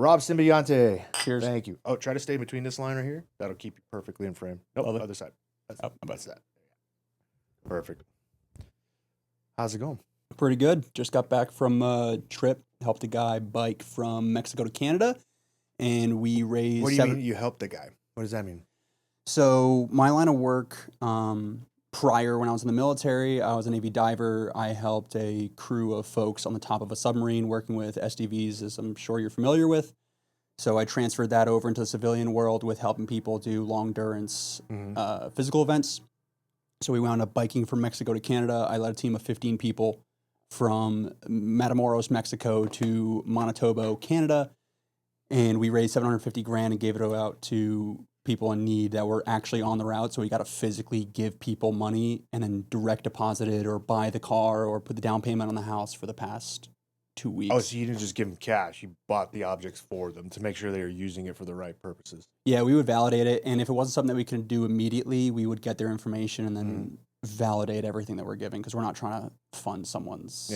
Rob Sembiante. Cheers. Thank you. Oh, try to stay between this line right here. That'll keep you perfectly in frame. Nope, Other- other side. That's that. that. Perfect. How's it going? Pretty good. Just got back from a trip. Helped a guy bike from Mexico to Canada, and we raised. What do you mean you helped the guy? What does that mean? So my line of work, prior when I was in the military, I was a Navy diver. I helped a crew of folks on the top of a submarine working with SDVs, as I'm sure you're familiar with. So I transferred that over into the civilian world with helping people do long endurance physical events. So we wound up biking from Mexico to Canada. I led a team of 15 people from Matamoros, Mexico to Manitoba, Canada. And we raised $750,000 and gave it out to people in need that were actually on the route. So we got to physically give people money and then direct deposit it or buy the car or put the down payment on the house for the past 2 weeks. Oh, so you didn't just give them cash. You bought the objects for them to make sure they were using it for the right purposes. Yeah, we would validate it. And if it wasn't something that we could do immediately, we would get their information and then validate everything that we're giving because we're not trying to fund someone's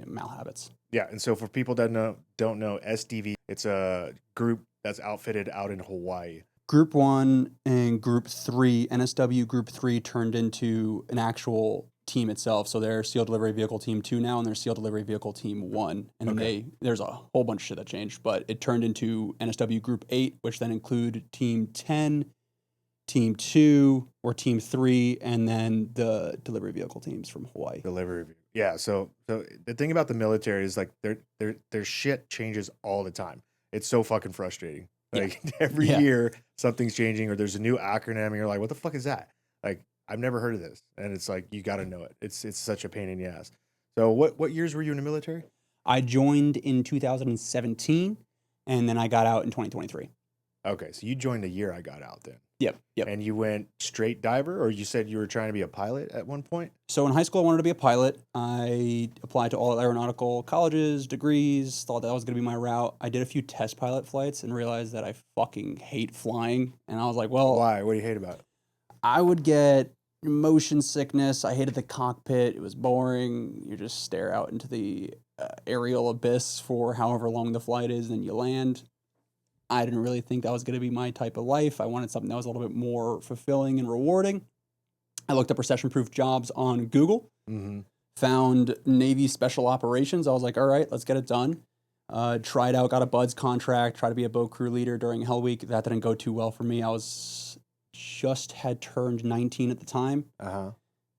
malhabits. Yeah, and so for people that don't know, SDV, it's a group that's outfitted out in Hawaii. Group 1 and Group 3, NSW Group 3 turned into an actual team itself. So they're SEAL Delivery Vehicle Team 2 now, and they're SEAL Delivery Vehicle Team 1. And there's a whole bunch of shit that changed, but it turned into NSW Group 8, which then included Team 10, Team 2, or Team 3, and then the delivery vehicle teams from Hawaii. Yeah, so the thing about the military is like their shit changes all the time. It's so fucking frustrating. Like every year something's changing or there's a new acronym and you're like, what the fuck is that? Like, I've never heard of this. And it's like, you got to know it. It's such a pain in the ass. So what years were you in the military? I joined in 2017 and then I got out in 2023. Okay, so you joined the year I got out then. Yep. And you went straight diver, or you said you were trying to be a pilot at one point? So in high school, I wanted to be a pilot. I applied to all aeronautical colleges, degrees, thought that was going to be my route. I did a few test pilot flights and realized that I fucking hate flying. And I was like, well... Why? What do you hate about it? I would get motion sickness. I hated the cockpit. It was boring. You just stare out into the aerial abyss for however long the flight is, and then you land. I didn't really think that was going to be my type of life. I wanted something that was a little bit more fulfilling and rewarding. I looked up recession-proof jobs on Google, found Navy Special Operations. I was like, all right, let's get it done. Tried out, got a BUDS contract, tried to be a boat crew leader during Hell Week. That didn't go too well for me. I had turned 19 at the time.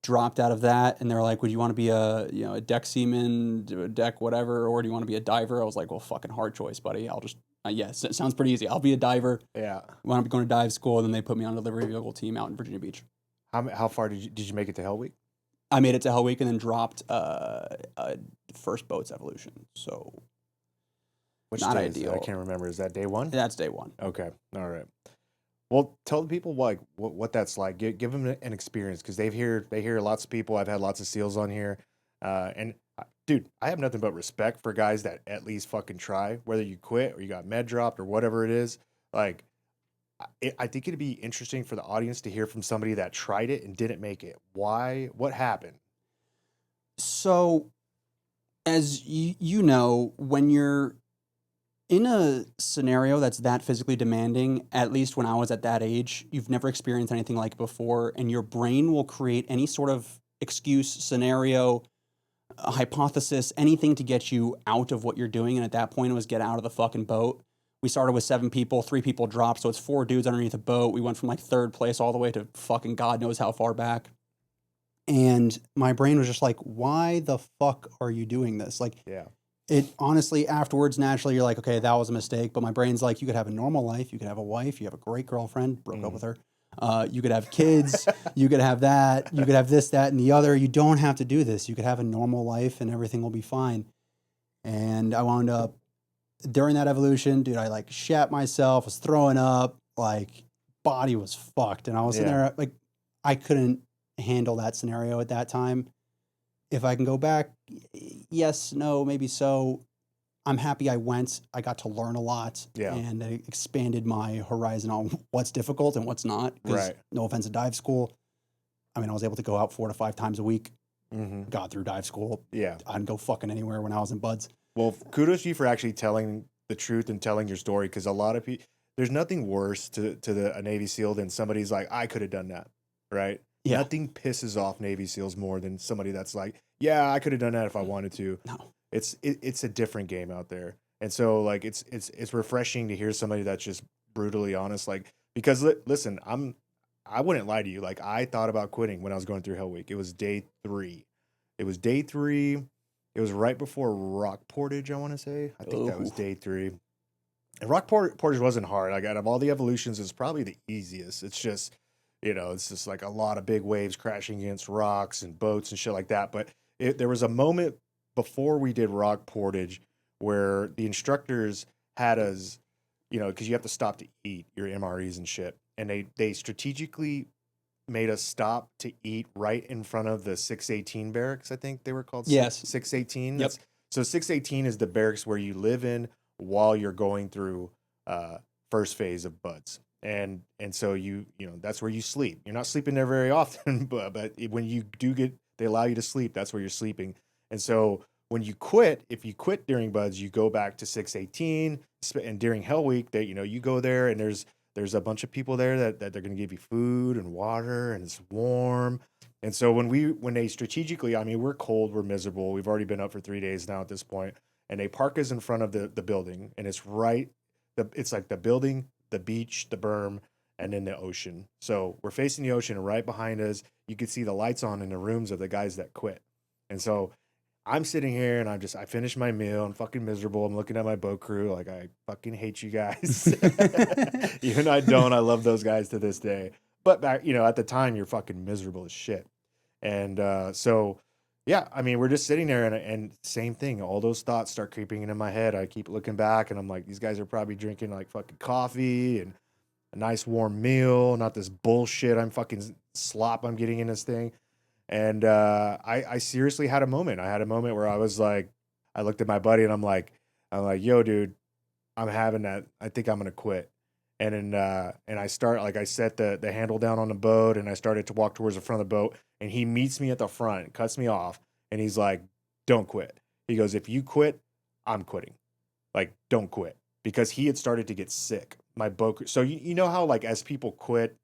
Dropped out of that, and they're like, would you want to be a deck seaman, do a deck whatever, or do you want to be a diver? I was like, well, fucking hard choice, buddy. I'll just... yes, it sounds pretty easy. I'll be a diver. Yeah. Wound up going to dive school, and then they put me on a delivery vehicle team out in Virginia Beach. How far did you make it to Hell Week? I made it to Hell Week and then dropped first boat's evolution. So Which not day is ideal. that? I can't remember. Is that day one? That's day one. Okay. All right. Well, tell the people like what that's like. Give them an experience because they hear lots of people. I've had lots of SEALs on here, and dude, I have nothing but respect for guys that at least fucking try. Whether you quit or you got med dropped or whatever it is, like I think it'd be interesting for the audience to hear from somebody that tried it and didn't make it. Why? What happened? So, as you know, when you're in a scenario that's that physically demanding, at least when I was at that age, you've never experienced anything like it before, and your brain will create any sort of excuse, scenario, a hypothesis, anything to get you out of what you're doing. And at that point, it was get out of the fucking boat. We started with 7 people, 3 people dropped, so it's 4 dudes underneath a boat. We went from like 3rd place all the way to fucking God knows how far back. And my brain was just like, why the fuck are you doing this? Like, it honestly, afterwards, naturally, you're like, okay, that was a mistake. But my brain's like, you could have a normal life. You could have a wife. You have a great girlfriend. Broke up with her. You could have kids. You could have that. You could have this, that, and the other. You don't have to do this. You could have a normal life and everything will be fine. And I wound up, during that evolution, dude, I like shat myself, was throwing up, like body was fucked. And I was sitting there, like, I couldn't handle that scenario at that time. If I can go back, yes, no, maybe so. I'm happy I went. I got to learn a lot, and it expanded my horizon on what's difficult and what's not. Right. No offense to dive school. I mean, I was able to go out 4 to 5 times a week. Got through dive school. Yeah. I didn't go fucking anywhere when I was in BUDS. Well, kudos to you for actually telling the truth and telling your story, because a lot of people, there's nothing worse a Navy SEAL than somebody's like, I could have done that, right? Yeah. Nothing pisses off Navy SEAls more than somebody that's like, yeah, I could have done that if I wanted to. No. It's a different game out there, and so like it's refreshing to hear somebody that's just brutally honest. Like, because listen, I wouldn't lie to you. Like, I thought about quitting when I was going through Hell Week. It was day 3. It was day 3. It was right before Rock Portage, I want to say. I think that was Oh. day 3. And Portage wasn't hard. Like, out of all the evolutions, it's probably the easiest. It's just, it's just like a lot of big waves crashing against rocks and boats and shit like that. But there was a moment before we did Rock Portage where the instructors had us, because you have to stop to eat your MREs and shit. And they strategically made us stop to eat right in front of the 618 barracks. I think they were called Yes. 618. Yep. So 618 is the barracks where you live in while you're going through first phase of buds. And so that's where you sleep. You're not sleeping there very often, but when you do they allow you to sleep, that's where you're sleeping. And so when you quit, if you quit during buds, you go back to 618. And during Hell Week, you go there, and there's a bunch of people there that they're going to give you food and water, and it's warm. And so when they strategically, I mean, we're cold, we're miserable. We've already been up for 3 days now at this point, and they park us in front of the building, and it's it's like the building, the beach, the berm, and then the ocean. So we're facing the ocean, and right behind us, you could see the lights on in the rooms of the guys that quit. And so I'm sitting here, and I finished my meal. I'm fucking miserable. I'm looking at my boat crew like, I fucking hate you guys. Even though I don't, I love those guys to this day. But back, at the time, you're fucking miserable as shit. And so, yeah, I mean, we're just sitting there, and same thing. All those thoughts start creeping into my head. I keep looking back, and I'm like, these guys are probably drinking like fucking coffee and a nice warm meal, not this bullshit I'm fucking slop I'm getting in this thing. And I seriously had a moment. I had a moment where I was like, I looked at my buddy, and I'm like, yo, dude, I'm having that. I think I'm gonna quit. And then I set the handle down on the boat, and I started to walk towards the front of the boat, and he meets me at the front, cuts me off, and he's like, don't quit. He goes, if you quit, I'm quitting. Like, don't quit. Because he had started to get sick. My boat. So you know how, like, as people quit,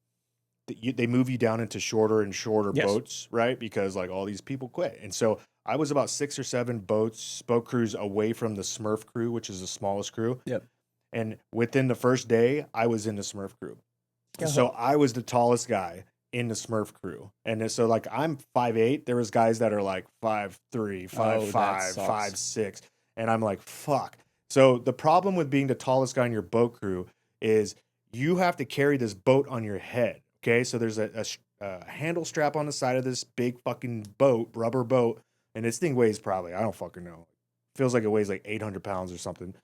they move you down into shorter and shorter Yes. boats, right? Because like all these people quit. And so I was about 6 or 7 boat crews away from the Smurf crew, which is the smallest crew. Yep. And within the first day, I was in the Smurf crew. Yeah. So I was the tallest guy in the Smurf crew. And so like I'm 5'8". There was guys that are like 5'3", 5'5", sucks. 5'6". And I'm like, fuck. So the problem with being the tallest guy in your boat crew is you have to carry this boat on your head. Okay, so there's a handle strap on the side of this big fucking boat, rubber boat, and this thing weighs probably, I don't fucking know. Feels like it weighs like 800 pounds or something.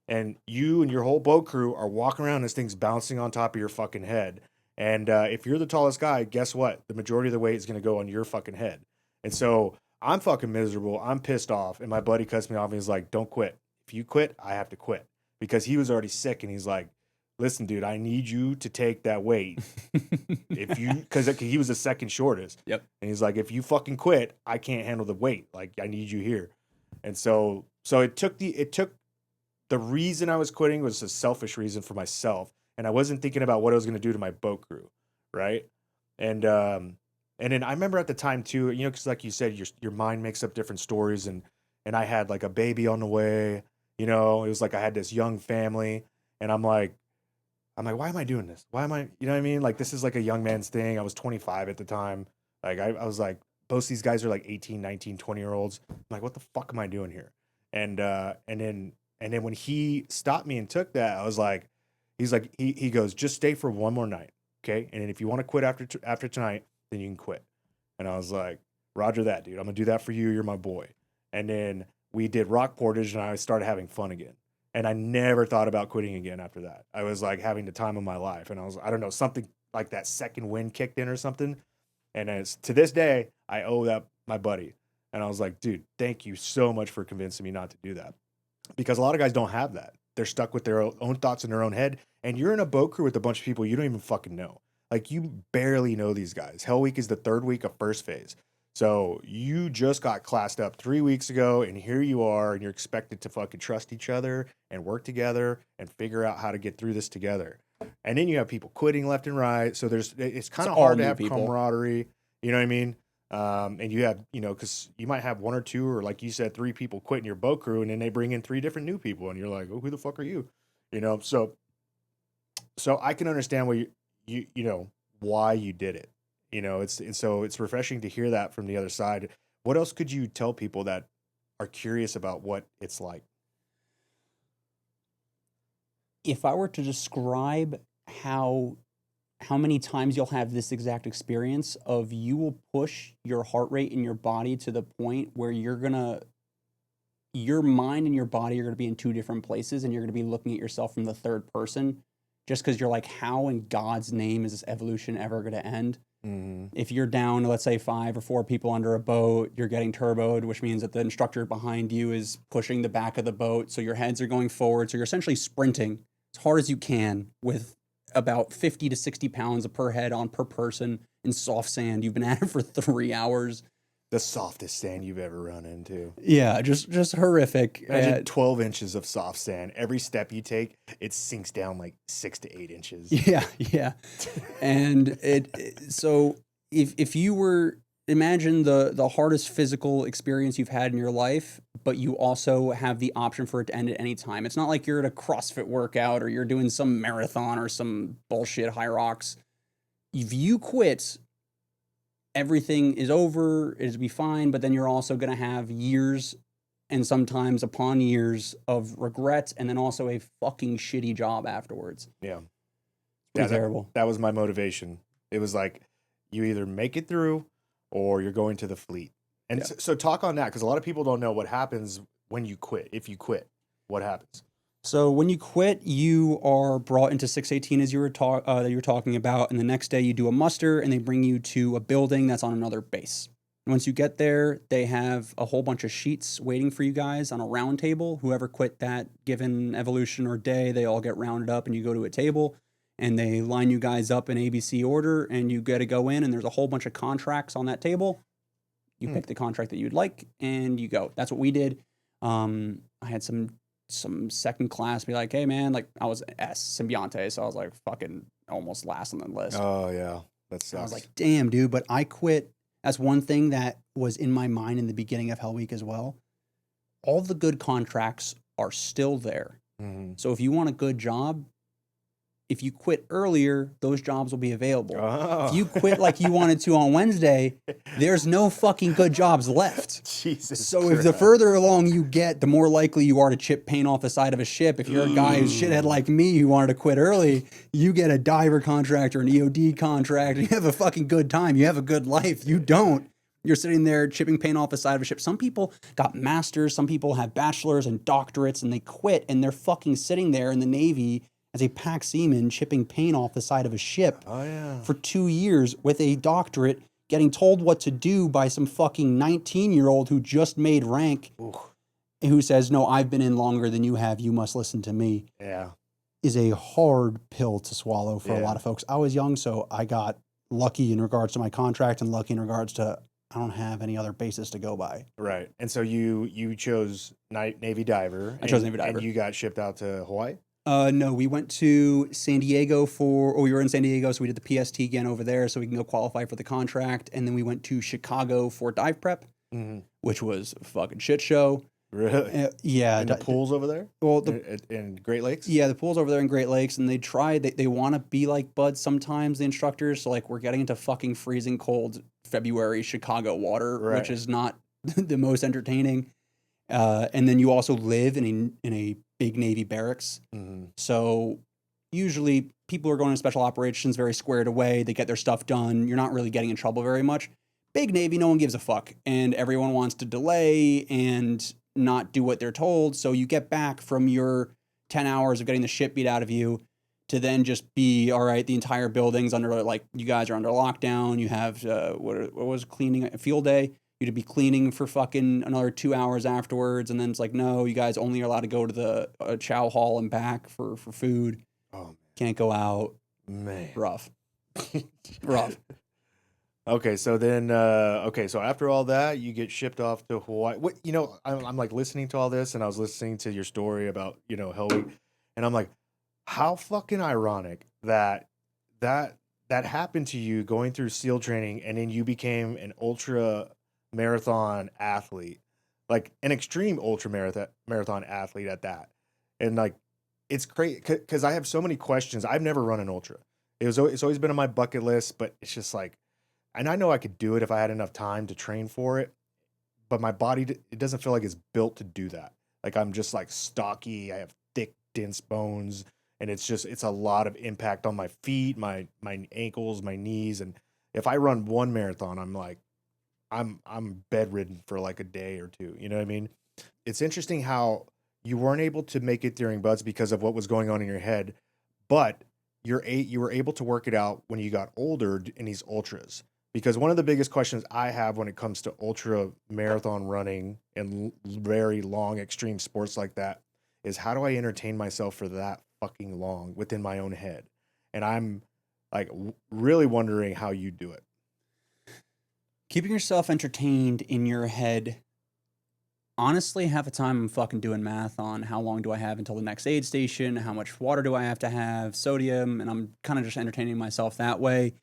And you and your whole boat crew are walking around, this thing's bouncing on top of your fucking head. And if you're the tallest guy, guess what? The majority of the weight is going to go on your fucking head. And so I'm fucking miserable. I'm pissed off. And my buddy cuts me off, and he's like, don't quit. If you quit, I have to quit. Because he was already sick, and he's like, listen, dude, I need you to take that weight. Because he was the second shortest. Yep. And he's like, if you fucking quit, I can't handle the weight. Like, I need you here. And so it took the reason I was quitting was a selfish reason for myself. And I wasn't thinking about what I was going to do to my boat crew. Right. And then I remember at the time too, because like you said, your mind makes up different stories. And I had like a baby on the way, it was like I had this young family, and I'm like, why am I doing this? Why am I, you know what I mean? Like, this is like a young man's thing. I was 25 at the time. Like, I was like, most of these guys are like 18, 19, 20-year-olds. I'm like, what the fuck am I doing here? And then when he stopped me and took that, I was like, he goes, just stay for one more night. Okay. And if you want to quit after tonight, then you can quit. And I was like, Roger that, dude. I'm gonna do that for you. You're my boy. And then we did Rock Portage, and I started having fun again. And I never thought about quitting again after that. I was like having the time of my life. And I don't know, something like that second wind kicked in or something. And to this day, I owe that my buddy. And I was like, dude, thank you so much for convincing me not to do that. Because a lot of guys don't have that. They're stuck with their own thoughts in their own head. And you're in a boat crew with a bunch of people you don't even fucking know. Like, you barely know these guys. Hell Week is the 3rd week of first phase. So you just got classed up 3 weeks ago, and here you are, and you're expected to fucking trust each other and work together and figure out how to get through this together. And then you have people quitting left and right. So it's It's kind of all hard to new have people. camaraderie. You know what I mean? And you have, because you might have one or two, or like you said, three people quit in your boat crew, and then they bring in three different new people, and you're like, oh, who the fuck are you? So I can understand why why you did it. It's refreshing to hear that from the other side. What else could you tell people that are curious about what it's like? If I were to describe how many times you'll have this exact experience of, you will push your heart rate in your body to the point where your mind and your body are going to be in two different places, and you're going to be looking at yourself from the third person, just because you're like, how in God's name is this evolution ever going to end? Mm-hmm. If you're down, let's say 5 or 4 people under a boat, you're getting turboed, which means that the instructor behind you is pushing the back of the boat, so your heads are going forward. So you're essentially sprinting as hard as you can with about 50 to 60 pounds per head on per person in soft sand. You've been at it for 3 hours. The softest sand you've ever run into. Yeah, just horrific. Imagine 12 inches of soft sand. Every step you take, it sinks down like 6 to 8 inches. Yeah. And so if you were, imagine the hardest physical experience you've had in your life, but you also have the option for it to end at any time. It's not like you're at a CrossFit workout or you're doing some marathon or some bullshit high rocks. If you quit, everything is over, it'll be fine, but then you're also going to have years and sometimes upon years of regret, and then also a fucking shitty job afterwards. Yeah. Pretty terrible. That was my motivation. It was like, you either make it through or you're going to the fleet. And so talk on that, because a lot of people don't know what happens when you quit. If you quit, what happens? So when you quit, you are brought into 618, as you were talking about, and the next day you do a muster, and they bring you to a building that's on another base. And once you get there, they have a whole bunch of sheets waiting for you guys on a round table. Whoever quit that given evolution or day, they all get rounded up, and you go to a table, and they line you guys up in ABC order, and you get to go in, and there's a whole bunch of contracts on that table. You pick the contract that you'd like, and you go. That's what we did. I had some second class be like, hey man, like I was S Sembiante, so I was like fucking almost last on the list. Oh yeah, that sucks. I was like, damn dude, but I quit. That's one thing that was in my mind in the beginning of Hell Week as well. All the good contracts are still there. Mm-hmm. So if you want a good job, if you quit earlier, those jobs will be available. Oh. If you quit like you wanted to on Wednesday, there's no fucking good jobs left. Jesus. So if the further along you get, the more likely you are to chip paint off the side of a ship. If you're a guy who's shithead like me who wanted to quit early, you get a diver contract or an EOD contract, and you have a fucking good time. You have a good life. You don't. You're sitting there chipping paint off the side of a ship. Some people got masters, some people have bachelors and doctorates, and they quit, and they're fucking sitting there in the Navy as a pack seaman chipping paint off the side of a ship for 2 years with a doctorate, getting told what to do by some fucking 19-year-old who just made rank, who says, no, I've been in longer than you have, you must listen to me. Yeah. Is a hard pill to swallow for a lot of folks. I was young, so I got lucky in regards to my contract and lucky in regards to I don't have any other basis to go by. Right. And so you chose Navy diver. I chose Navy diver. And you got shipped out to Hawaii? No, we went to San Diego we were in San Diego, so we did the PST again over there so we can go qualify for the contract. And then we went to Chicago for dive prep, which was a fucking shit show. Really? Yeah. And the pools over there? Well, in Great Lakes? Yeah, the pools over there in Great Lakes, and they want to be like buds sometimes, the instructors. So like we're getting into fucking freezing cold February Chicago water, which is not the most entertaining. And then you also live in a big Navy barracks. So usually people are going to special operations very squared away. They get their stuff done. You're not really getting in trouble very much. Big Navy, no one gives a fuck. And everyone wants to delay and not do what they're told. So you get back from your 10 hours of getting the shit beat out of you to then just be, all right, the entire building's under, like, you guys are under lockdown. You have, what was cleaning, a field day. You'd be cleaning for fucking another 2 hours afterwards, and then it's like, no, you guys only are allowed to go to the chow hall and back for food. Oh, man. Can't go out. Man. Rough. Okay, so then, okay, so after all that, you get shipped off to Hawaii. What, I'm like listening to all this, and I was listening to your story about, Hell Week, and I'm like, how fucking ironic that that happened to you going through SEAL training, and then you became an ultra marathon athlete, like an extreme ultra marathon athlete at that, and like, it's crazy because I have so many questions. I've never run an ultra. It's always been on my bucket list, but it's just like, and I know I could do it if I had enough time to train for it, but my body, it doesn't feel like it's built to do that. Like I'm just like stocky. I have thick, dense bones, and it's a lot of impact on my feet, my ankles, my knees, and if I run one marathon, I'm like, I'm bedridden for like a day or two. You know what I mean? It's interesting how you weren't able to make it during buds because of what was going on in your head, but you were able to work it out when you got older in these ultras. Because one of the biggest questions I have when it comes to ultra marathon running and very long extreme sports like that is, how do I entertain myself for that fucking long within my own head? And I'm like really wondering how you do it. Keeping yourself entertained in your head. Honestly, half the time I'm fucking doing math on how long do I have until the next aid station, how much water do I have to have, sodium, and I'm kind of just entertaining myself that way.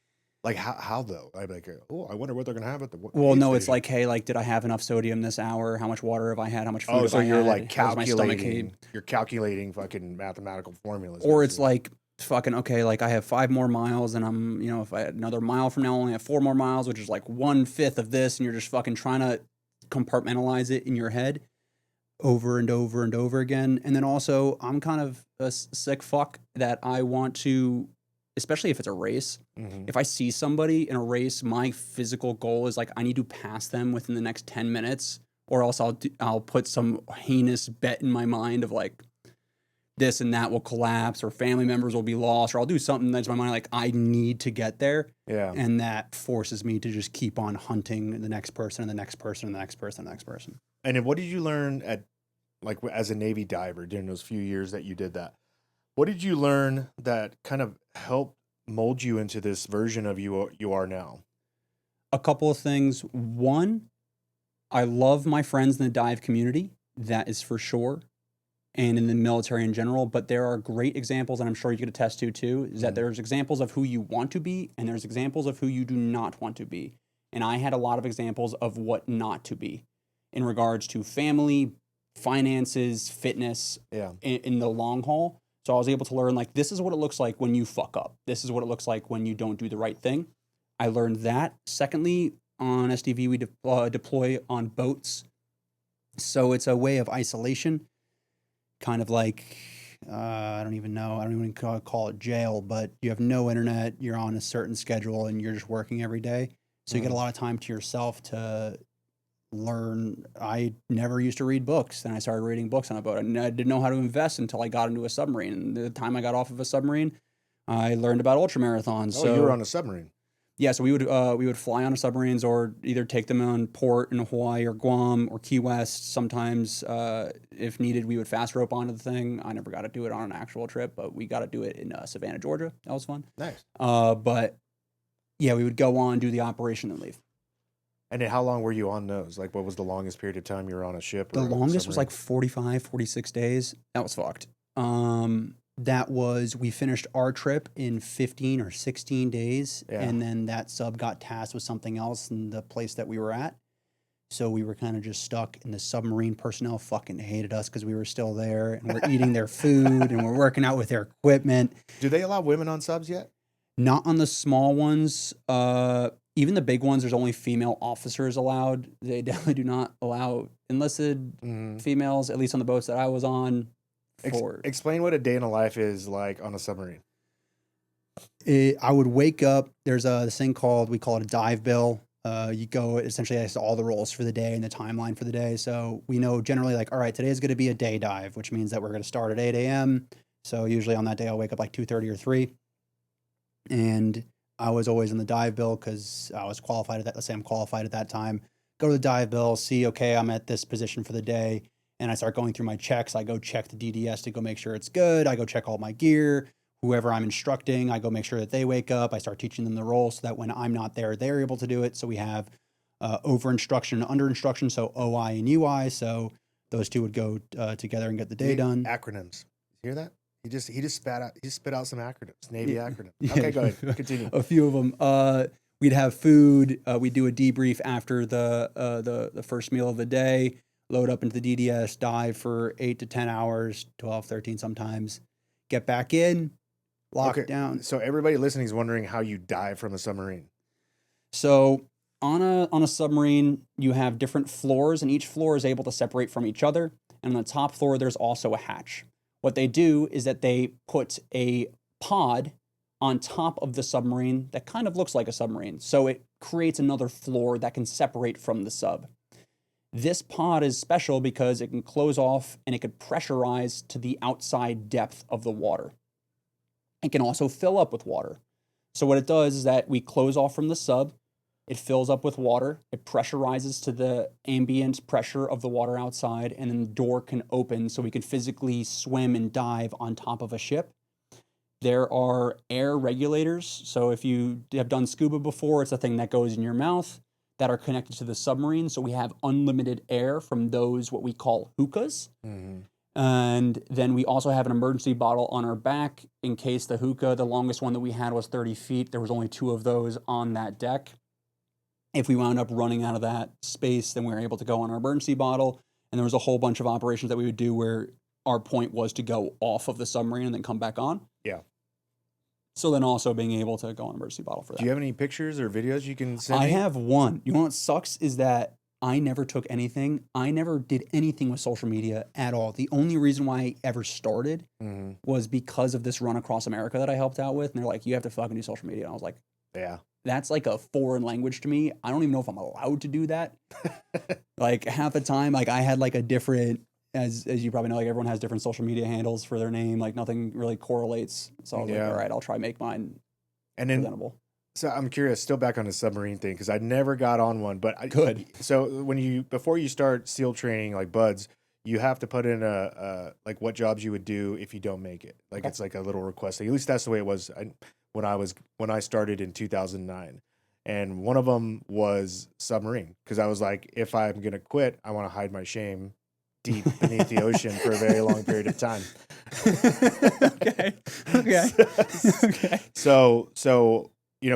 Like how though? I'm like, oh, I wonder what they're gonna have at the Well, aid no, it's station. like, hey, like, did I have enough sodium this hour? How much water have I had? How much food Oh, have so I you're like had? How's my stomach? you're calculating fucking mathematical formulas, Or it's basically. like, fucking, okay, like I have 5 more miles and I'm, if I had another mile from now, I only have 4 more miles, which is like 1/5 of this. And you're just fucking trying to compartmentalize it in your head over and over and over again. And then also, I'm kind of a sick fuck that I want to, especially if it's a race. Hmm. If I see somebody in a race, my physical goal is like I need to pass them within the next 10 minutes, or else I'll put some heinous bet in my mind of like this and that will collapse, or family members will be lost, or I'll do something that's in my mind like I need to get there. Yeah. And that forces me to just keep on hunting the next person and the next person and the next person and the next person. And then what did you learn at, like, as a Navy diver during those few years that you did that? What did you learn that kind of helped mold you into this version of you are now? A couple of things. One, I love my friends in the dive community. That is for sure. And in the military in general. But there are great examples, and I'm sure you could attest to too, is that Mhm. there's examples of who you want to be, and there's examples of who you do not want to be. And I had a lot of examples of what not to be in regards to family, finances, fitness Yeah. in the long haul. So I was able to learn like this is what it looks like when you fuck up. This is what it looks like when you don't do the right thing. I learned that. Secondly, on SDV, we deploy on boats. So it's a way of isolation, kind of like, I don't even know. I don't even call it jail, but you have no internet. You're on a certain schedule and you're just working every day. So you get a Mhm. lot of time to yourself to learn. I never used to read books. Then I started reading books on a boat. I didn't know how to invest until I got into a submarine. And the time I got off of a submarine, I learned about ultramarathons. Oh, you were So on a submarine. yeah, so we would fly on submarines or either take them on port in Hawaii or Guam or Key West. Sometimes, if needed, we would fast rope onto the thing. I never got to do it on an actual trip, but we got to do it in Savannah, Georgia. That was fun. Nice. But yeah, we would go on, do the operation, then leave. And then how long were you on those? Like, what was the longest period of time you were on a ship The or a longest was submarine? like 45, 46 days. That was fucked. We finished our trip in 15 or 16 days. Yeah. And then that sub got tasked with something else in the place that we were at. So we were kind of just stuck, and the submarine personnel fucking hated us because we were still there and we're eating their food and we're working out with their equipment. Do they allow women on subs yet? Not on the small ones. Even the big ones, there's only female officers allowed. They definitely do not allow enlisted Mhm. females, at least on the boats that I was on. For Explain what a day in a life is like on a submarine. I would wake up. There's this thing called, we call it a dive bill. You go, essentially, has all the roles for the day and the timeline for the day. So we know generally, like, all right, today is going to be a day dive, which means that we're going to start at 8 a.m. So usually on that day, I'll wake up like 2:30 or 3. And I was always in the dive bill because I was qualified at that. Let's say I'm qualified at that time. Go to the dive bill, see, okay, I'm at this position for the day. And I start going through my checks. I go check the DDS to go make sure it's good. I go check all my gear. whoever I'm instructing, I go make sure that they wake up. I start teaching them the role so that when I'm not there, they're able to do it. So we have over instruction and under instruction, so OI and UI. So those two would go together and get the day done. Acronyms. You hear that? He just spit out some acronyms, Navy acronyms. Yeah. Okay, go ahead. Continue. A few of them. We'd have food. We'd do a debrief after the first meal of the day. Load up into the DDS, dive for 8 to 10 hours, 12, 13 sometimes. Get back in, lock it down. So everybody listening is wondering how you dive from a submarine. So on a submarine, you have different floors, and each floor is able to separate from each other. And on the top floor, there's also a hatch. What they do is that they put a pod on top of the submarine that kind of looks like a submarine. So it creates another floor that can separate from the sub. This pod is special because it can close off and it could pressurize to the outside depth of the water. It can also fill up with water. So what it does is that we close off from the sub, it fills up with water, it pressurizes to the ambient pressure of the water outside, and then the door can open so we can physically swim and dive on top of a ship. There are air regulators. So if you have done scuba before, it's a thing that goes in your mouth that are connected to the submarine. So we have unlimited air from those, what we call hookahs. Mm-hmm. And then we also have an emergency bottle on our back in case the hookah, the longest one that we had was 30 feet. There was only 2 of those on that deck. If we wound up running out of that space, then we were able to go on our emergency bottle. And there was a whole bunch of operations that we would do where our point was to go off of the submarine and then come back on. Yeah. So then also being able to go on emergency bottle for that. Do you have any pictures or videos you can send I me? have one. You know what sucks is that I never took anything. I never did anything with social media at all. The only reason why I ever started was because of this run across America that I helped out with. And they're like, you have to fucking do social media. And I was like, yeah, that's like a foreign language to me. I don't even know if I'm allowed to do that. Like half the time, like I had like a different, as you probably know, like everyone has different social media handles for their name. Like nothing really correlates. So I was like, all right, I'll try make mine presentable. So I'm curious, still back on the submarine thing, because I never got on one, but Good. So before you start SEAL training, like buds, you have to put in like what jobs you would do if you don't make it. Like it's like a little request. At least that's the way it was when I started in 2009. And one of them was submarine, because I was like, if I'm gonna quit, I want to hide my shame deep beneath the ocean for a very long period of time. Okay. So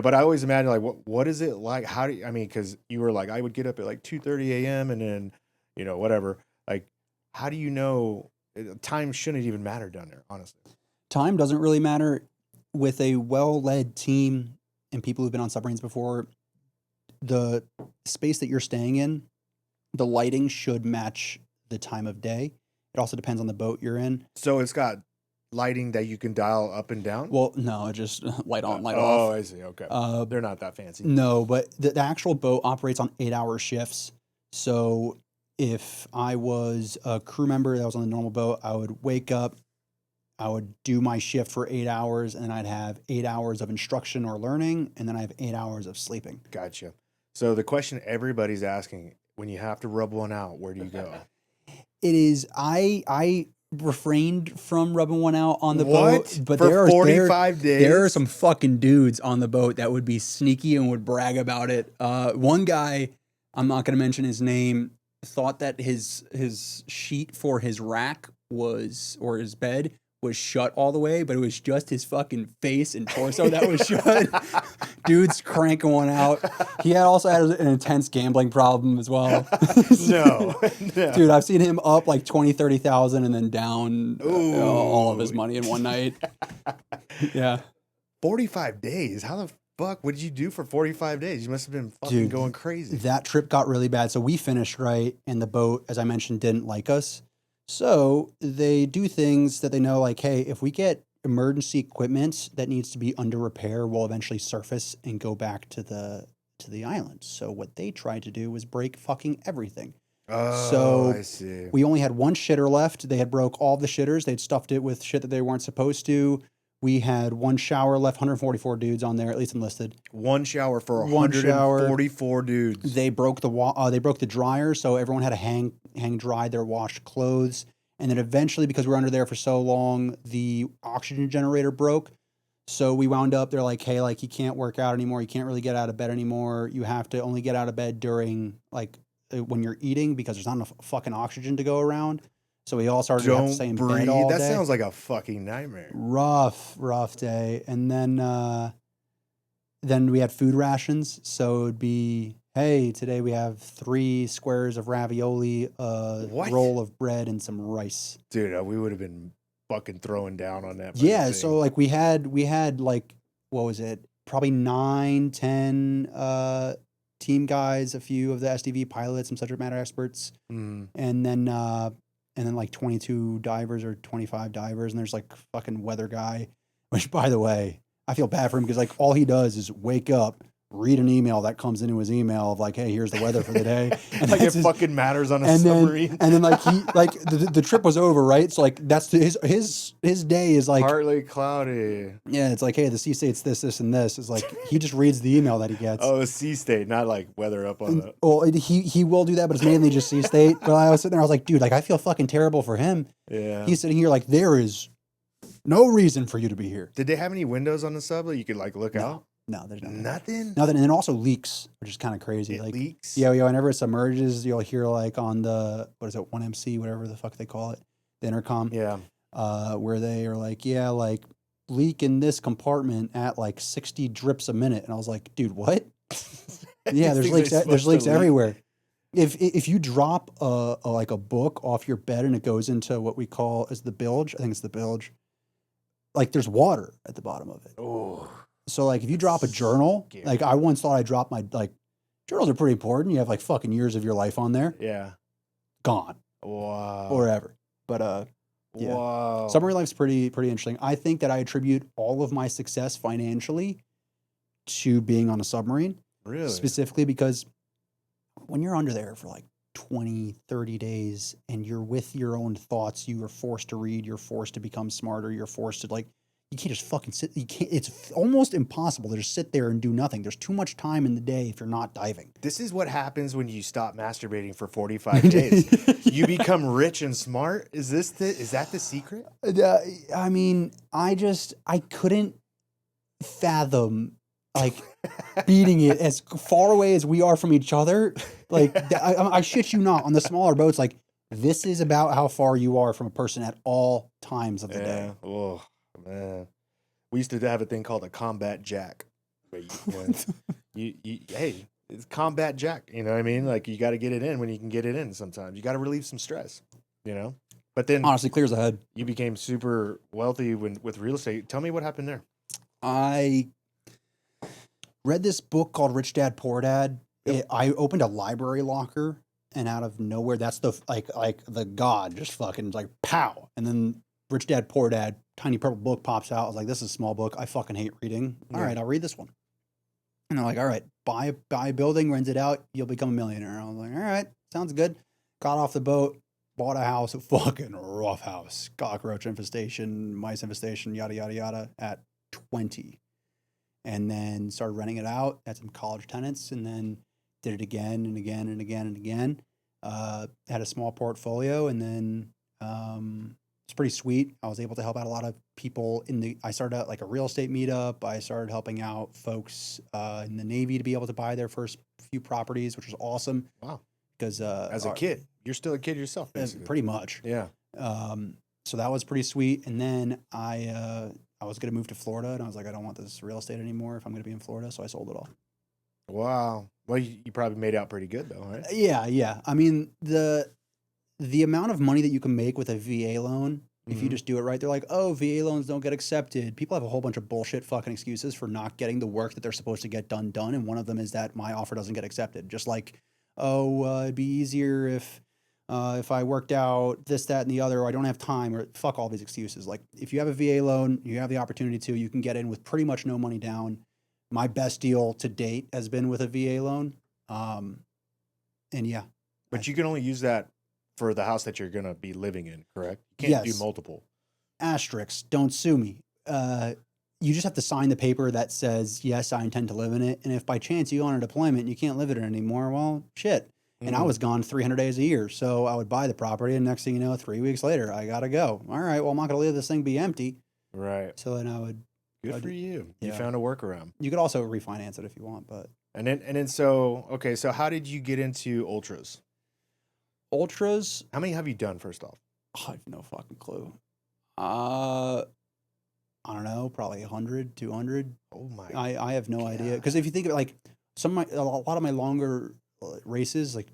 but I always imagine like what is it like? How do you, because you were like, I would get up at like 2:30 a.m. and then whatever. Like, how do you know? Time shouldn't even matter down there, honestly. Time doesn't really matter with a well-led team and people who've been on submarines before. The space that you're staying in, the lighting should match the time of day. It also depends on the boat you're in. So it's got lighting that you can dial up and down? Well, no, just light on, light off. Oh, I see. Okay. They're not that fancy. No, but the actual boat operates on 8-hour shifts. So if I was a crew member that was on the normal boat, I would wake up, I would do my shift for 8 hours, and then I'd have 8 hours of instruction or learning, and then I have 8 hours of sleeping. Gotcha. So the question everybody's asking, when you have to rub one out, where do you go? It is, I refrained from rubbing one out on the What? boat, but For 45 days? There are some fucking dudes on the boat that would be sneaky and would brag about it. One guy, I'm not going to mention his name, thought that his sheet for his rack or his bed was shut all the way, but it was just his fucking face and torso that was shut. Dude's cranking one out. He also had an intense gambling problem as well. No. Dude, I've seen him up like 20, 30,000 and then down all of his money in one night. Yeah. 45 days? How the fuck? What did you do for 45 days? You must have been fucking going crazy. That trip got really bad. So we finished, right? And the boat, as I mentioned, didn't like us. So they do things that they know, like, hey, if we get emergency equipment that needs to be under repair, we'll eventually surface and go back to the island. So what they tried to do was break fucking everything. Oh, so I see. We only had one shitter left. They had broke all the shitters. They'd stuffed it with shit that they weren't supposed to. We had one shower left, 144 dudes on there, at least enlisted. One shower for 144 dudes. They broke the dryer, so everyone had to hang dry their washed clothes. And then eventually, because we were under there for so long, the oxygen generator broke. So we wound up, they're like, hey, like, you can't work out anymore. You can't really get out of bed anymore. You have to only get out of bed during, like, when you're eating because there's not enough fucking oxygen to go around. So we all started to have to stay in bed all That day. sounds like a fucking nightmare. Rough day. And then we had food rations. So it would be, hey, today we have 3 squares of ravioli, a roll of bread, and some rice. Dude, we would have been fucking throwing down on that. Yeah, so like we had like, what was it? Probably 9, 10 team guys, a few of the SDV pilots, some subject matter experts, and then like 22 divers or 25 divers, and there's like fucking weather guy, which, by the way, I feel bad for him because like all he does is wake up, read an email that comes into his email of like, hey, here's the weather for the day. And like it fucking matters on a submarine. And then like the trip was over, right? So like that's his day is like partly cloudy. Yeah, it's like, hey, the sea state's this, and this. It's like he just reads the email that he gets. Oh, sea state, not like weather up on the. Well, he will do that, but it's mainly just sea state. But I was sitting there, I was like, dude, like I feel fucking terrible for him. Yeah. He's sitting here like there is no reason for you to be here. Did they have any windows on the sub that you could like look out? No, there's nothing. Nothing? Nothing. And then also leaks, which is kind of crazy. It like leaks? Yeah, whenever it submerges, you'll hear like on the, what is it, 1MC, whatever the fuck they call it, the intercom. Yeah. Where they are like, yeah, like leak in this compartment at like 60 drips a minute. And I was like, dude, what? Yeah, there's leaks. There's leaks everywhere. If you drop like a book off your bed and it goes into what we call as the bilge, I think it's the bilge, like there's water at the bottom of it. Oh. So like if you drop a journal, like I once thought I dropped my, like, journals are pretty important. You have like fucking years of your life on there. Yeah. Gone. Wow. Forever. But yeah. Wow. Submarine life's pretty interesting. I think that I attribute all of my success financially to being on a submarine. Really? Specifically because when you're under there for like 20, 30 days and you're with your own thoughts, you are forced to read, you're forced to become smarter, you're forced to like, you can't just fucking sit. You can't. It's almost impossible to just sit there and do nothing. There's too much time in the day if you're not diving. This is what happens when you stop masturbating for 45 days. You become rich and smart. Is that the secret? I mean, I couldn't fathom like beating it as far away as we are from each other. Like I shit you not, on the smaller boats, like this is about how far you are from a person at all times of the day. Oh. Man, we used to have a thing called a combat jack. Where hey, it's combat jack. You know what I mean? Like you got to get it in when you can get it in. Sometimes you got to relieve some stress. You know, but then honestly clears the head. You became super wealthy with real estate. Tell me what happened there. I read this book called Rich Dad Poor Dad. Yep. I opened a library locker, and out of nowhere, that's the like the god just fucking like pow, and then Rich Dad Poor Dad, tiny purple book pops out. I was like, this is a small book. I fucking hate reading. All right, I'll read this one. And they're like, all right, buy a building, rent it out, you'll become a millionaire. I was like, all right, sounds good. Got off the boat, bought a house, a fucking rough house, cockroach infestation, mice infestation, yada, yada, yada, at 20. And then started renting it out, had some college tenants, and then did it again and again and again and again. Had a small portfolio, and then it's pretty sweet. I was able to help out a lot of people I started out like a real estate meetup. I started helping out folks in the Navy to be able to buy their first few properties, which was awesome. Wow. Because as a kid, you're still a kid yourself, basically. Pretty much. Yeah. So that was pretty sweet. And then I was going to move to Florida, and I was like, I don't want this real estate anymore if I'm going to be in Florida. So I sold it all. Wow. Well, you probably made out pretty good though, right? Yeah. I mean, the amount of money that you can make with a VA loan, if you just do it right, they're like, oh, VA loans don't get accepted. People have a whole bunch of bullshit fucking excuses for not getting the work that they're supposed to get done. And one of them is that my offer doesn't get accepted. Just like, it'd be easier if I worked out this, that, and the other, or I don't have time, or fuck all these excuses. Like if you have a VA loan, you have the opportunity to, you can get in with pretty much no money down. My best deal to date has been with a VA loan. And yeah. But you can only use that for the house that you're going to be living in, correct? You can't do multiple. Asterisks, don't sue me. You just have to sign the paper that says, yes, I intend to live in it. And if by chance you go on a deployment and you can't live in it anymore, well, shit. And I was gone 300 days a year. So I would buy the property, and next thing you know, 3 weeks later, I got to go. All right, well, I'm not going to leave this thing be empty. Right. So then I would. Good for you. You Yeah. found a workaround. You could also refinance it if you want, but. And then so okay, so how did you get into ultras? Ultras, How many have you done first off? I have no fucking clue. I don't know, probably 100, 200. Oh my. I have no idea. God. Because if you think of it, like a lot of my longer races, like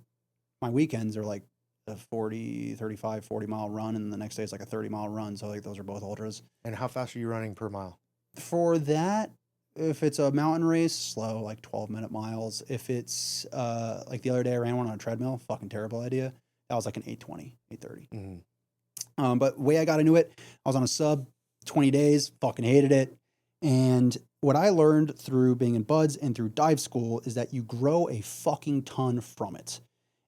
my weekends are like a 40, 35, 40 mile run, and the next day it's like a 30-mile run. So like those are both ultras. And how fast are you running per mile? For that, if it's a mountain race, slow, like 12-minute miles. If it's like the other day I ran one on a treadmill, fucking terrible idea. That was like an 8:20, 8:30. Mm-hmm. But way I got into it, I was on a sub 20 days, fucking hated it. And what I learned through being in buds and through dive school is that you grow a fucking ton from it.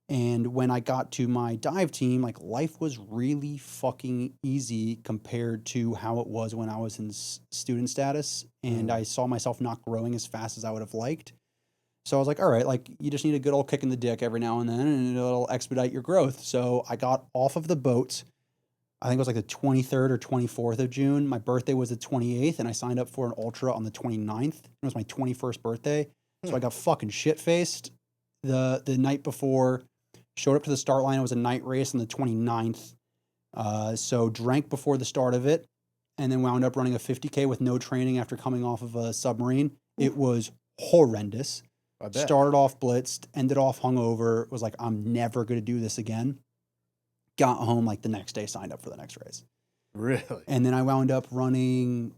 And when I got to my dive team, like life was really fucking easy compared to how it was when I was in student status. And I saw myself not growing as fast as I would have liked. So I was like, all right, like you just need a good old kick in the dick every now and then, and it'll expedite your growth. So I got off of the boat. I think it was like the 23rd or 24th of June. My birthday was the 28th, and I signed up for an ultra on the 29th. It was my 21st birthday. So I got fucking shit-faced the night before, showed up to the start line. It was a night race on the 29th. So drank before the start of it, and then wound up running a 50K with no training after coming off of a submarine. It was horrendous. I bet. Started off blitzed, ended off hungover, was like, I'm never going to do this again. Got home like the next day, signed up for the next race. Really? And then I wound up running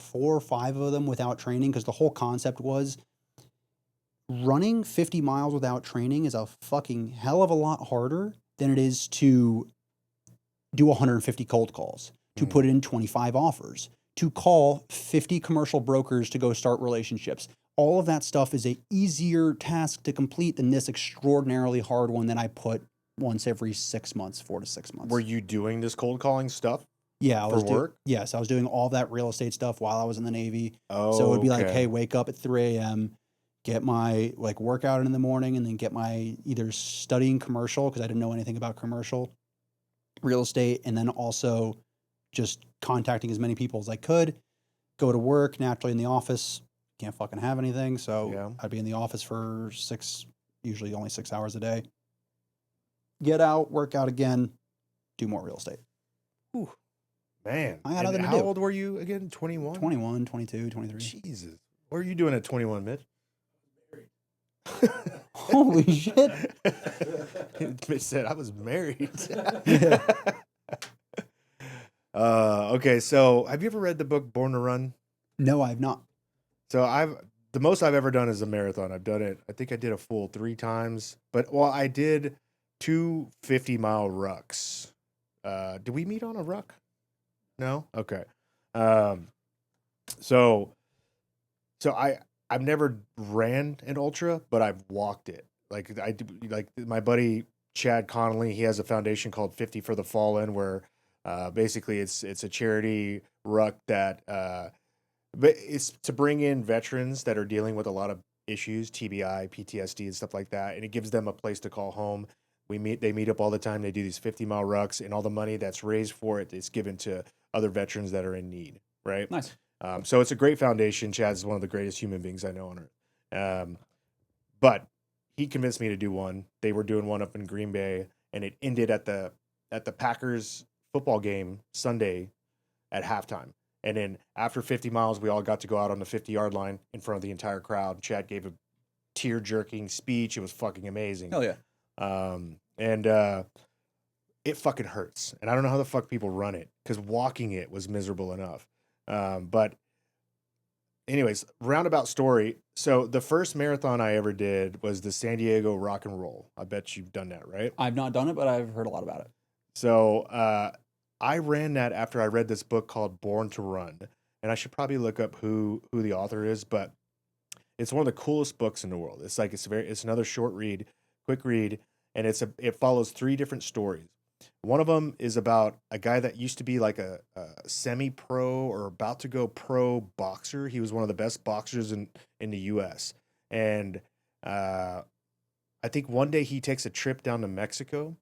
4 or 5 of them without training, because the whole concept was running 50 miles without training is a fucking hell of a lot harder than it is to do 150 cold calls, to put in 25 offers, to call 50 commercial brokers to go start relationships. All of that stuff is a easier task to complete than this extraordinarily hard one that I put once every 6 months, 4 to 6 months. Were you doing this cold calling stuff? Yeah, I was for work? Yes, I was doing all that real estate stuff while I was in the Navy. Oh, So it would be like, okay. hey, wake up at 3 a.m., get my like workout in the morning, and then get my either studying commercial, because I didn't know anything about commercial real estate, and then also just contacting as many people as I could. Go to work, naturally in the office, can't fucking have anything. So Yeah. I'd be in the office for usually only 6 hours a day. Get out, work out again, do more real estate. Whew. Man. I had And nothing to how do. old were you again? 21? 21, 22, 23. Jesus. What were you doing at 21, Mitch? Holy shit. Mitch said I was married. Yeah. Okay, so have you ever read the book Born to Run? No, I have not. So the most I've ever done is a marathon. I've done it. I think I did a full 3 times. But I did 2 50-mile rucks. Did we meet on a ruck? No? Okay. So I've never ran an ultra, but I've walked it. Like my buddy Chad Connolly, he has a foundation called 50 for the Fallen, where basically it's a charity ruck that but it's to bring in veterans that are dealing with a lot of issues, TBI, PTSD, and stuff like that, and it gives them a place to call home. They meet up all the time. They do these 50-mile rucks, and all the money that's raised for it is given to other veterans that are in need. Right? Nice. So it's a great foundation. Chad's one of the greatest human beings I know on earth. But he convinced me to do one. They were doing one up in Green Bay, and it ended at the Packers football game Sunday at halftime. And then after 50 miles, we all got to go out on the 50-yard line in front of the entire crowd. Chad gave a tear-jerking speech. It was fucking amazing. Hell yeah. And it fucking hurts. And I don't know how the fuck people run it, because walking it was miserable enough. But anyways, roundabout story. So the first marathon I ever did was the San Diego Rock and Roll. I bet you've done that, right? I've not done it, but I've heard a lot about it. So I ran that after I read this book called Born to Run. And I should probably look up who the author is, but it's one of the coolest books in the world. It's another short read, quick read, and it follows 3 different stories. One of them is about a guy that used to be like a semi-pro or about to go pro boxer. He was one of the best boxers in the U.S. And I think one day he takes a trip down to Mexico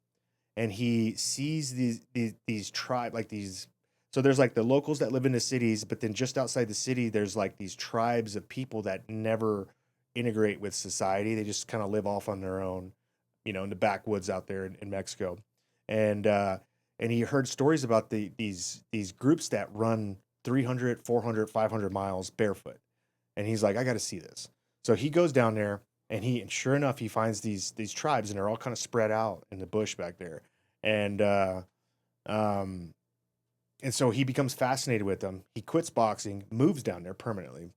and he sees these tribe like these. So there's like the locals that live in the cities, but then just outside the city, there's like these tribes of people that never integrate with society. They just kind of live off on their own, in the backwoods out there in Mexico. And and he heard stories about these groups that run 300, 400, 500 miles barefoot. And he's like, I got to see this. So he goes down there and sure enough he finds these tribes and they're all kind of spread out in the bush back there. And um and so he becomes fascinated with them. He quits boxing, moves down there permanently.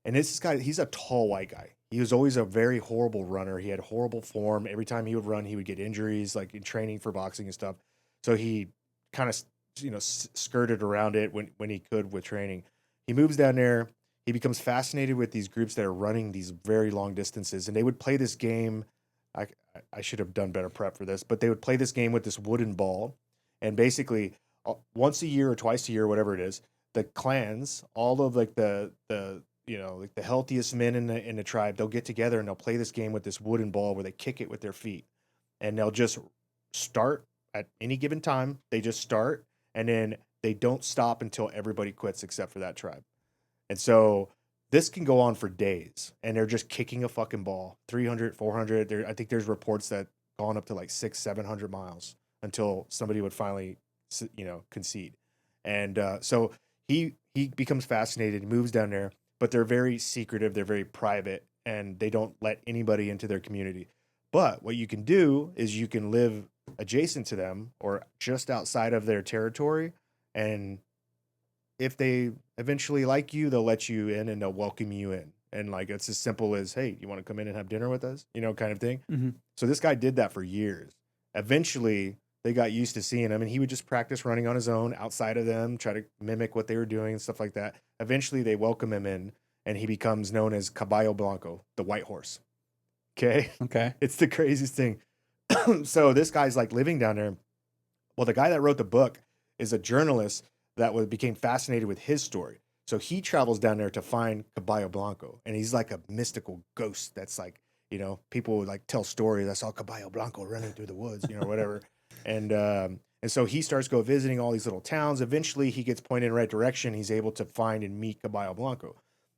And this guy, he's a tall white guy. He was always a very horrible runner. He had horrible form. Every time he would run, he would get injuries, like in training for boxing and stuff. So he kind of, skirted around it when he could with training. He moves down there. He becomes fascinated with these groups that are running these very long distances, and they would play this game. I I should have done better prep for this, but they would play this game with this wooden ball, and basically once a year or twice a year, whatever it is, the clans, all of like like the healthiest men in the tribe, they'll get together and they'll play this game with this wooden ball where they kick it with their feet, and they'll just start at any given time. They just start, and then they don't stop until everybody quits except for that tribe. And so this can go on for days, and they're just kicking a fucking ball 300, 400. I think there's reports that gone up to like 700 miles until somebody would finally concede. And so he becomes fascinated, moves down there, but they're very secretive, they're very private, and they don't let anybody into their community. But what you can do is you can live adjacent to them or just outside of their territory, and if they eventually like you, they'll let you in and they'll welcome you in. And like it's as simple as, hey, you want to come in and have dinner with us? Kind of thing. Mm-hmm. So this guy did that for years. Eventually, they got used to seeing him, and he would just practice running on his own outside of them, try to mimic what they were doing and stuff like that. Eventually, they welcome him in, and he becomes known as Caballo Blanco, the white horse. Okay. Okay. It's the craziest thing. So this guy's like living down there. Well, the guy that wrote the book is a journalist that became fascinated with his story. So he travels down there to find Caballo Blanco, and he's like a mystical ghost. That's like, people would like tell stories. I saw Caballo Blanco running through the woods, whatever. And so he starts go visiting all these little towns. Eventually, he gets pointed in the right direction. He's able to find and meet Caballo Blanco,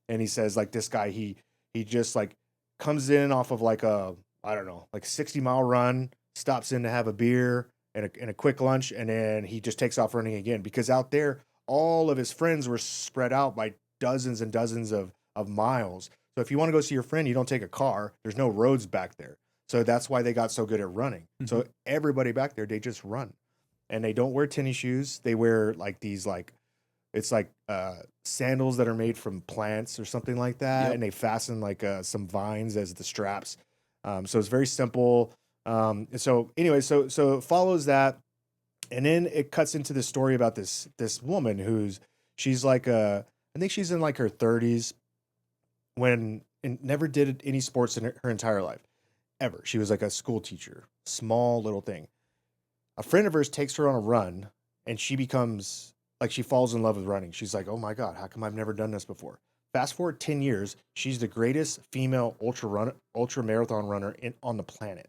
and he says like this guy, he just like comes in off of like a, I don't know, like 60-mile run, stops in to have a beer and a quick lunch, and then he just takes off running again, because out there all of his friends were spread out by dozens and dozens of miles. So if you want to go see your friend, you don't take a car. There's no roads back there. So that's why they got so good at running. Mm-hmm. So everybody back there, they just run. And they don't wear tennis shoes. They wear like these it's like sandals that are made from plants or something like that. Yep. And they fasten like some vines as the straps. So it's very simple. So anyway, so it follows that. And then it cuts into the story about this woman she's like I think she's in like her 30s, and never did any sports in her entire life, ever. She was like a school teacher, small little thing. A friend of hers takes her on a run, and she becomes like, she falls in love with running. She's like, oh my God, how come I've never done this before? Fast forward 10 years, she's the greatest female ultra marathon runner on the planet.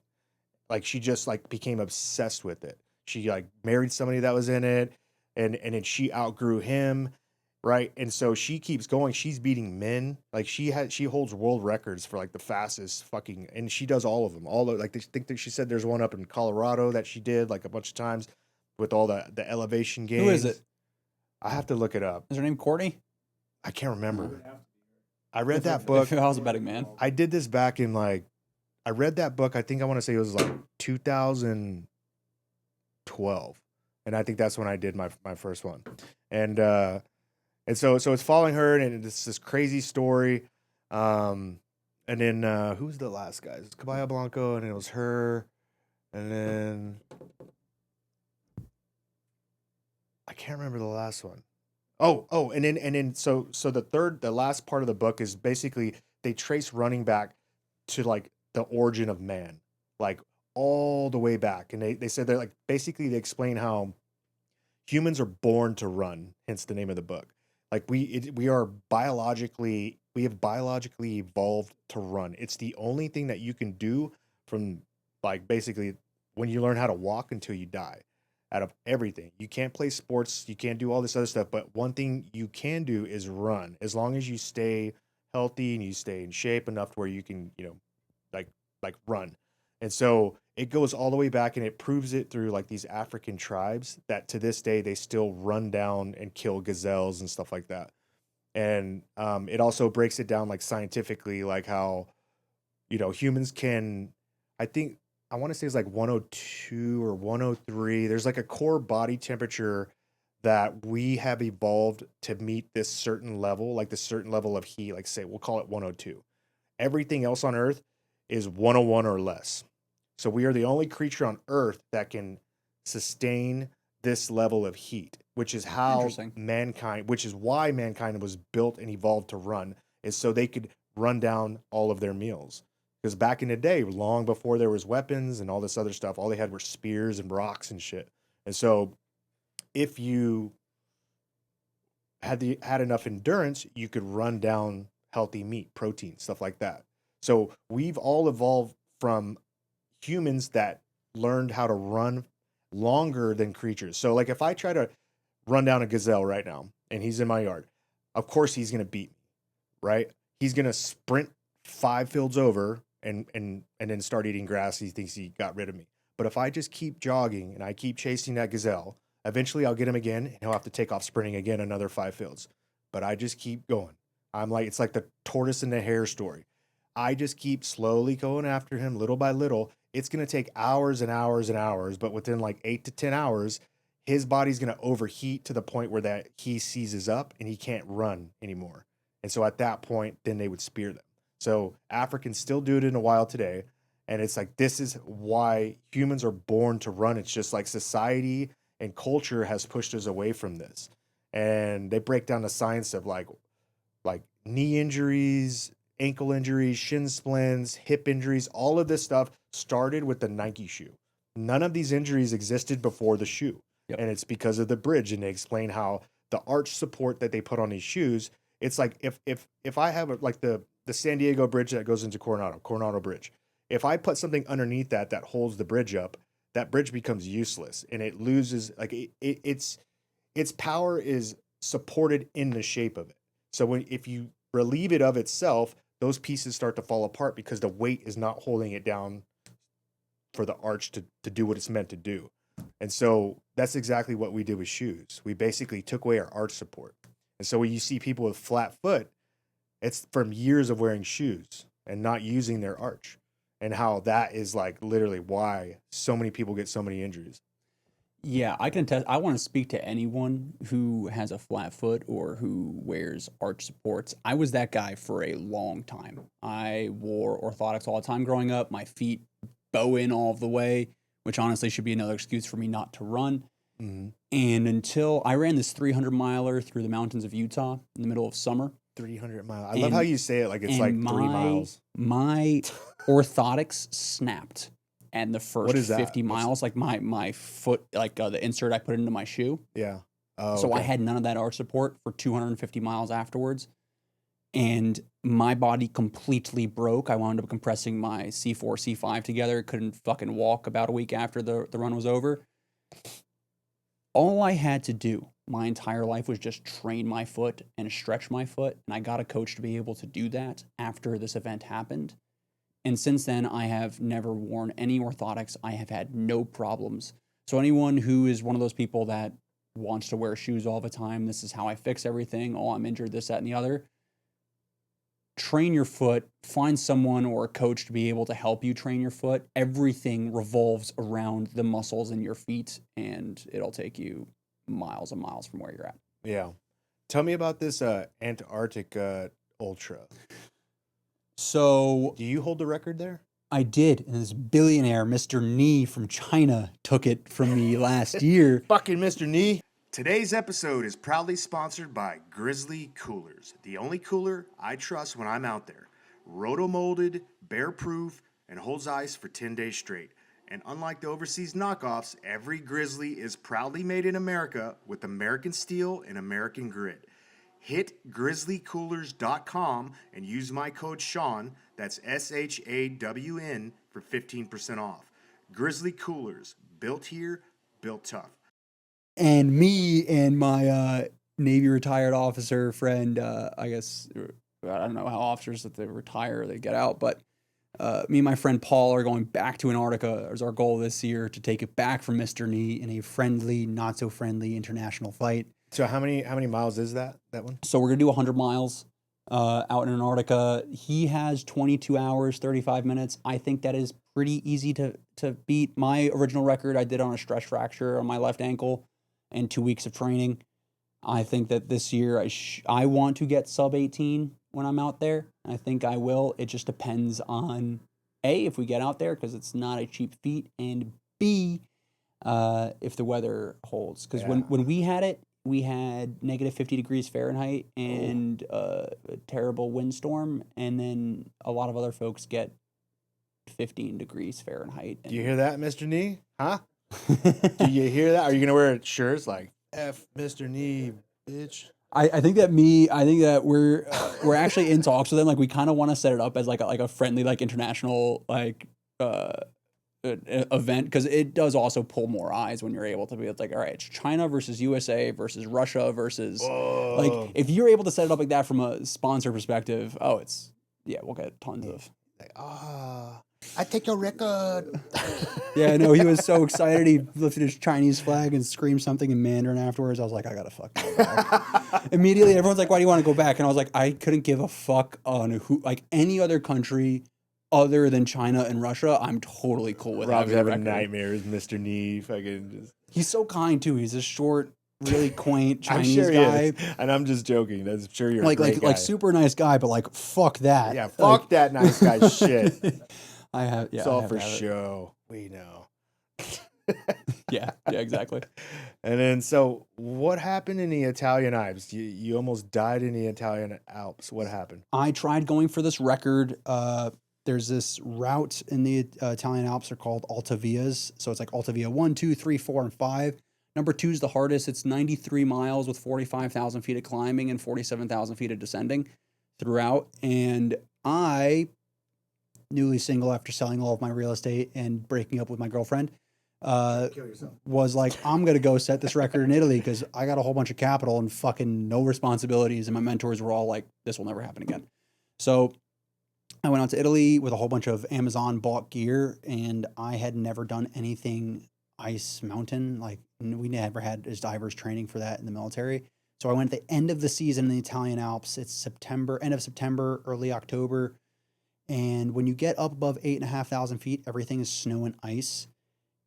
Like she just like became obsessed with it. She like married somebody that was in it, and then she outgrew him, right? And so she keeps going. She's beating men. Like she holds world records for like the fastest fucking, and she does all of them. Like they think that she said there's one up in Colorado that she did like a bunch of times with all the elevation games. Who is it? I have to look it up. Is her name Courtney? I can't remember. I read that book. If I was a betting man. I did this back in like, I read that book. I think I want to say it was like 2012, and I think that's when I did my first one. And so it's following her, and it's this crazy story. And then who's the last guy? It's Caballo Blanco, and it was her, and then I can't remember the last one. Oh, and then so the last part of the book is basically they trace running back to like the origin of man, like all the way back. And they said they're like, basically they explain how humans are born to run, hence the name of the book. Like we are biologically we have biologically evolved to run. It's the only thing that you can do from like basically when you learn how to walk until you die. Out of everything, you can't play sports, you can't do all this other stuff, but one thing you can do is run. As long as you stay healthy and you stay in shape enough to where you can, like run. And so it goes all the way back and it proves it through like these African tribes that to this day they still run down and kill gazelles and stuff like that. And it also breaks it down like scientifically, like how humans can, I think, I want to say it's like 102 or 103. There's like a core body temperature that we have evolved to meet this certain level, like this certain level of heat, like say we'll call it 102. Everything else on Earth is 101 or less. So we are the only creature on Earth that can sustain this level of heat, which is how Interesting. mankind, which is why mankind was built and evolved to run, is so they could run down all of their meals. Because back in the day, long before there was weapons and all this other stuff, all they had were spears and rocks and shit. And so if you had enough endurance, you could run down healthy meat, protein, stuff like that. So we've all evolved from humans that learned how to run longer than creatures. So like if I try to run down a gazelle right now and he's in my yard, of course he's going to beat me, right? He's going to sprint 5 fields over and then start eating grass. He thinks he got rid of me. But if I just keep jogging and I keep chasing that gazelle, eventually I'll get him again and he'll have to take off sprinting again another 5 fields. But I just keep going. I'm like, it's like the tortoise and the hare story. I just keep slowly going after him little by little. It's going to take hours and hours and hours, but within like 8 to 10 hours, his body's going to overheat to the point where that he seizes up and he can't run anymore. And so at that point, then they would spear them. So Africans still do it in the wild today. And it's like, this is why humans are born to run. It's just like society and culture has pushed us away from this. And they break down the science of like knee injuries, ankle injuries, shin splints, hip injuries, all of this stuff started with the Nike shoe. None of these injuries existed before the shoe. Yep. And it's because of the bridge. And they explain how the arch support that they put on these shoes, it's like if I have like the San Diego bridge that goes into Coronado Bridge, if I put something underneath that holds the bridge up, that bridge becomes useless and it loses like its power is supported in the shape of it. So if you relieve it of itself, those pieces start to fall apart because the weight is not holding it down for the arch to do what it's meant to do. And so that's exactly what we did with shoes. We basically took away our arch support. And so when you see people with flat foot, it's from years of wearing shoes and not using their arch, and how that is like literally why so many people get so many injuries. Yeah, I can attest. I want to speak to anyone who has a flat foot or who wears arch supports. I was that guy for a long time. I wore orthotics all the time growing up. My feet bow in all of the way, which honestly should be another excuse for me not to run. Mm-hmm. And until I ran this 300 miler through the mountains of Utah in the middle of summer. 300 miles. I love how you say it like it's like 3 miles. My orthotics snapped. And the What first is that? 50 miles, like my foot, like the insert I put into my shoe. Yeah. Oh, So I okay. had none of that arch support for 250 miles afterwards. And my body completely broke. I wound up compressing my C4, C5 together. Couldn't fucking walk about a week after the run was over. All I had to do my entire life was just train my foot and stretch my foot. And I got a coach to be able to do that after this event happened. And since then, I have never worn any orthotics. I have had no problems. So anyone who is one of those people that wants to wear shoes all the time, this is how I fix everything. Oh, I'm injured, this, that, and the other. Train your foot. Find someone or a coach to be able to help you train your foot. Everything revolves around the muscles in your feet, and it'll take you miles and miles from where you're at. Yeah. Tell me about this Antarctica Ultra. So Do you hold the record there? I did, and this billionaire, Mr. Ni from China, took it from me last year. Fucking Mr. Knee. Today's episode is proudly sponsored by Grizzly Coolers, the only cooler I trust when I'm out there. Roto-molded, bear-proof, and holds ice for 10 days straight. And unlike the overseas knockoffs, every Grizzly is proudly made in America with American steel and American grit. hit grizzlycoolers.com and use my code Sean, that's SHAWN, for 15% off. Grizzly Coolers, built here, built tough. And me and my Navy retired officer friend, I guess, I don't know how officers that they retire, they get out, but me and my friend Paul are going back to Antarctica as our goal this year to take it back from Mr. Knee in a friendly, not so friendly international fight. So how many miles is that one? So we're gonna do 100 miles out in Antarctica. He has 22 hours, 35 minutes. I think that is pretty easy to beat. My original record I did on a stress fracture on my left ankle and 2 weeks of training. I think that this year I want to get sub 18 when I'm out there. I think I will. It just depends on A, if we get out there, because it's not a cheap feat, and B, if the weather holds. Because when we had it, we had negative 50 degrees Fahrenheit and a terrible windstorm, and then a lot of other folks get 15 degrees Fahrenheit. Do you hear that, Mr. Knee? Huh? Do you hear that? Are you going to wear shirts like F Mr. Knee, bitch? I think that we're actually in talks with them. Like, we kind of want to set it up as like a friendly, like, international, like, event, because it does also pull more eyes when you're able to be, it's like, all right, it's China versus USA versus Russia versus like, if you're able to set it up like that from a sponsor perspective, we'll get tons of like, I take your record. Yeah, no, he was so excited. He lifted his Chinese flag and screamed something in Mandarin afterwards. I was like, I gotta fucking go back. Immediately, everyone's like, why do you want to go back? And I was like, I couldn't give a fuck on who, like, any other country other than China and Russia. I'm totally cool with. Rob's having nightmares, Mr. Knee. He's so kind too. He's a short, really quaint Chinese I'm sure guy. He is. And I'm just joking. I'm sure you're like super nice guy, but like, fuck that. Yeah, fuck that nice guy shit. It's all for show. We know. yeah, exactly. And then, so what happened in the Italian Alps? You almost died in the Italian Alps. What happened? I tried going for this record. There's this route in the Italian Alps are called Alta Vias. So it's like Alta Via 1, 2, 3, 4, and 5. Number 2 is the hardest. It's 93 miles with 45,000 feet of climbing and 47,000 feet of descending throughout. And I, newly single after selling all of my real estate and breaking up with my girlfriend, was like, I'm going to go set this record in Italy because I got a whole bunch of capital and fucking no responsibilities. And my mentors were all like, this will never happen again. So I went out to Italy with a whole bunch of Amazon bought gear, and I had never done anything ice mountain. Like, we never had as divers training for that in the military. So I went at the end of the season in the Italian Alps. It's September, end of September, early October. And when you get up above 8,500 feet, everything is snow and ice.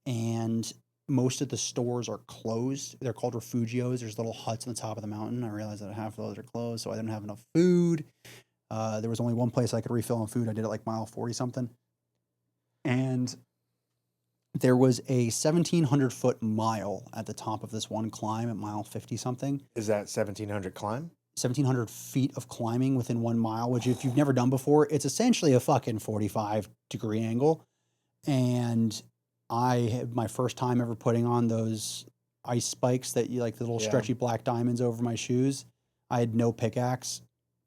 And most of the stores are closed. They're called refugios. There's little huts on the top of the mountain. I realized that half of those are closed, so I didn't have enough food. There was only one place I could refill on food. I did it like mile 40 something. And there was a 1,700 foot mile at the top of this one climb at mile 50 something. Is that 1,700 climb? 1,700 feet of climbing within 1 mile, which if you've never done before, it's essentially a fucking 45-degree angle. And I had my first time ever putting on those ice spikes that you like, the little stretchy black diamonds over my shoes. I had no pickaxe.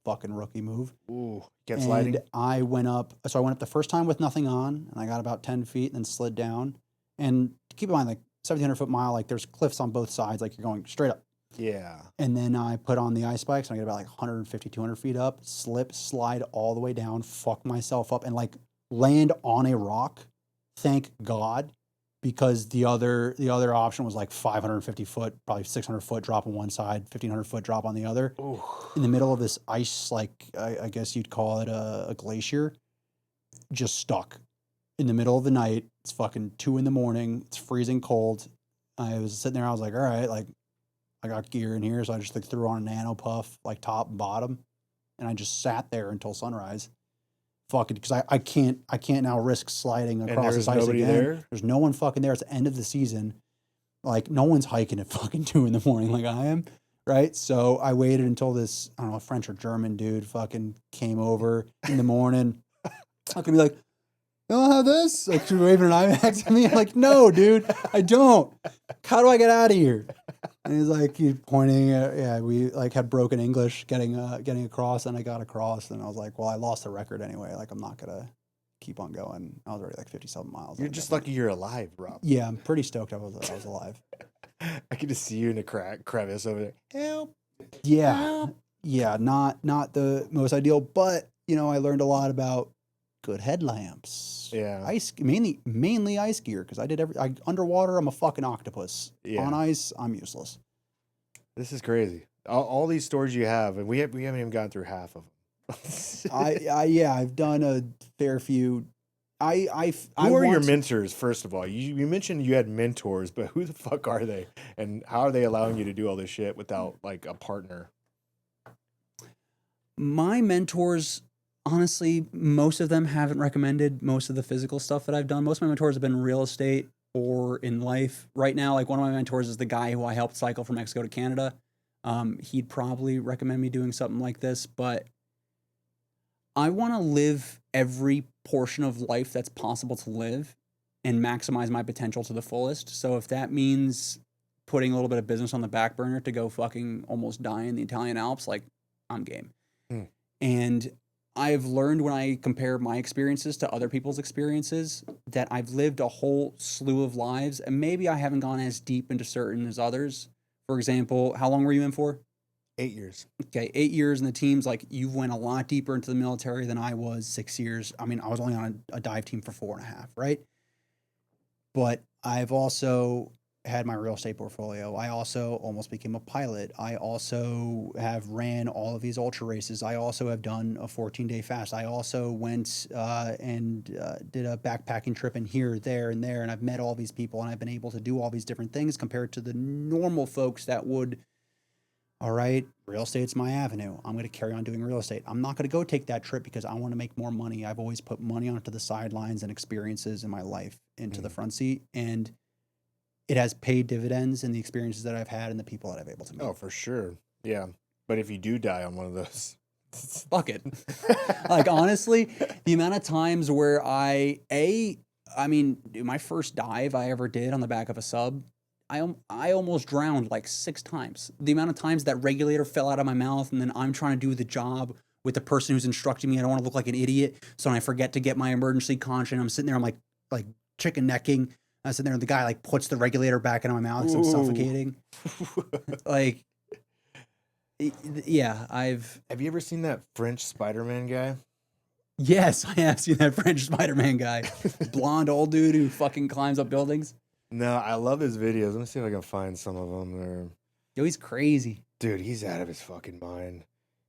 Fucking rookie move. Ooh, get sliding. And I went up the first time with nothing on, and I got about 10 feet and then slid down. And keep in mind, like, 1,700 foot mile, like, there's cliffs on both sides, like, you're going straight up. Yeah. And then I put on the ice spikes, and I get about like 150, 200 feet up, slide all the way down, fuck myself up, and like land on a rock. Thank God, because the other option was like 550 foot, probably 600 foot drop on one side, 1,500 foot drop on the other. Ooh. In the middle of this ice, like I guess you'd call it a glacier, just stuck in the middle of the night. It's fucking 2 a.m. It's freezing cold. I was sitting there. I was like, all right, like, I got gear in here, so I just like threw on a nano puff, like top and bottom, and I just sat there until sunrise. Fucking, because I can't now risk sliding across this ice again. There? There's no one fucking there. It's the end of the season. Like, no one's hiking at fucking 2 a.m. like I am, right? So I waited until this, I don't know, French or German dude fucking came over in the morning. I could be like, you don't have this? Like, waving an IMAX at me? I'm like, no, dude, I don't. How do I get out of here? And he's like, he's pointing at, yeah, we like had broken English getting across, and I got across, and I was like, well, I lost the record anyway. Like, I'm not gonna keep on going. I was already like 57 miles. You're just lucky you're alive, Rob. Yeah, I'm pretty stoked I was alive. I can just see you in a crevice over there. Help. Yeah. Help. Yeah, not the most ideal, but you know, I learned a lot about good headlamps. Yeah. Ice, mainly ice gear, because I did underwater, I'm a fucking octopus. Yeah. On ice, I'm useless. This is crazy. All these stories you have, and we haven't even gone through half of them. Yeah, I've done a fair few. Who are your mentors, first of all? You mentioned you had mentors, but who the fuck are they? And how are they allowing you to do all this shit without like a partner? My mentors, honestly, most of them haven't recommended most of the physical stuff that I've done. Most of my mentors have been in real estate or in life. Right now, like one of my mentors is the guy who I helped cycle from Mexico to Canada. He'd probably recommend me doing something like this, but I want to live every portion of life that's possible to live and maximize my potential to the fullest. So if that means putting a little bit of business on the back burner to go fucking almost die in the Italian Alps, like, I'm game. And I've learned when I compare my experiences to other people's experiences that I've lived a whole slew of lives, and maybe I haven't gone as deep into certain as others. For example, how long were you in for? 8 years. Okay, 8 years, and the team's like, you went a lot deeper into the military than I was. 6 years. I mean, I was only on a dive team for 4.5, right? But I've also had my real estate portfolio. I also almost became a pilot. I also have ran all of these ultra races. I also have done a 14-day fast. I also went and did a backpacking trip in here, there, and there, and I've met all these people, and I've been able to do all these different things compared to the normal folks that would, all right, real estate's my avenue. I'm going to carry on doing real estate. I'm not going to go take that trip because I want to make more money. I've always put money onto the sidelines and experiences in my life into the front seat, and it has paid dividends in the experiences that I've had and the people that I've able to meet. Oh, for sure. Yeah. But if you do die on one of those, fuck it. Like, honestly, the amount of times where I mean, my first dive I ever did on the back of a sub, I almost drowned like 6 times. The amount of times that regulator fell out of my mouth, and then I'm trying to do the job with the person who's instructing me. I don't want to look like an idiot, so I forget to get my emergency caution. I'm sitting there, I'm like chicken necking. I sit there, and the guy like puts the regulator back into my mouth because I'm suffocating. Like, yeah, Have you ever seen that French Spider-Man guy? Yes, I have seen that French Spider-Man guy, blonde old dude who fucking climbs up buildings. No, I love his videos. Let me see if I can find some of them. Yo, he's crazy, dude. He's out of his fucking mind.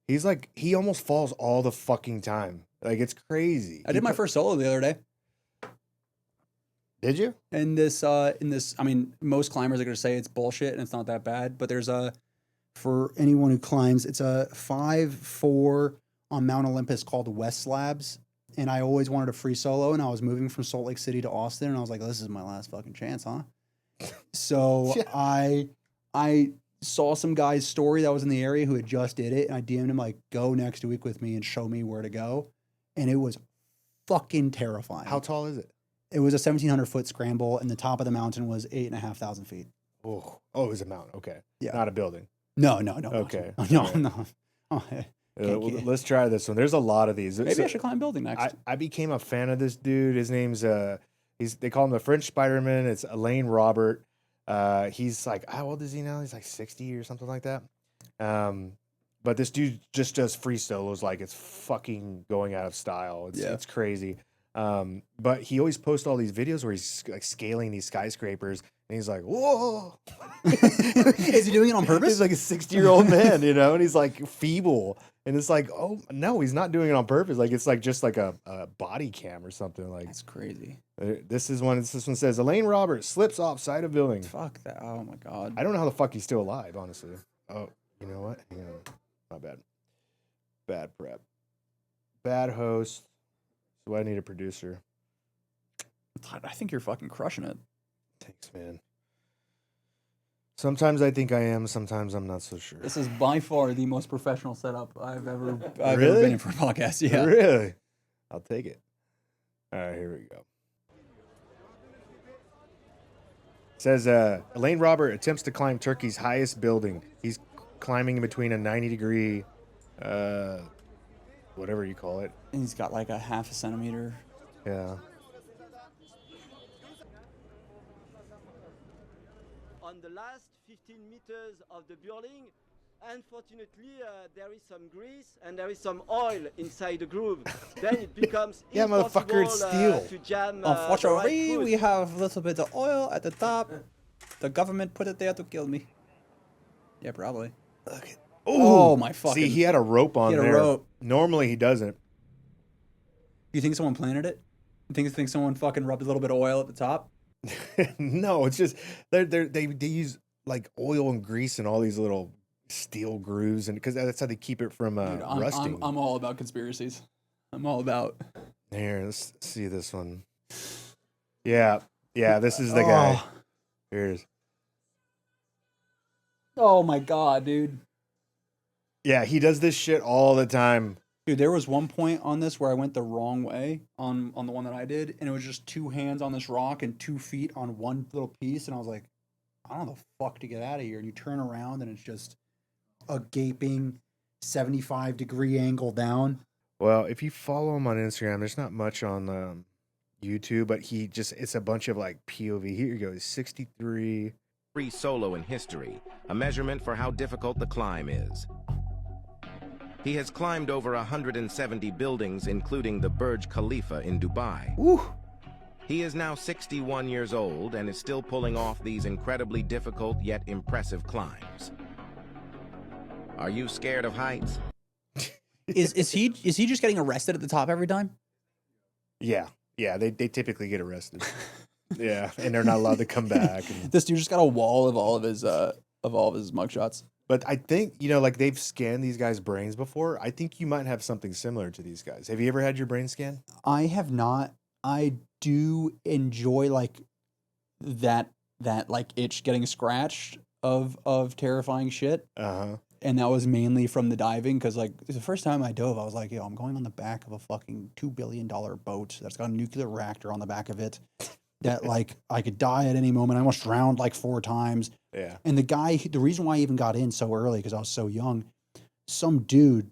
He's like, he almost falls all the fucking time. Like, it's crazy. I did my first solo the other day. Did you? In this, I mean, most climbers are going to say it's bullshit and it's not that bad, but there's for anyone who climbs, it's a 5-4 on Mount Olympus called West Slabs. And I always wanted a free solo, and I was moving from Salt Lake City to Austin, and I was like, this is my last fucking chance, huh? So I saw some guy's story that was in the area who had just did it, and I DM'd him like, go next week with me and show me where to go. And it was fucking terrifying. How tall is it? It was a 1,700-foot scramble, and the top of the mountain was 8,500 feet. Oh, it was a mountain. Okay. Yeah. Not a building. No. Okay. No. Oh, let's try this one. There's a lot of these. Maybe I should climb building next. I became a fan of this dude. His name's they call him the French Spider-Man. It's Elaine Robert. He's like, how old is he now? He's like 60 or something like that. But this dude just does free solos like it's fucking going out of style. It's crazy. But he always posts all these videos where he's like scaling these skyscrapers, and he's like, whoa. Is he doing it on purpose? He's like a 60-year-old man, you know, and he's like feeble. And it's like, oh no, he's not doing it on purpose. Like, it's like just like a body cam or something. Like, that's crazy. This one says Elaine Roberts slips off side of building. Fuck that. Oh my God. I don't know how the fuck he's still alive, honestly. Oh, you know what? Hang on. My bad. Bad prep. Bad host. So I need a producer. I think you're fucking crushing it. Thanks, man. Sometimes I think I am. Sometimes I'm not so sure. This is by far the most professional setup I've ever Really? been in for a podcast. Yeah. Really? I'll take it. All right, here we go. Says Elaine Robert attempts to climb Turkey's highest building. He's climbing in between a 90-degree, uh, whatever you call it. And he's got like a half a centimeter. Yeah. On the last 15 meters of the building, unfortunately, there is some grease and there is some oil inside the groove. Then it becomes Yeah, motherfucker, impossible it's steel. to jam Unfortunately, the right we foot. have a little bit of oil at the top. The government put it there to kill me. Yeah, probably. Look at, Oh, my See, fucking- he had a rope on he had a there. rope. Normally he doesn't. You think someone planted it? You think someone fucking rubbed a little bit of oil at the top? No, it's just they use like oil and grease and all these little steel grooves, and because that's how they keep it from Dude, rusting. I'm all about conspiracies. I'm all about. Here, let's see this one. Yeah, this is the guy. Here's. Oh my god, dude. Yeah, he does this shit all the time. Dude, there was one point on this where I went the wrong way on the one that I did, and it was just 2 hands on this rock and 2 feet on one little piece, and I was like, I don't know the fuck to get out of here. And you turn around and it's just a gaping 75-degree angle down. Well, if you follow him on Instagram, there's not much on YouTube, but it's a bunch of like POV. Here you go, 63. Free solo in history, a measurement for how difficult the climb is. He has climbed over 170 buildings, including the Burj Khalifa in Dubai. Woo! He is now 61 years old and is still pulling off these incredibly difficult yet impressive climbs. Are you scared of heights? Is he just getting arrested at the top every time? Yeah, they typically get arrested. Yeah, and they're not allowed to come back. And, This dude just got a wall of all of his mugshots. but I think, like they've scanned these guys' brains before. I think you might have something similar to these guys. Have you ever had your brain scanned? I have not. I do enjoy like that like itch getting scratched of terrifying shit. Uh-huh. And that was mainly from the diving, because like the first time I dove, I was like, yo, I'm going on the back of a fucking $2 billion boat that's got a nuclear reactor on the back of it. That like I could die at any moment. I almost drowned like 4 times. Yeah. And the reason why I even got in so early, because I was so young, some dude,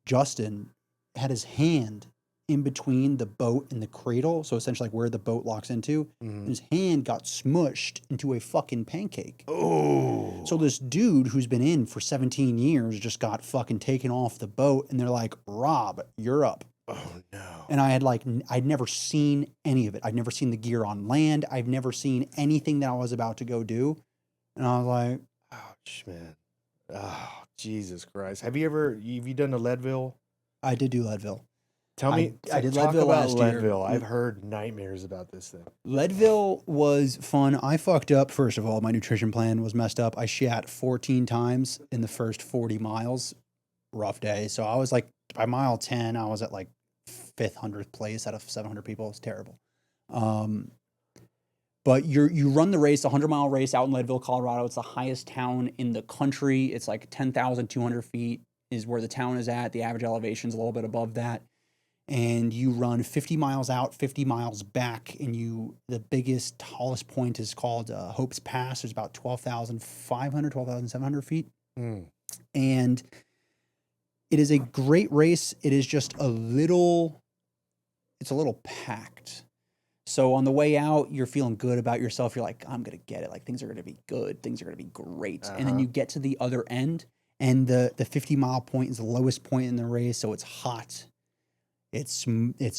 Justin, had his hand in between the boat and the cradle. So essentially like where the boat locks into. And his hand got smushed into a fucking pancake. Oh. So this dude who's been in for 17 years just got fucking taken off the boat, and they're like, Rob, you're up. Oh, no. And I had like, I'd never seen any of it. I'd never seen the gear on land. I've never seen anything that I was about to go do. And I was like, Ouch, man. Oh, Jesus Christ. Have you done the Leadville? I did do Leadville. Tell me, I did talk Leadville about last year. Leadville. I've heard nightmares about this thing. Leadville was fun. I fucked up. First of all, my nutrition plan was messed up. I shat 14 times in the first 40 miles. Rough day. So I was like, by mile 10, I was at like 5th, 100th place out of 700 people. It's terrible. But you run the race, a 100-mile race out in Leadville, Colorado. It's the highest town in the country. It's like 10,200 feet is where the town is at. The average elevation is a little bit above that. And you run 50 miles out, 50 miles back, and the biggest, tallest point is called Hope's Pass. It's about 12,500, 12,700 feet. And it is a great race. It is just it's a little packed. So on the way out, you're feeling good about yourself. You're like, I'm going to get it. Like things are going to be good. Things are going to be great. And then you get to the other end, and the 50-mile point is the lowest point in the race. So it's hot. It's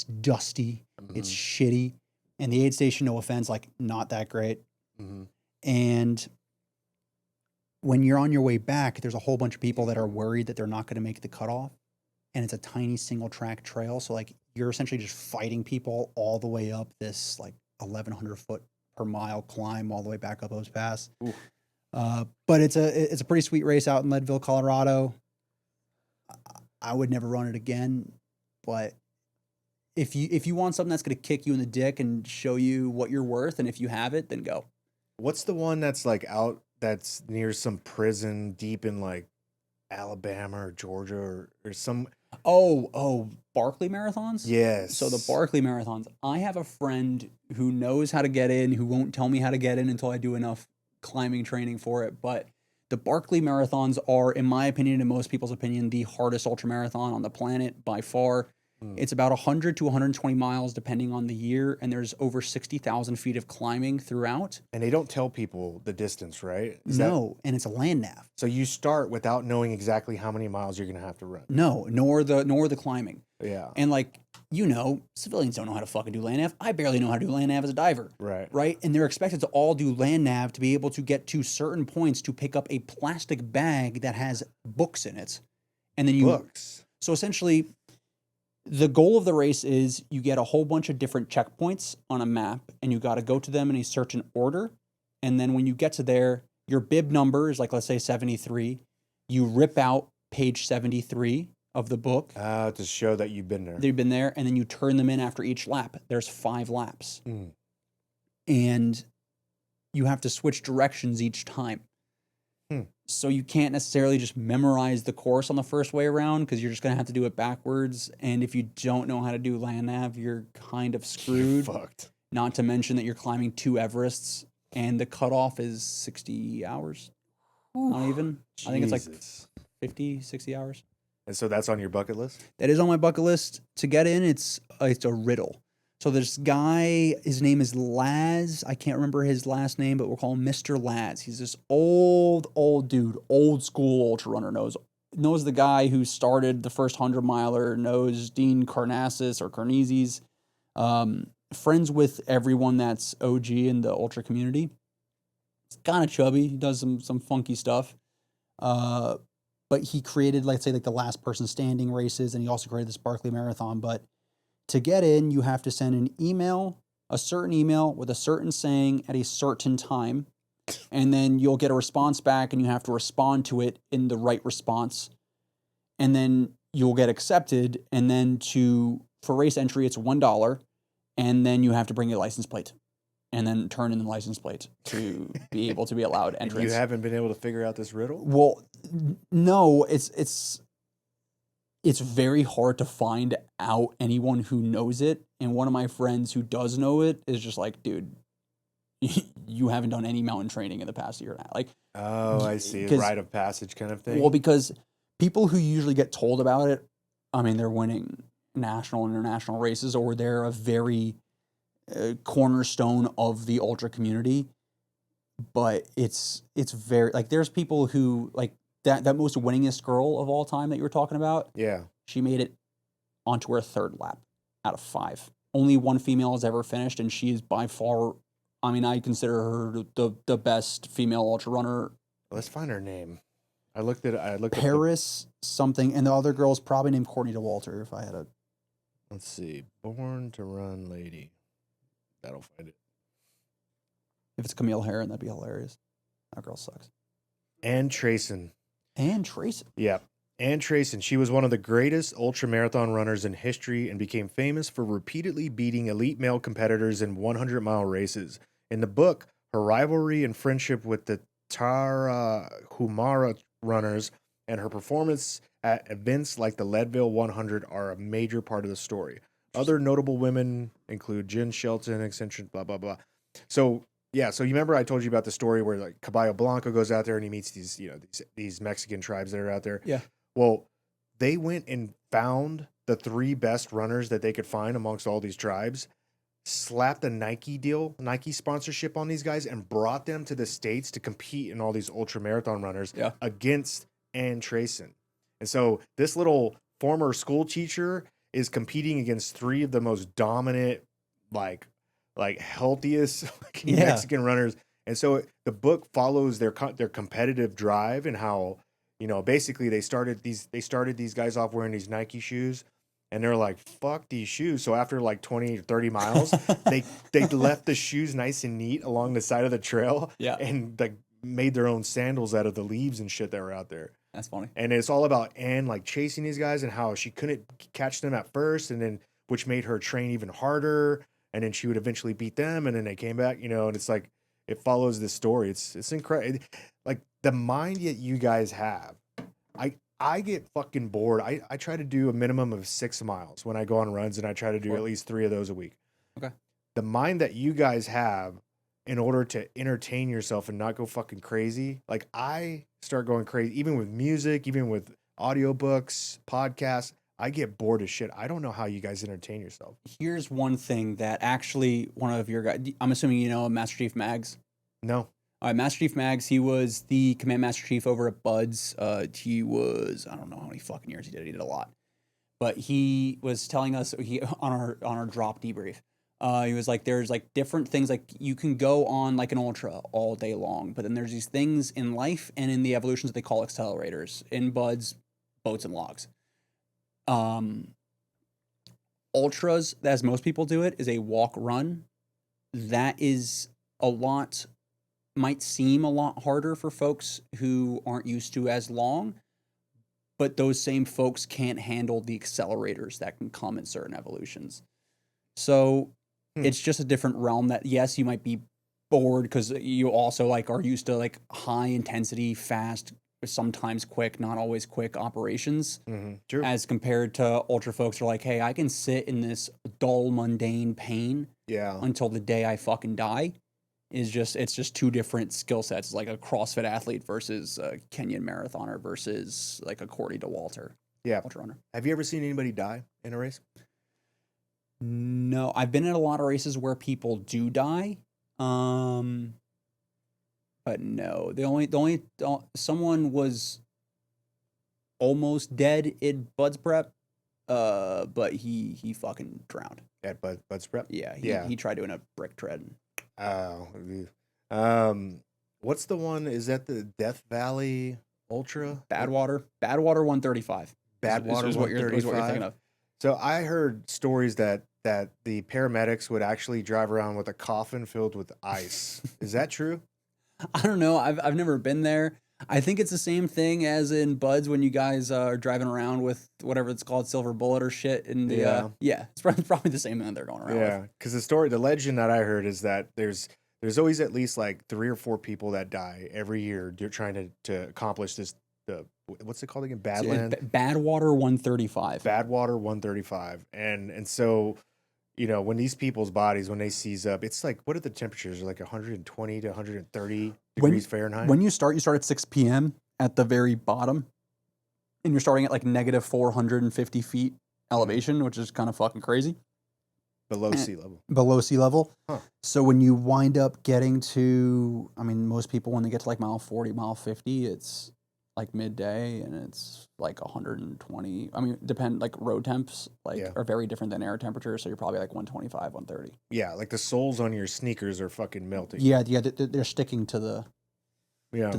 dusty. It's shitty. And the aid station, no offense, like not that great. And when you're on your way back, there's a whole bunch of people that are worried that they're not going to make the cutoff. And it's a tiny single track trail. So like you're essentially just fighting people all the way up this like 1,100 foot per mile climb all the way back up Hope's Pass. But it's a pretty sweet race out in Leadville, Colorado. I would never run it again, but if you want something that's going to kick you in the dick and show you what you're worth, and if you have it, then go. What's the one that's like out, that's near some prison deep in like Alabama or Georgia or some, Barkley marathons? Yes. So the Barkley marathons, I have a friend who knows how to get in, who won't tell me how to get in until I do enough climbing training for it. But the Barkley marathons are, in my opinion, and most people's opinion, the hardest ultramarathon on the planet by far. It's about 100 to 120 miles depending on the year, and there's over 60,000 feet of climbing throughout. And they don't tell people the distance, right? No, and it's a land nav. So you start without knowing exactly how many miles you're going to have to run. No, nor the climbing. Yeah. And like, civilians don't know how to fucking do land nav. I barely know how to do land nav as a diver. Right. Right? And they're expected to all do land nav to be able to get to certain points to pick up a plastic bag that has books in it. And then Books. So essentially, the goal of the race is you get a whole bunch of different checkpoints on a map, and you got to go to them in a certain order. And then when you get to there, your bib number is like, let's say 73. You rip out page 73 of the book. To show that you've been there. They've been there, and then you turn them in after each lap. There's 5 laps. And you have to switch directions each time. So you can't necessarily just memorize the course on the first way around because you're just going to have to do it backwards. And if you don't know how to do land nav, you're kind of screwed. You're fucked. Not to mention that you're climbing 2 Everests, and the cutoff is 60 hours. Not even. I think it's like 50, 60 hours. And so that's on your bucket list? That is on my bucket list. To get in, it's a riddle. So this guy, his name is Laz. I can't remember his last name, but we'll call him Mr. Laz. He's this old dude, old school ultra runner, knows the guy who started the first 100-miler, knows Dean Karnazes or Karnazes, friends with everyone that's OG in the ultra community. He's kind of chubby. He does some funky stuff. But he created, let's say, like the last person standing races, and he also created this Barkley Marathon. But to get in, you have to send an email, a certain email with a certain saying at a certain time, and then you'll get a response back, and you have to respond to it in the right response, and then you'll get accepted. And then for race entry, it's $1, and then you have to bring a license plate, and then turn in the license plate to be able to be allowed entrance. You haven't been able to figure out this riddle? Well, no, it's very hard to find out anyone who knows it. And one of my friends who does know it is just like, dude, you haven't done any mountain training in the past year and a half. Like, oh, I see. A rite of passage kind of thing. Well, because people who usually get told about it, I mean, they're winning national and international races, or they're a very cornerstone of the ultra community. But it's very, like, there's people who, like, that most winningest girl of all time that you were talking about. Yeah. She made it onto her 3rd lap out of 5. Only one female has ever finished, and she is by far, I mean, I consider her the best female ultra runner. Let's find her name. I looked Paris something, and the other girl's probably named Courtney DeWalter, if I had a... Let's see. Born to Run Lady. That'll find it. If it's Camille Herron, that'd be hilarious. That girl sucks. Ann Trayson. Ann Trayson? Yeah. Ann Trayson. She was one of the greatest ultramarathon runners in history and became famous for repeatedly beating elite male competitors in 100-mile races. In the book, her rivalry and friendship with the Tarahumara runners and her performance at events like the Leadville 100 are a major part of the story. Other notable women include Jen Shelton, eccentric, blah, blah, blah. So, yeah, so you remember I told you about the story where like Caballo Blanco goes out there and he meets these Mexican tribes that are out there. Yeah. Well, they went and found the 3 best runners that they could find amongst all these tribes, slapped a Nike sponsorship on these guys, and brought them to the States to compete in all these ultra marathon runners against Ann Trayson. And so this little former school teacher is competing against 3 of the most dominant, like healthiest Mexican runners. And so the book follows their competitive drive and how, basically they started these guys off wearing these Nike shoes, and they're like, fuck these shoes. So after like 20 or 30 miles, they left the shoes nice and neat along the side of the trail and like made their own sandals out of the leaves and shit that were out there. That's funny. And it's all about Ann like chasing these guys and how she couldn't catch them at first, and then which made her train even harder. And then she would eventually beat them, and then they came back, and it's like, it follows this story. It's incredible. Like the mind that you guys have, I get fucking bored. I try to do a minimum of 6 miles when I go on runs, and I try to do Sure. at least 3 of those a week. Okay. The mind that you guys have in order to entertain yourself and not go fucking crazy, like I start going crazy, even with music, even with audiobooks, podcasts. I get bored as shit. I don't know how you guys entertain yourself. Here's one thing that actually one of your guys, I'm assuming you know Master Chief Mags. No. All right, Master Chief Mags, he was the Command Master Chief over at Buds. He was, I don't know how many fucking years he did a lot. But he was telling us on our drop debrief. He was like, there's like different things, like you can go on like an ultra all day long, but then there's these things in life and in the evolutions that they call accelerators in Buds, boats, and logs. Ultras, as most people do it, is a walk run. That is might seem a lot harder for folks who aren't used to as long, but those same folks can't handle the accelerators that can come in certain evolutions. So it's just a different realm that, yes, you might be bored because you also like are used to like high intensity, fast, sometimes quick, not always quick operations. True. As compared to ultra folks who are like, hey, I can sit in this dull, mundane pain until the day I fucking die. It's just two different skill sets. It's like a CrossFit athlete versus a Kenyan marathoner versus like a Cordy DeWalter. Yeah. Ultra runner. Have you ever seen anybody die in a race? No, I've been in a lot of races where people do die. But no, the only someone was almost dead in Bud's prep, but he fucking drowned At Bud's prep? Yeah, he tried doing a brick tread. Oh, what's the one? Is that the Death Valley Ultra? Badwater 135. Badwater is what you're 135. thinking of. So I heard stories that the paramedics would actually drive around with a coffin filled with ice. Is that true? I don't know. I've never been there. I think it's the same thing as in Buds when you guys are driving around with whatever it's called, Silver Bullet or shit. In the it's probably the same thing they're going around with. Yeah, because the legend that I heard is that there's always at least like 3 or 4 people that die every year trying to accomplish this. What's it called again? Badland. Badwater 135. Badwater 135, and so. You know, when these people's bodies, when they seize up, it's like, what are the temperatures? Like 120 to 130 degrees Fahrenheit? When you start at 6 p.m. at the very bottom, and you're starting at like negative 450 feet elevation, which is kind of fucking crazy. Below sea level. Below sea level. Huh. So when you wind up getting to, I mean, most people, when they get to like mile 40, mile 50, it's like midday and it's like 120. I mean, like road temps are very different than air temperatures. So you're probably like 125, 130. Yeah. Like the soles on your sneakers are fucking melting. Yeah. They're sticking to the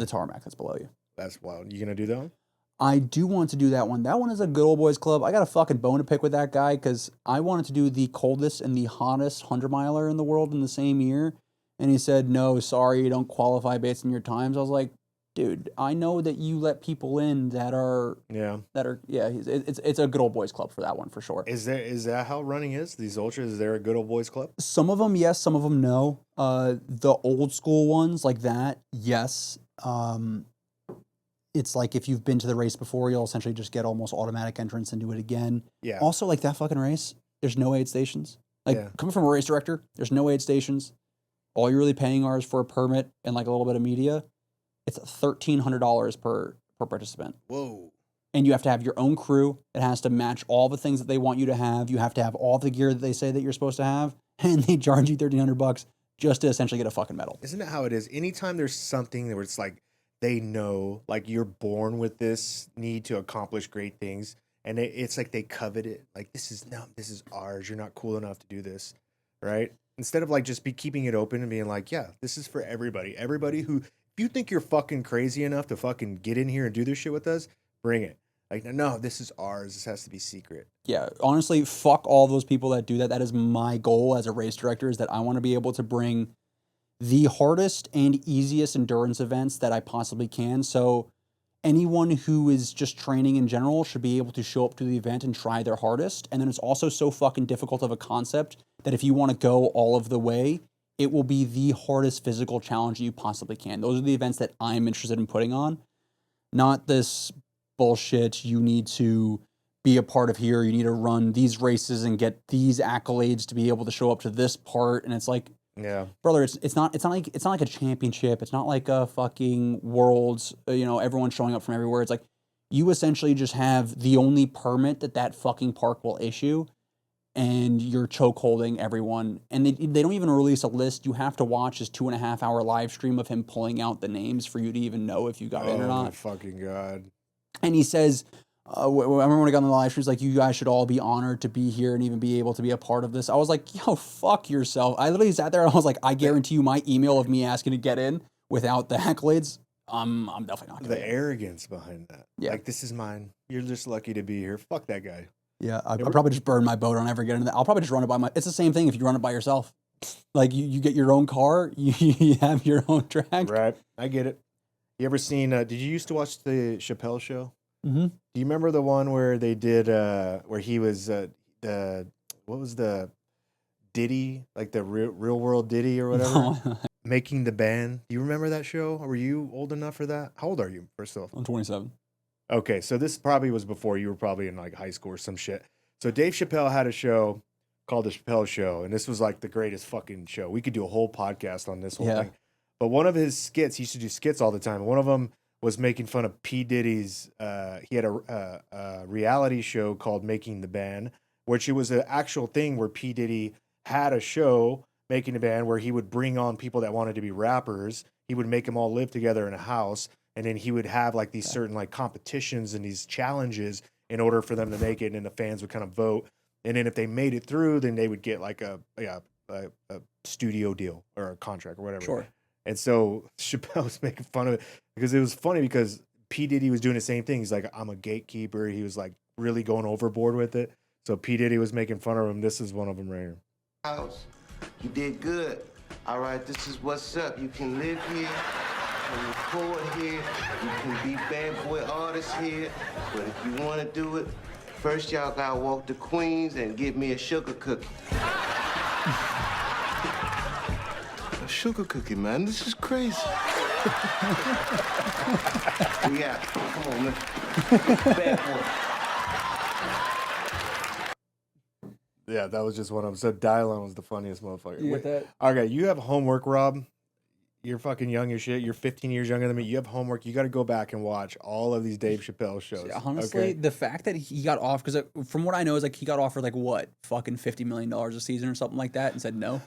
tarmac that's below you. That's wild. You going to do that one? I do want to do that one. That one is a good old boys club. I got a fucking bone to pick with that guy because I wanted to do the coldest and the hottest 100-miler in the world in the same year. And he said, no, sorry, you don't qualify based on your times. I was like, dude, I know that you let people in that are it's a good old boys club for that one for sure. Is that how running is? These ultras, is there a good old boys club? Some of them yes, some of them no. The old school ones like that, yes. It's like if you've been to the race before, you'll essentially just get almost automatic entrance and do it again. Yeah. Also, like that fucking race, there's no aid stations. Coming from a race director, there's no aid stations. All you're really paying is for a permit and like a little bit of media. It's $1,300 per participant. Whoa. And you have to have your own crew. It has to match all the things that they want you to have. You have to have all the gear that they say that you're supposed to have. And they charge you $1,300 just to essentially get a fucking medal. Isn't that how it is? Anytime there's something where it's like they know, like you're born with this need to accomplish great things. And it's like they covet it. Like, this is ours. You're not cool enough to do this. Right? Instead of like just keeping it open and being like, yeah, this is for everybody. Everybody who... If you think you're fucking crazy enough to fucking get in here and do this shit with us, bring it. Like, no, this is ours. This has to be secret. Yeah, honestly, fuck all those people that do that. That is my goal as a race director, is that I want to be able to bring the hardest and easiest endurance events that I possibly can. So anyone who is just training in general should be able to show up to the event and try their hardest. And then it's also so fucking difficult of a concept that if you want to go all of the way, it will be the hardest physical challenge you possibly can. Those are the events that I'm interested in putting on. Not this bullshit. You need to be a part of here. You need to run these races and get these accolades to be able to show up to this part. And it's like, Yeah. brother, it's not like a championship. It's not like a fucking worlds, everyone showing up from everywhere. It's like you essentially just have the only permit that fucking park will issue, and you're choke holding everyone. And they don't even release a list. You have to watch his 2.5 hour live stream of him pulling out the names for you to even know if you got in or Oh not. my fucking God. And he says, I remember when I got on the live stream, he's like, you guys should all be honored to be here and even be able to be a part of this. I was like, yo, fuck yourself. I literally sat there and I was like, I guarantee you my email of me asking to get in without the accolades, I'm definitely not going to. The arrogance behind that. Yeah. Like, this is mine. You're just lucky to be here. Fuck that guy. Yeah, I'll probably just burn my boat. I'll never get into that. I'll probably just run it by it's the same thing if you run it by yourself. Like, you get your own car, you have your own track. Right. I get it. You ever seen, did you used to watch the Chappelle show? Mm-hmm. Do you remember the one where they did, where he was, what was the Diddy, like the real world Diddy or whatever? No. Making the Band. Do you remember that show? Were you old enough for that? How old are you, first off? I'm 27. Okay, so this probably was before you were probably in like high school or some shit. So Dave Chappelle had a show called The Chappelle Show, and this was like the greatest fucking show. We could do a whole podcast on this whole thing. But one of his skits, he used to do skits all the time. One of them was making fun of P. Diddy's, he had a reality show called Making the Band, which it was an actual thing where P. Diddy had a show, Making the Band, where he would bring on people that wanted to be rappers. He would make them all live together in a house, and then he would have like these certain like competitions and these challenges in order for them to make it, and the fans would kind of vote. And then if they made it through, then they would get like a studio deal or a contract or whatever. Sure. And so Chappelle was making fun of it because it was funny because P. Diddy was doing the same thing. He's like, I'm a gatekeeper. He was like really going overboard with it. So P. Diddy was making fun of him. This is one of them right here. House. You did good. All right, this is what's up. You can live here, you can record here, you can be bad boy artists here. But if you want to do it, first y'all gotta walk to Queens and give me a sugar cookie. A sugar cookie, man. This is crazy. Yeah, come on, man. Bad boy. Yeah, that was just one of them. So Dylan was the funniest motherfucker. You get that? Okay, you have homework, Rob. You're fucking young as shit. You're 15 years younger than me. You have homework. You got to go back and watch all of these Dave Chappelle shows. Yeah, honestly, okay? the fact that he got off, because from what I know is like he got offered like what, fucking $50 million a season or something like that, and said no.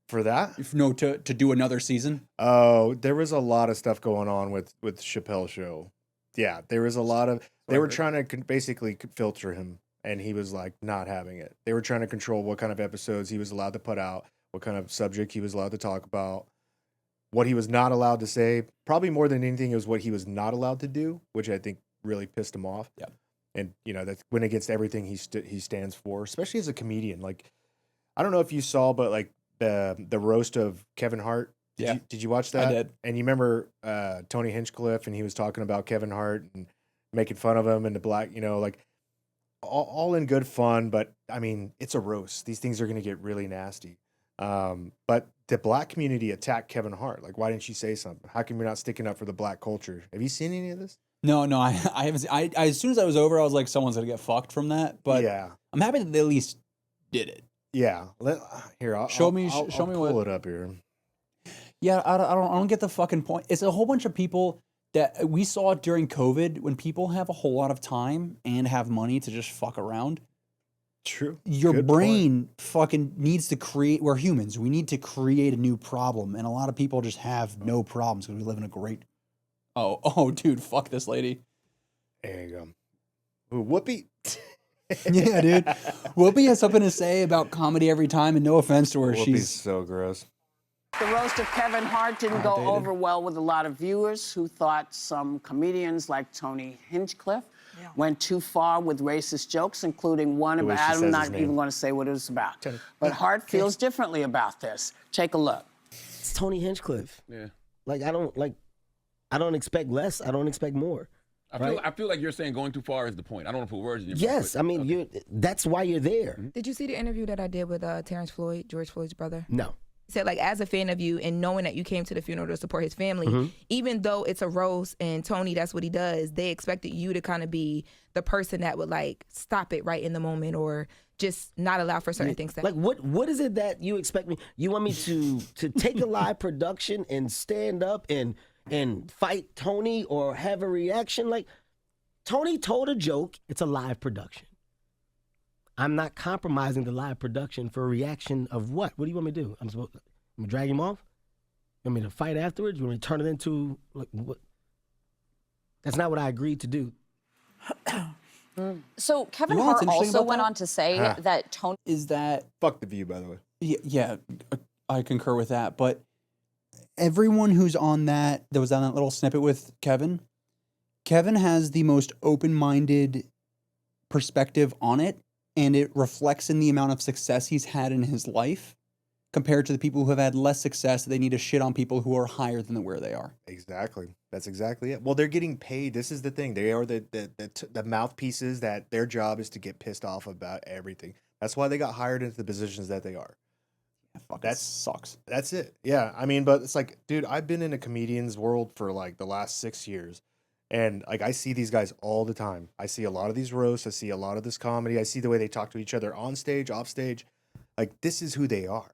For that? No, to do another season. Oh, there was a lot of stuff going on with Chappelle show. Yeah, there was a lot of. They were trying to basically filter him, and he was like not having it. They were trying to control what kind of episodes he was allowed to put out, what kind of subject he was allowed to talk about, what he was not allowed to say. Probably more than anything, it was what he was not allowed to do, which I think really pissed him off. Yeah, and that's went against everything he stands for, especially as a comedian. Like, I don't know if you saw, but like the roast of Kevin Hart. Did you watch that? I did. And you remember Tony Hinchcliffe, and he was talking about Kevin Hart and making fun of him and the black, like all in good fun. But I mean, it's a roast. These things are going to get really nasty. But the black community attacked Kevin Hart. Like, why didn't you say something? How come you're not sticking up for the black culture? Have you seen any of this? No, I haven't. I as soon as I was over, I was like, someone's gonna get fucked from that. But yeah, I'm happy that they at least did it. Yeah. I'll pull it up here. Yeah, I don't get the fucking point. It's a whole bunch of people that we saw during COVID when people have a whole lot of time and have money to just fuck around. True. Your Good brain fucking needs to create. We're humans. We need to create a new problem, and a lot of people just have no problems because we live in a great. Oh, dude, fuck this lady. There you go. Ooh, Whoopi. Yeah, dude. Whoopi has something to say about comedy every time, and no offense to her, Whoopi's she's so gross. The roast of Kevin Hart didn't go over well with a lot of viewers who thought some comedians like Tony Hinchcliffe went too far with racist jokes, including one The way about, she I'm says not his name. even going to say what it was about. But Hart feels differently about this. Take a look. It's Tony Hinchcliffe. Yeah. Like I don't expect less. I don't expect more. I feel like you're saying going too far is the point. I don't want to put words in your mouth. Yes, but- I mean that's why you're there. Did you see the interview that I did with George Floyd's brother? No. said, like, as a fan of you and knowing that you came to the funeral to support his family, even though it's a roast and Tony, that's what he does, they expected you to kind of be the person that would like stop it right in the moment or just not allow for certain things to Like what is it that you expect me? You want me to take a live production and stand up and fight Tony or have a reaction? Like, Tony told a joke. It's a live production. I'm not compromising the live production for a reaction of what? What do you want me to do? I'm gonna drag him off? You want me to fight afterwards? You want me to turn it into like what? That's not what I agreed to do. So Kevin You know what's Hart interesting also about went that? on to say that Tony Is that Fuck the View, by the way. yeah, I concur with that. But everyone who's on that was on that little snippet with Kevin has the most open-minded perspective on it, and it reflects in the amount of success he's had in his life compared to the people who have had less success. They need to shit on people who are higher than where they are. Exactly. That's exactly it. Well, they're getting paid. This is the thing. They are the mouthpieces that their job is to get pissed off about everything. That's why they got hired into the positions that they are. That sucks. That's it. Yeah. I mean, but it's like, dude, I've been in a comedian's world for like the last 6 years. And like, I see these guys all the time. I see a lot of these roasts. I see a lot of this comedy. I see the way they talk to each other on stage, off stage. Like, this is who they are.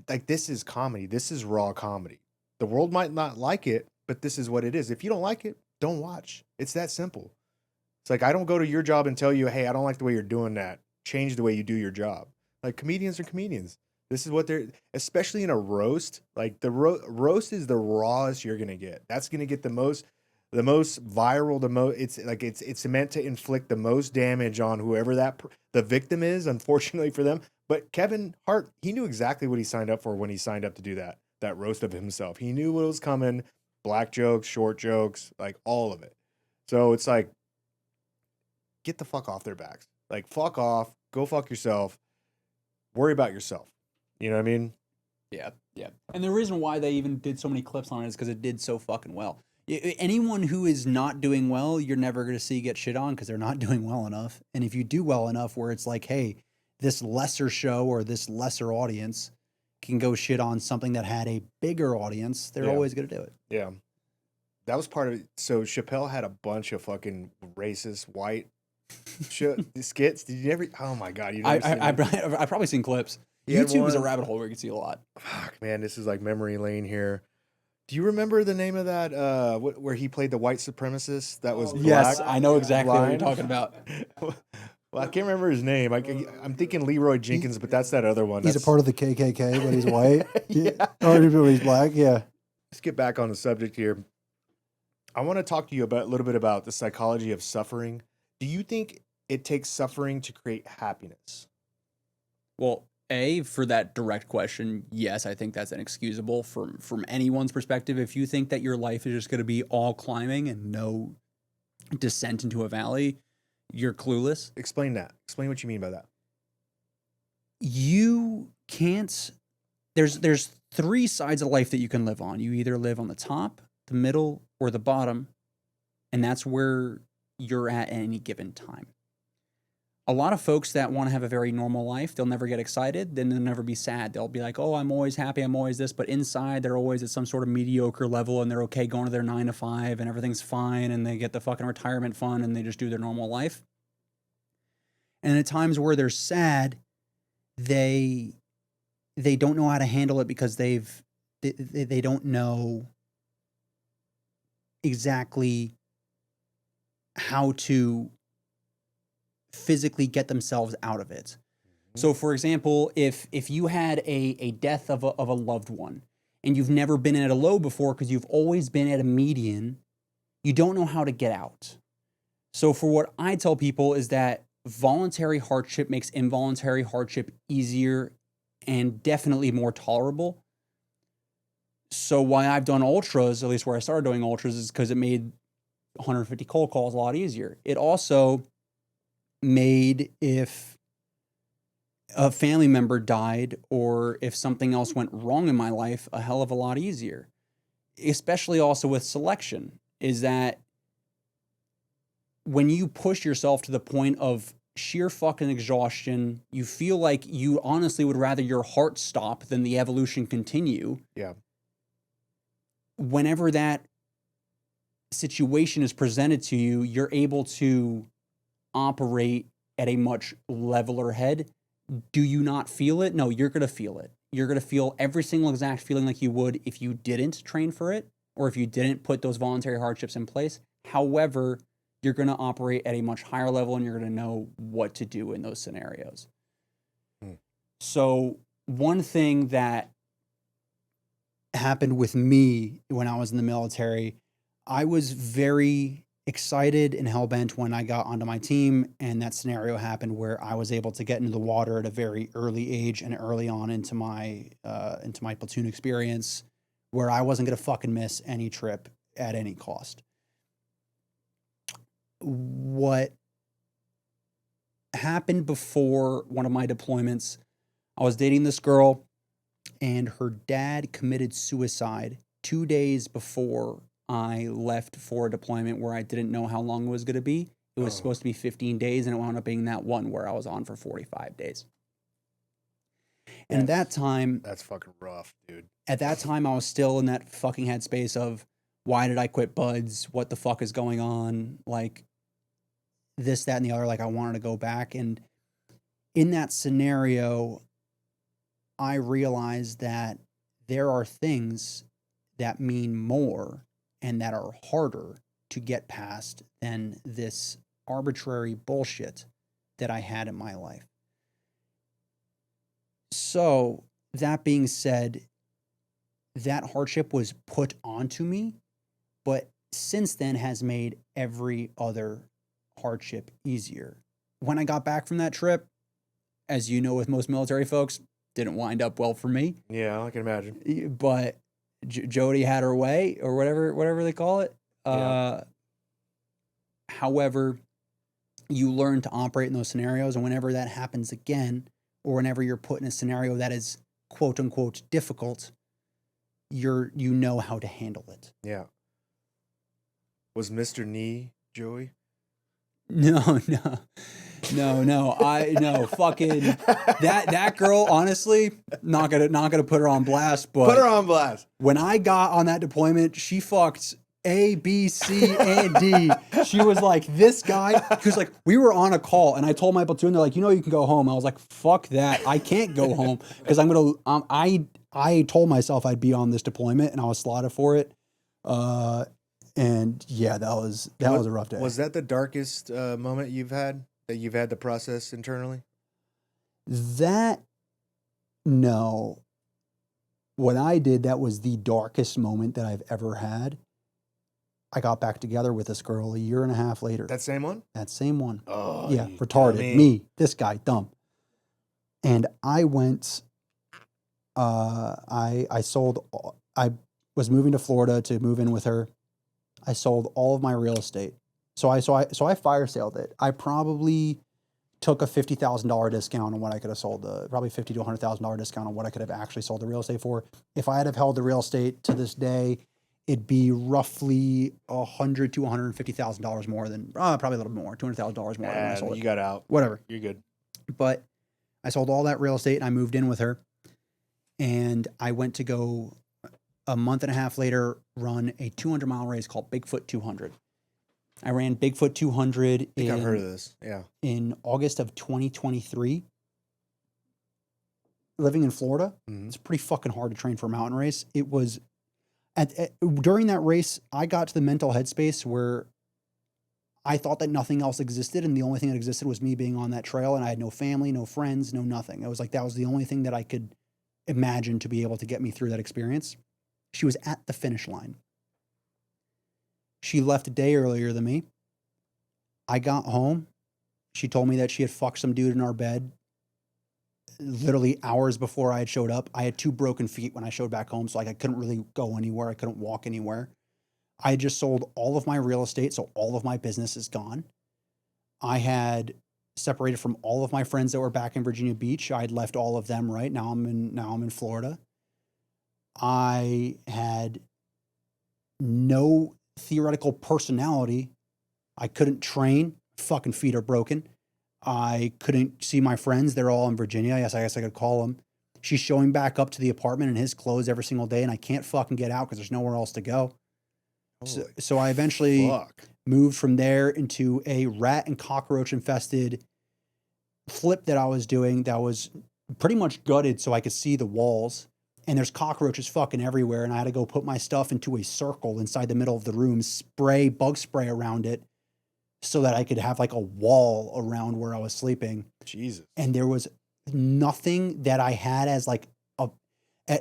Like, this is comedy. This is raw comedy. The world might not like it, but this is what it is. If you don't like it, don't watch. It's that simple. It's like, I don't go to your job and tell you, hey, I don't like the way you're doing that. Change the way you do your job. Like, comedians are comedians. This is what they're, especially in a roast. Like, the roast is the rawest you're going to get. That's going to get the most viral, it's meant to inflict the most damage on whoever the victim is, unfortunately for them. But Kevin Hart, he knew exactly what he signed up for when he signed up to do that roast of himself. He knew what was coming, black jokes, short jokes, like all of it. So it's like, get the fuck off their backs. Like, fuck off, go fuck yourself, worry about yourself. You know what I mean? Yeah. And the reason why they even did so many clips on it is because it did so fucking well. Anyone who is not doing well, you're never going to see get shit on because they're not doing well enough. And if you do well enough where it's like, hey, this lesser show or this lesser audience can go shit on something that had a bigger audience, they're always going to do it. Yeah. That was part of it. So Chappelle had a bunch of fucking racist white skits. Did you ever? Oh my God. I've probably seen clips. YouTube is a rabbit hole where you can see a lot. Fuck, man. This is like memory lane here. Do you remember the name of that, where he played the white supremacist that was black? Yes, I know exactly what you're talking about. Well, I can't remember his name. I'm thinking Leroy Jenkins, but that's that other one. He's a part of the KKK, but he's white. Yeah. Or he's black, yeah. Let's get back on the subject here. I want to talk to you a little bit about the psychology of suffering. Do you think it takes suffering to create happiness? Well, for that direct question, yes, I think that's inexcusable from anyone's perspective. If you think that your life is just going to be all climbing and no descent into a valley, you're clueless. Explain that. Explain what you mean by that. You can't. There's three sides of life that you can live on. You either live on the top, the middle, or the bottom, and that's where you're at any given time. A lot of folks that want to have a very normal life, they'll never get excited, then they'll never be sad. They'll be like, oh, I'm always happy, I'm always this, but inside they're always at some sort of mediocre level and they're okay going to their 9 to 5 and everything's fine and they get the fucking retirement fund and they just do their normal life. And at times where they're sad, they don't know how to handle it because they don't know exactly how to physically get themselves out of it. So for example, if you had a death of a loved one and you've never been at a low before because you've always been at a median, you don't know how to get out. So for what I tell people is that voluntary hardship makes involuntary hardship easier and definitely more tolerable. So why I've done ultras, at least where I started doing ultras, is because it made 150 cold calls a lot easier. It also made, if a family member died or if something else went wrong in my life, a hell of a lot easier. Especially also with selection, is that when you push yourself to the point of sheer fucking exhaustion. You feel like you honestly would rather your heart stop than the evolution continue. Yeah. Whenever that situation is presented to you, you're able to operate at a much leveler head. Do you not feel it? No, you're going to feel it. You're going to feel every single exact feeling like you would if you didn't train for it or if you didn't put those voluntary hardships in place. However, you're going to operate at a much higher level and you're going to know what to do in those scenarios. So one thing that happened with me when I was in the military, I was very excited and hell-bent when I got onto my team and that scenario happened where I was able to get into the water at a very early age and early on into my platoon experience where I wasn't going to fucking miss any trip at any cost. What happened before one of my deployments, I was dating this girl and her dad committed suicide 2 days before I left for a deployment where I didn't know how long it was going to be. It was supposed to be 15 days, and it wound up being that one where I was on for 45 days. And at that time... That's fucking rough, dude. At that time, I was still in that fucking headspace of, why did I quit Buds? What the fuck is going on? Like, this, that, and the other. Like, I wanted to go back. And in that scenario, I realized that there are things that mean more and that are harder to get past than this arbitrary bullshit that I had in my life. So, that being said, that hardship was put onto me, but since then has made every other hardship easier. When I got back from that trip, as you know with most military folks, didn't wind up well for me. Yeah, I can imagine. But Jody had her way, or whatever they call it. However, you learn to operate in those scenarios, and whenever that happens again, or whenever you're put in a scenario that is quote unquote difficult, you know how to handle it. Yeah. Was Mr. Knee Joey? No. Fucking that girl. Honestly, not gonna put her on blast. But put her on blast. When I got on that deployment, she fucked A, B, C, and D. She was like, this guy. She was like, we were on a call, and I told my platoon, they're like, you can go home. I was like, fuck that. I can't go home because I'm gonna. I told myself I'd be on this deployment, and I was slotted for it. And yeah, that was a rough day. Was that the darkest moment you've had the process internally? No. What I did, that was the darkest moment that I've ever had. I got back together with this girl a year and a half later. That same one? That same one. Oh, yeah, retarded. Me, this guy, dumb. And I went. I was moving to Florida to move in with her. I sold all of my real estate. So I fire saled it. I probably took a $50,000 discount on what I could have sold, probably $50,000 to $100,000 discount on what I could have actually sold the real estate for. If I had have held the real estate to this day, it'd be roughly $100,000 to $150,000 more than, probably a little more, $200,000 more than when I sold it. You got out. Whatever. You're good. But I sold all that real estate and I moved in with her. And I went to go a month and a half later, run a 200-mile race called Bigfoot 200. I ran Bigfoot 200 I think I've heard of this. Yeah. In August of 2023. Living in Florida, It's pretty fucking hard to train for a mountain race. It was during that race, I got to the mental headspace where I thought that nothing else existed, and the only thing that existed was me being on that trail, and I had no family, no friends, no nothing. It was like that was the only thing that I could imagine to be able to get me through that experience. She was at the finish line. She left a day earlier than me. I got home. She told me that she had fucked some dude in our bed literally hours before I had showed up. I had 2 broken feet when I showed back home, so I couldn't really go anywhere. I couldn't walk anywhere. I had just sold all of my real estate, so all of my business is gone. I had separated from all of my friends that were back in Virginia Beach. I had left all of them, right? Now I'm in Florida. I had no theoretical personality. I couldn't train. Fucking feet are broken. I couldn't see my friends. They're all in Virginia. Yes, I guess I could call them. She's showing back up to the apartment in his clothes every single day, and I can't fucking get out because there's nowhere else to go. So I eventually moved from there into a rat and cockroach infested flip that I was doing that was pretty much gutted so I could see the walls. And there's cockroaches fucking everywhere, and I had to go put my stuff into a circle inside the middle of the room, spray bug spray around it so that I could have like a wall around where I was sleeping. Jesus. And there was nothing that I had as like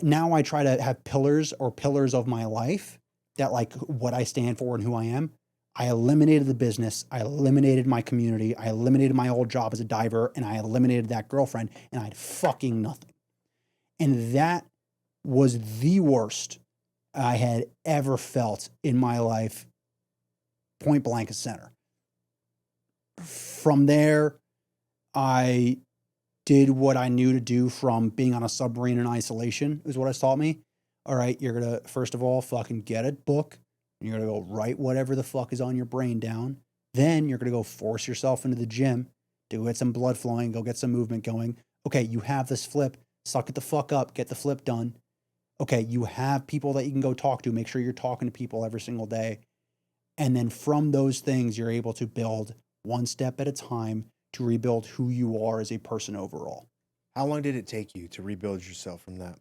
now I try to have pillars of my life that like what I stand for and who I am. I eliminated the business. I eliminated my community. I eliminated my old job as a diver, and I eliminated that girlfriend, and I had fucking nothing. And that was the worst I had ever felt in my life, point blank at center. From there, I did what I knew to do from being on a submarine in isolation, is what it's taught me. All right, you're going to, first of all, fucking get a book. And you're going to go write whatever the fuck is on your brain down. Then you're going to go force yourself into the gym to get some blood flowing, go get some movement going. Okay, you have this flip. Suck it the fuck up. Get the flip done. Okay, you have people that you can go talk to. Make sure you're talking to people every single day. And then from those things, you're able to build one step at a time to rebuild who you are as a person overall. How long did it take you to rebuild yourself from that?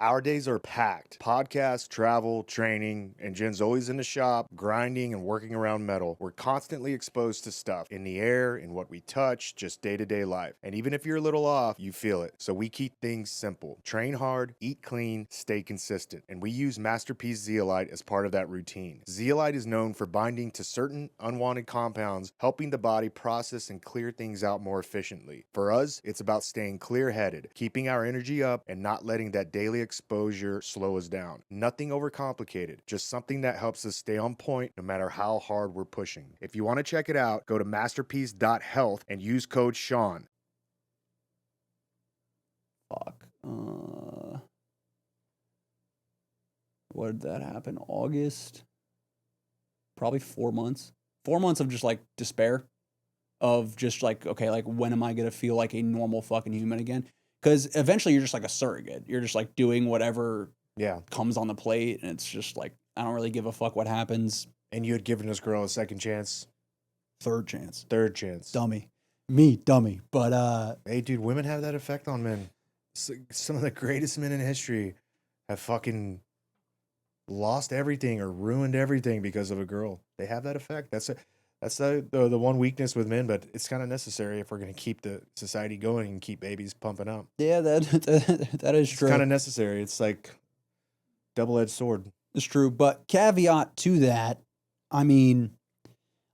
Our days are packed. Podcasts, travel, training, and Jen's always in the shop, grinding and working around metal. We're constantly exposed to stuff in the air, in what we touch, just day-to-day life. And even if you're a little off, you feel it. So we keep things simple. Train hard, eat clean, stay consistent. And we use Masterpiece Zeolite as part of that routine. Zeolite is known for binding to certain unwanted compounds, helping the body process and clear things out more efficiently. For us, it's about staying clear-headed, keeping our energy up, and not letting that daily exposure slow us down. Nothing overcomplicated, just something that helps us stay on point no matter how hard we're pushing. If you want to check it out, go to masterpiece.health and use code Sean. Fuck. What did that happen? August? Probably 4 months. 4 months of just like despair. Of just like, okay, like when am I going to feel like a normal fucking human again? Because eventually you're just like a surrogate. You're just like doing whatever comes on the plate. And it's just like, I don't really give a fuck what happens. And you had given this girl a second chance? Third chance. Third chance. Dummy. Me, dummy. But, hey, dude, women have that effect on men. Some of the greatest men in history have fucking lost everything or ruined everything because of a girl. They have that effect. That's the one weakness with men, but it's kind of necessary if we're going to keep the society going and keep babies pumping up. Yeah, that is true. It's kind of necessary. It's like double-edged sword. It's true, but caveat to that, I mean,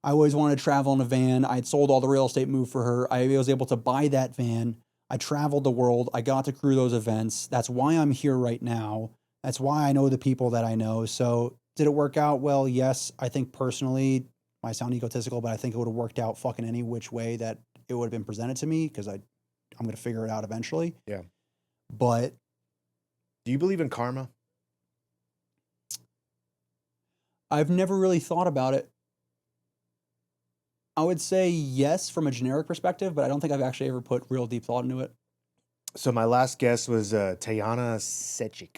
I always wanted to travel in a van. I had sold all the real estate, moved for her. I was able to buy that van. I traveled the world. I got to crew those events. That's why I'm here right now. That's why I know the people that I know. So did it work out? Well, yes. I think personally, I sound egotistical, but I think it would have worked out fucking any which way that it would have been presented to me because I'm going to figure it out eventually. Yeah. But do you believe in karma? I've never really thought about it. I would say yes from a generic perspective, but I don't think I've actually ever put real deep thought into it. So my last guest was Tejana Secic.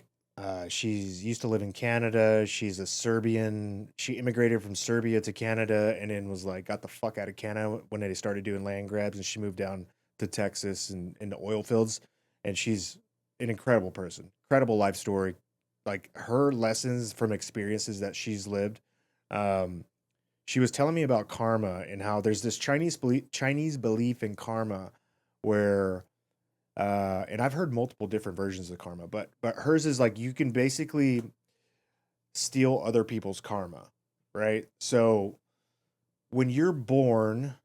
She used to live in Canada. She's a Serbian. She immigrated from Serbia to Canada and then was like, got the fuck out of Canada when they started doing land grabs. And she moved down to Texas and into oil fields. And she's an incredible person, incredible life story. Like her lessons from experiences that she's lived. She was telling me about karma and how there's this Chinese belief in karma where, and I've heard multiple different versions of karma, but hers is like you can basically steal other people's karma, right? So when you're born,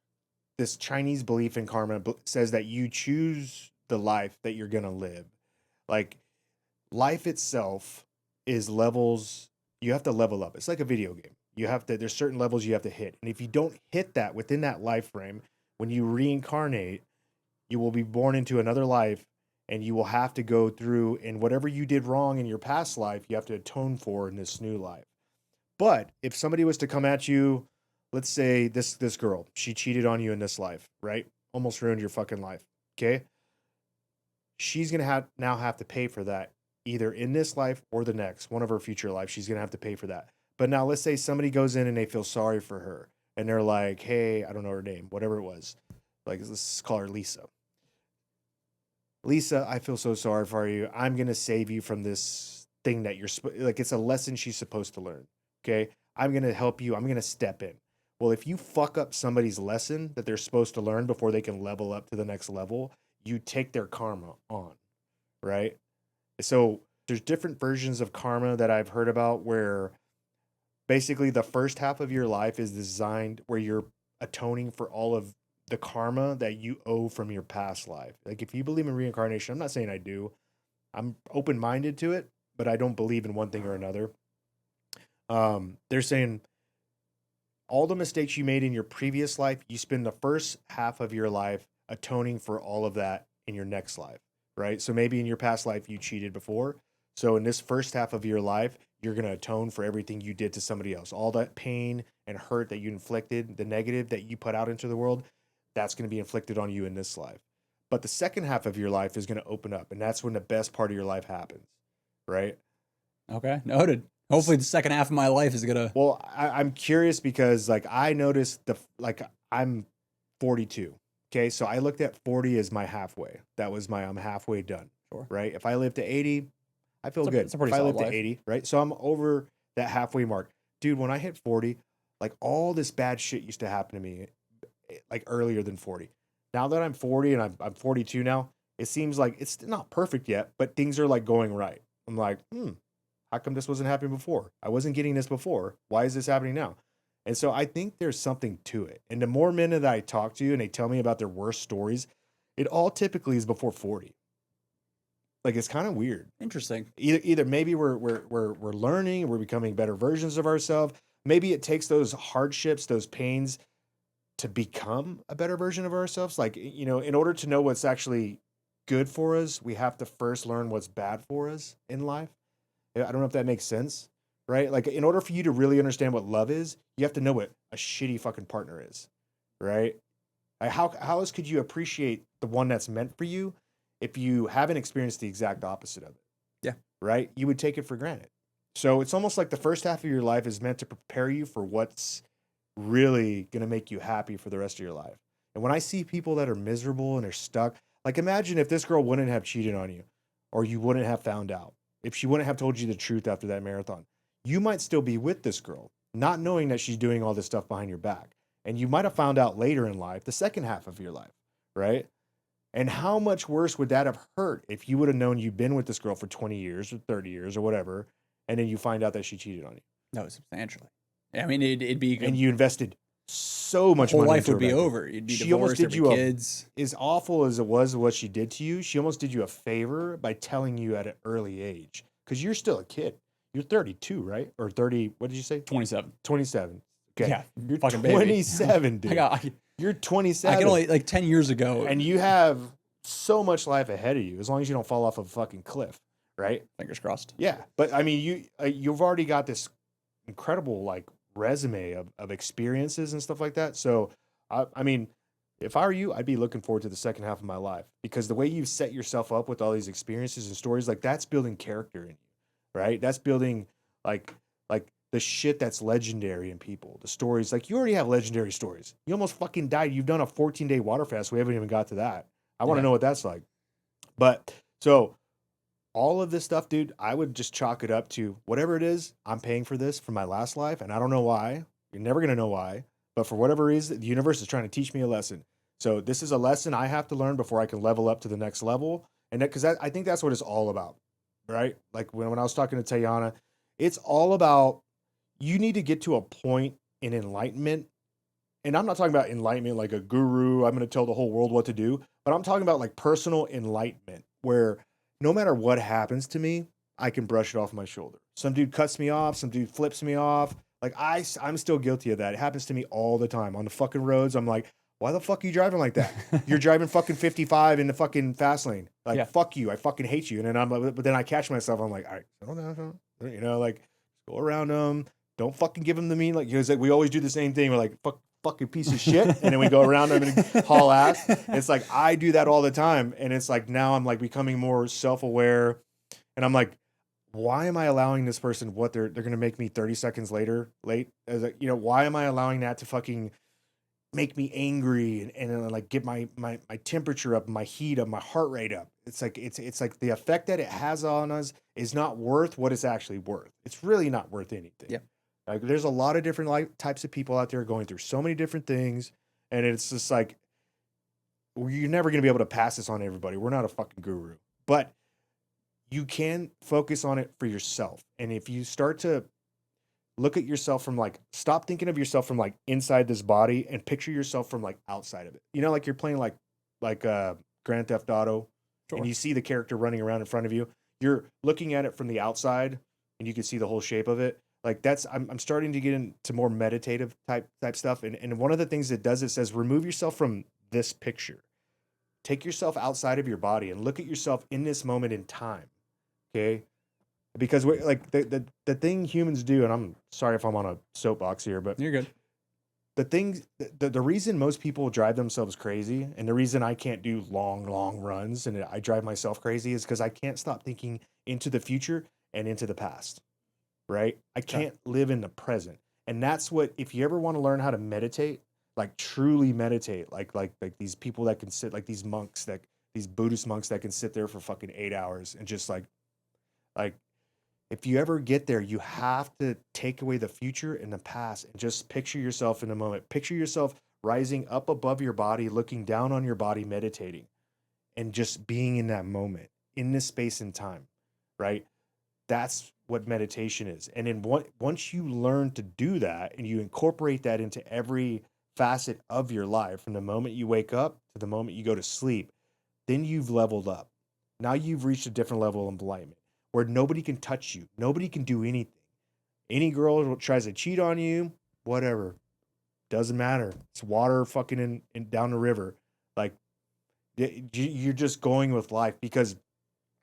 this Chinese belief in karma says that you choose the life that you're going to live. Like life itself is levels. You have to level up. It's like a video game. There's certain levels you have to hit. And if you don't hit that within that life frame, when you reincarnate, you will be born into another life and you will have to go through, and whatever you did wrong in your past life, you have to atone for in this new life. But if somebody was to come at you, let's say this girl, she cheated on you in this life, right? almost ruined your fucking life. Okay. She's going to now have to pay for that either in this life or the next, one of her future lives. She's going to have to pay for that. But now let's say somebody goes in and they feel sorry for her and they're like, hey, I don't know her name, whatever it was. Like, let's call her Lisa. Lisa, I feel so sorry for you. I'm going to save you from this thing that you're like, it's a lesson she's supposed to learn. Okay. I'm going to help you. I'm going to step in. Well, if you fuck up somebody's lesson that they're supposed to learn before they can level up to the next level, you take their karma on, right? So there's different versions of karma that I've heard about where basically the first half of your life is designed where you're atoning for all of the karma that you owe from your past life. Like if you believe in reincarnation, I'm not saying I do. I'm open-minded to it, but I don't believe in one thing or another. They're saying all the mistakes you made in your previous life, you spend the first half of your life atoning for all of that in your next life, right? So maybe in your past life, you cheated before. So in this first half of your life, you're going to atone for everything you did to somebody else. All that pain and hurt that you inflicted, the negative that you put out into the world, that's going to be inflicted on you in this life. But the second half of your life is going to open up, and that's when the best part of your life happens, right? Okay, noted. Hopefully the second half of my life is gonna. Well, I'm curious because like I noticed I'm 42. Okay, so I looked at 40 as my halfway. That was I'm halfway done. Sure. Right. If I live to 80, I feel good. It's a pretty if I solid live life. to 80, right? So I'm over that halfway mark. Dude, when I hit 40, like all this bad shit used to happen to me like earlier than 40. Now that I'm 40 and I'm 42 now, it seems like it's not perfect yet, but things are like going right. I'm like, how come this wasn't happening before? I wasn't getting this before. Why is this happening now? And so I think there's something to it. And the more men that I talk to and they tell me about their worst stories, it all typically is before 40. Like it's kind of weird. Interesting. Either maybe we're learning, we're becoming better versions of ourselves. Maybe it takes those hardships, those pains to become a better version of ourselves. Like, you know, in order to know what's actually good for us, we have to first learn what's bad for us in life. I don't know if that makes sense, right? Like in order for you to really understand what love is, you have to know what a shitty fucking partner is, right? Like how else could you appreciate the one that's meant for you if you haven't experienced the exact opposite of it? Yeah. Right? You would take it for granted. So it's almost like the first half of your life is meant to prepare you for what's really going to make you happy for the rest of your life. And when I see people that are miserable and are stuck, like imagine if this girl wouldn't have cheated on you or you wouldn't have found out. If she wouldn't have told you the truth after that marathon, you might still be with this girl, not knowing that she's doing all this stuff behind your back. And you might have found out later in life, the second half of your life, right? And how much worse would that have hurt if you would have known you've been with this girl for 20 years or 30 years or whatever, and then you find out that she cheated on you? No, substantially. I mean, it'd be. And you invested so much whole money. Life into would be her back over. You'd be She almost divorced, did there'd you be kids. as awful as it was what she did to you. She almost did you a favor by telling you at an early age. Because you're still a kid. You're 32, right? Or 30, what did you say? 27. 27. Okay. Yeah, You're fucking baby. 27, dude. You're 27. I can only, like 10 years ago. And you have so much life ahead of you, as long as you don't fall off a fucking cliff, right? Fingers crossed. Yeah. But I mean, you've already got this incredible like resume of experiences and stuff like that. So, I mean, if I were you, I'd be looking forward to the second half of my life, because the way you set yourself up with all these experiences and stories, like that's building character in you, right? That's building like the shit that's legendary in people. The stories, like you already have legendary stories. You almost fucking died. You've done a 14-day water fast. We haven't even got to that. I want to know what that's like. But so all of this stuff, dude, I would just chalk it up to whatever it is. I'm paying for this from my last life, and I don't know why. You're never going to know why. But for whatever reason, the universe is trying to teach me a lesson. So this is a lesson I have to learn before I can level up to the next level. And because I think that's what it's all about, right? Like when I was talking to Tayana, it's all about you need to get to a point in enlightenment. And I'm not talking about enlightenment like a guru, I'm going to tell the whole world what to do. But I'm talking about like personal enlightenment, where no matter what happens to me, I can brush it off my shoulder. Some dude cuts me off, some dude flips me off. Like I'm still guilty of that. It happens to me all the time on the fucking roads. I'm like, why the fuck are you driving like that? You're driving fucking 55 in the fucking fast lane. Like, fuck you. I fucking hate you. And then but then I catch myself. I'm like, all right, settle down. You know, like go around them. Don't fucking give them the mean. Like, we always do the same thing. We're like, fucking piece of shit. And then we go around them and haul ass. It's like, I do that all the time. And it's like, now I'm like becoming more self-aware. And I'm like, why am I allowing this person what they're going to make me 30 seconds later late? As a, why am I allowing that to fucking make me angry and like get my temperature up, my heat up, my heart rate up? It's like the effect that it has on us is not worth what it's actually worth. It's really not worth anything. Yeah. Like there's a lot of different types of people out there going through so many different things. And it's just like, you're never going to be able to pass this on everybody. We're not a fucking guru, but you can focus on it for yourself. And if you start to look at yourself from like, stop thinking of yourself from like inside this body and picture yourself from like outside of it. Like you're playing like Grand Theft Auto, and you see the character running around in front of you. You're looking at it from the outside and you can see the whole shape of it. Like I'm starting to get into more meditative type stuff. And one of the things it does, it says, remove yourself from this picture. Take yourself outside of your body and look at yourself in this moment in time. Okay. Because we're like the thing humans do, and I'm sorry if I'm on a soapbox here, but you're good. The reason most people drive themselves crazy, and the reason I can't do long runs and I drive myself crazy, is because I can't stop thinking into the future and into the past. Right? I can't live in the present. And that's what, if you ever want to learn how to meditate, like truly meditate, like these people that can sit, like these Buddhist monks that can sit there for fucking 8 hours and just like if you ever get there, you have to take away the future and the past and just picture yourself in the moment. Picture yourself rising up above your body, looking down on your body, meditating, and just being in that moment, in this space and time, right? That's what meditation is. And then once you learn to do that and you incorporate that into every facet of your life, from the moment you wake up to the moment you go to sleep, then you've leveled up. Now you've reached a different level of enlightenment where nobody can touch you. Nobody can do anything. Any girl who tries to cheat on you, whatever, doesn't matter. It's water fucking in down the river. Like, you're just going with life, because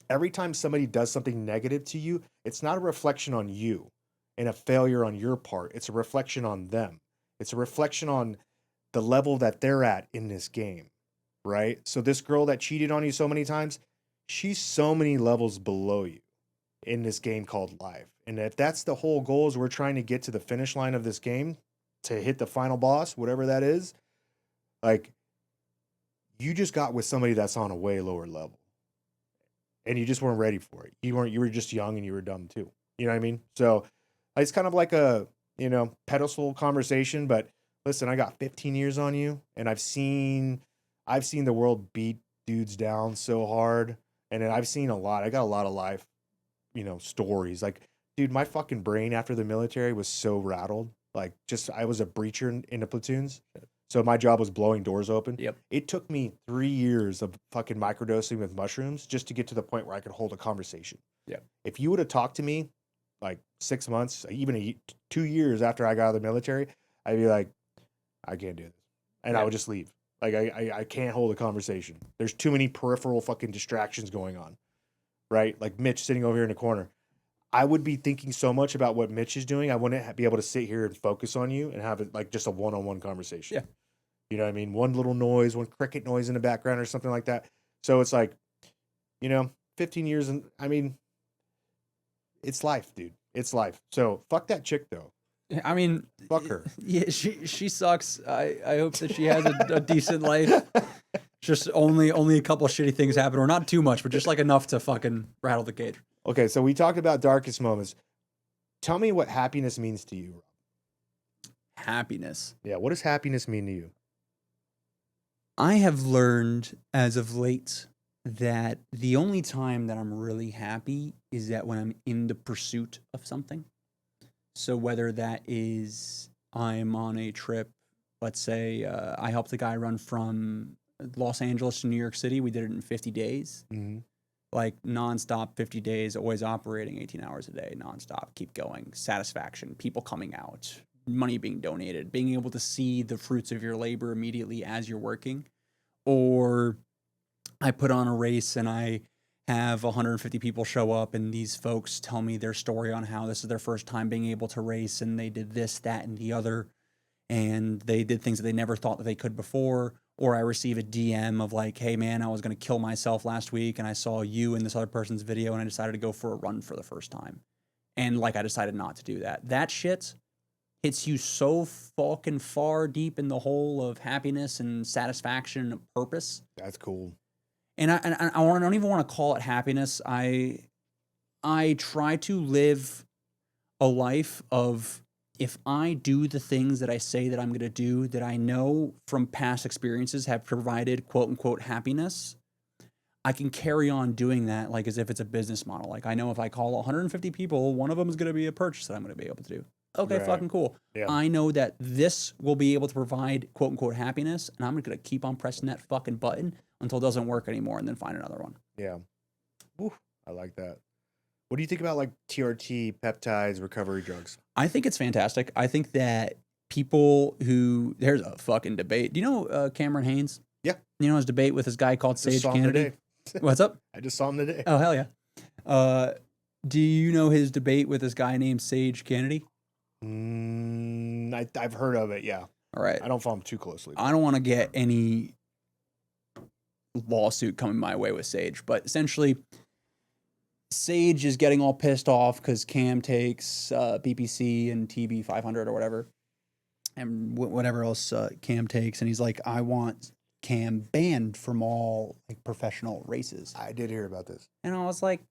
every time somebody does something negative to you, it's not a reflection on you and a failure on your part. It's a reflection on them. It's a reflection on the level that they're at in this game, right? So this girl that cheated on you so many times, she's so many levels below you in this game called life. And if that's the whole goal, is we're trying to get to the finish line of this game to hit the final boss, whatever that is, like, you just got with somebody that's on a way lower level. And you just weren't ready for it. You were just young and you were dumb too. You know what I mean? So it's kind of like a, pedestal conversation, but listen, I got 15 years on you, and I've seen the world beat dudes down so hard. And then I've seen a lot. I got a lot of life, stories. Like, dude, my fucking brain after the military was so rattled. Like, I was a breacher in the platoons. So my job was blowing doors open. Yep. It took me 3 years of fucking microdosing with mushrooms just to get to the point where I could hold a conversation. Yeah. If you would have talked to me like 6 months, even 2 years after I got out of the military, I'd be like, I can't do this. And I would just leave. Like, I can't hold a conversation. There's too many peripheral fucking distractions going on, right? Like Mitch sitting over here in the corner. I would be thinking so much about what Mitch is doing. I wouldn't be able to sit here and focus on you and have it like just a one-on-one conversation. Yeah. You know what I mean? One little noise, one cricket noise in the background or something like that. So it's like, 15 years. And I mean, it's life, dude. It's life. So fuck that chick though. I mean, fuck her. Yeah, she sucks. I hope that she has a decent life. Just only a couple of shitty things happen, or not too much, but just like enough to fucking rattle the cage. Okay, so we talked about darkest moments. Tell me what happiness means to you, Rob. Happiness. Yeah, what does happiness mean to you? I have learned as of late that the only time that I'm really happy is that when I'm in the pursuit of something. So whether that is I'm on a trip, let's say I helped a guy run from Los Angeles to New York City. We did it in 50 days. Mm-hmm. Like nonstop, 50 days, always operating 18 hours a day, nonstop, keep going, satisfaction, people coming out, money being donated, being able to see the fruits of your labor immediately as you're working. Or I put on a race and I have 150 people show up and these folks tell me their story on how this is their first time being able to race and they did this, that, and the other. and they did things that they never thought that they could before, or I receive a DM of like, hey man, I was going to kill myself last week and I saw you in this other person's video and I decided to go for a run for the first time. And like I decided not to do that. That shit hits you so fucking far deep in the hole of happiness and satisfaction and purpose. That's cool. And I don't even want to call it happiness. I try to live a life of, if I do the things that I say that I'm going to do, that I know from past experiences have provided quote unquote happiness, I can carry on doing that like as if it's a business model. Like I know if I call 150 people, one of them is going to be a purchase that I'm going to be able to do. Okay, Right. fucking cool. Yeah. I know that this will be able to provide quote unquote happiness, and I'm going to keep on pressing that fucking button until it doesn't work anymore and then find another one. Yeah. Ooh, I like that. What do you think about like TRT, peptides, recovery drugs? I think it's fantastic. I think that people who, there's a fucking debate. Do you know Cameron Haynes? Yeah. You know his debate with his guy called Just Sage saw him Kennedy? today. What's up? I just saw him today. Oh, hell yeah. Do you know his debate with this guy named Sage Kennedy? I've heard of it, yeah. All right. I don't follow him too closely. I don't want to get any lawsuit coming my way with Sage, but essentially, Sage is getting all pissed off because Cam takes BPC and TB 500 or whatever, and whatever else Cam takes, and he's like, I want Cam banned from all like professional races. I did hear about this. And I was like,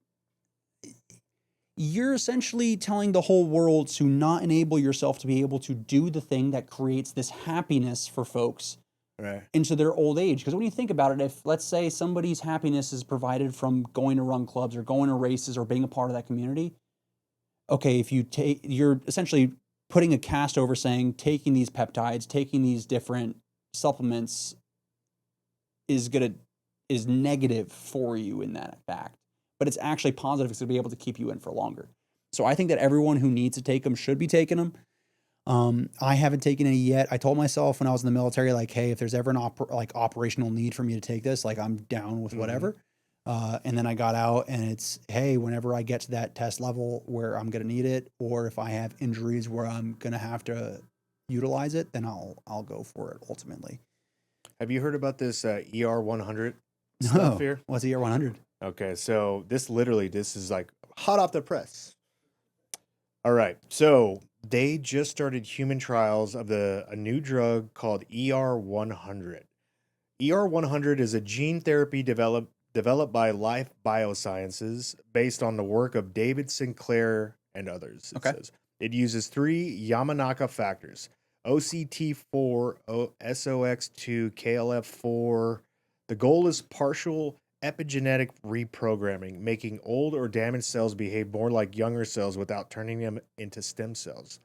you're essentially telling the whole world to not enable yourself to be able to do the thing that creates this happiness for folks Right. into their old age. Because when you think about it, if let's say somebody's happiness is provided from going to run clubs or going to races or being a part of that community, okay, if you take, you're essentially putting a cast over saying taking these peptides, taking these different supplements is negative for you in that fact. But it's actually positive because it'll be able to keep you in for longer. So I think that everyone who needs to take them should be taking them. I haven't taken any yet. I told myself when I was in the military, like, hey, if there's ever an operational need for me to take this, like I'm down with whatever. And then I got out and it's, hey, whenever I get to that test level where I'm going to need it, or if I have injuries where I'm going to have to utilize it, then I'll go for it ultimately. Have you heard about this ER 100 No. stuff here? What's ER 100? Okay, so this is like hot off the press. All right, so they just started human trials of a new drug called ER 100. ER 100 is a gene therapy developed by Life Biosciences based on the work of David Sinclair and others. It says it uses 3 Yamanaka factors: OCT4, SOX2, KLF4. The goal is partial epigenetic reprogramming, making old or damaged cells behave more like younger cells without turning them into stem cells.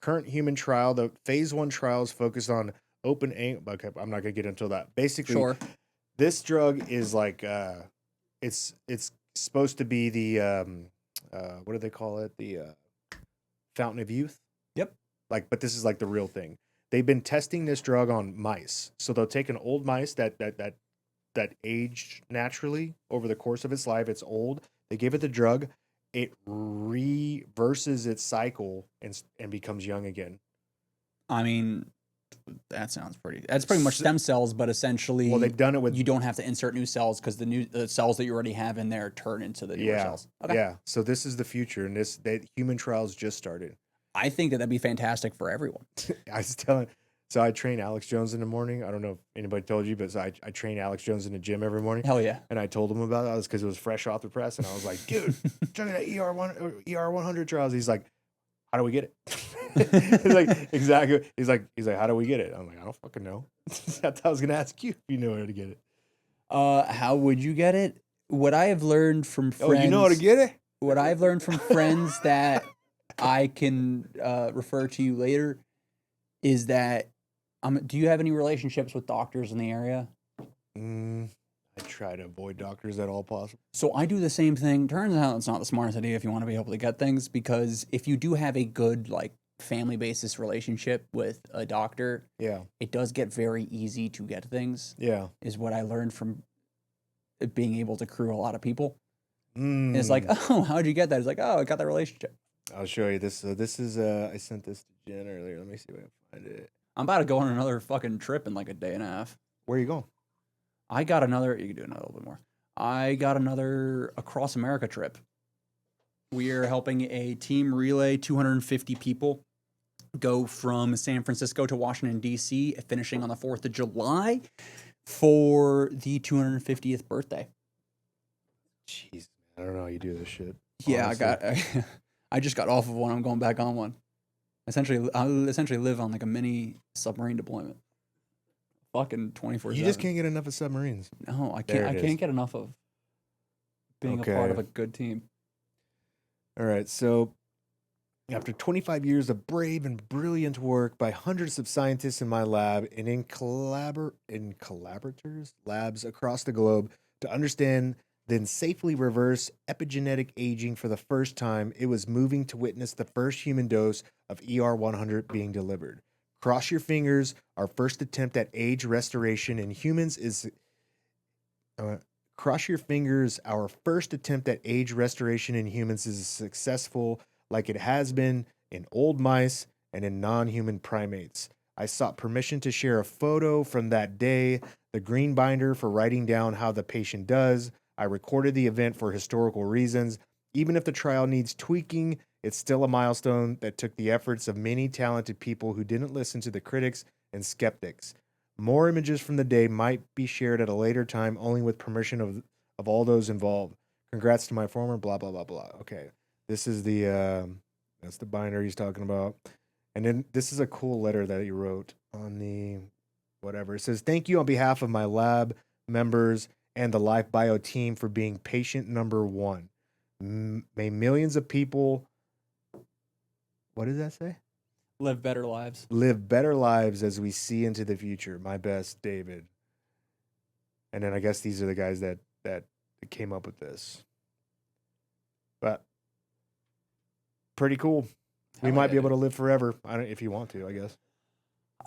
Current human trial, the phase 1 trials focused on open angle. Okay, I'm not gonna get into that. Basically, this drug is like it's supposed to be the what do they call it? The fountain of youth. Yep. Like, but this is like the real thing. They've been testing this drug on mice. So they'll take an old mice that aged naturally over the course of its life. It's old. They give it the drug. It reverses its cycle and becomes young again. I mean, that's pretty much stem cells, but essentially, Well, they've done it with you don't have to insert new cells because the cells that you already have in there turn into the newer cells. Okay. Yeah. So this is the future, and human trials just started. I think that'd be fantastic for everyone. I was telling. So I train Alex Jones in the morning. I don't know if anybody told you, but I train Alex Jones in the gym every morning. Hell yeah. And I told him about it because it was fresh off the press. And I was like, dude, check out ER 100 trials. He's like, how do we get it? He's like, exactly. He's like, how do we get it? I'm like, I don't fucking know. I thought I was going to ask you if you know how to get it. How would you get it? What I have learned from friends. Oh, you know how to get it? What I've learned from friends that I can refer to you later is that do you have any relationships with doctors in the area? I try to avoid doctors at all possible. So I do the same thing. Turns out it's not the smartest idea if you want to be able to get things, because if you do have a good like family basis relationship with a doctor, it does get very easy to get things. Yeah. Is what I learned from being able to crew a lot of people. And it's like, oh, how'd you get that? It's like, oh, I got that relationship. I'll show you this. So this is I sent this to Jen earlier. Let me see if I can find it. I'm about to go on another fucking trip in like a day and a half. Where are you going? I got another. You can do another little bit more. I got another across America trip. We are helping a team relay, 250 people, go from San Francisco to Washington, D.C., finishing on the 4th of July for the 250th birthday. Jeez, I don't know how you do this shit. Yeah, honestly. I just got off of one. I'm going back on one. I essentially live on like a mini submarine deployment. Fucking 24/7. You just can't get enough of submarines. No, I There can't. it I can't is. get enough of being a part of Okay. a good team. All right, so after 25 years of brave and brilliant work by hundreds of scientists in my lab and in collaborators labs across the globe to understand then safely reverse epigenetic aging for the first time, it was moving to witness the first human dose of ER100 being delivered. Cross your fingers, our first attempt at age restoration in humans is cross your fingers, our first attempt at age restoration in humans is successful like it has been in old mice and in non-human primates. I sought permission to share a photo from that day, the green binder for writing down how the patient does. I recorded the event for historical reasons. Even if the trial needs tweaking, it's still a milestone that took the efforts of many talented people who didn't listen to the critics and skeptics. More images from the day might be shared at a later time, only with permission of all those involved. Congrats to my former blah, blah, blah, blah. Okay. This is that's the binder he's talking about. And then this is a cool letter that he wrote on the whatever. It says, thank you on behalf of my lab members and the Life Bio team for being patient number one. May millions of people, what does that say? Live better lives. Live better lives as we see into the future. My best, David. And then I guess these are the guys that came up with this. But pretty cool. We Hell might be yeah. able to live forever. If you want to, I guess.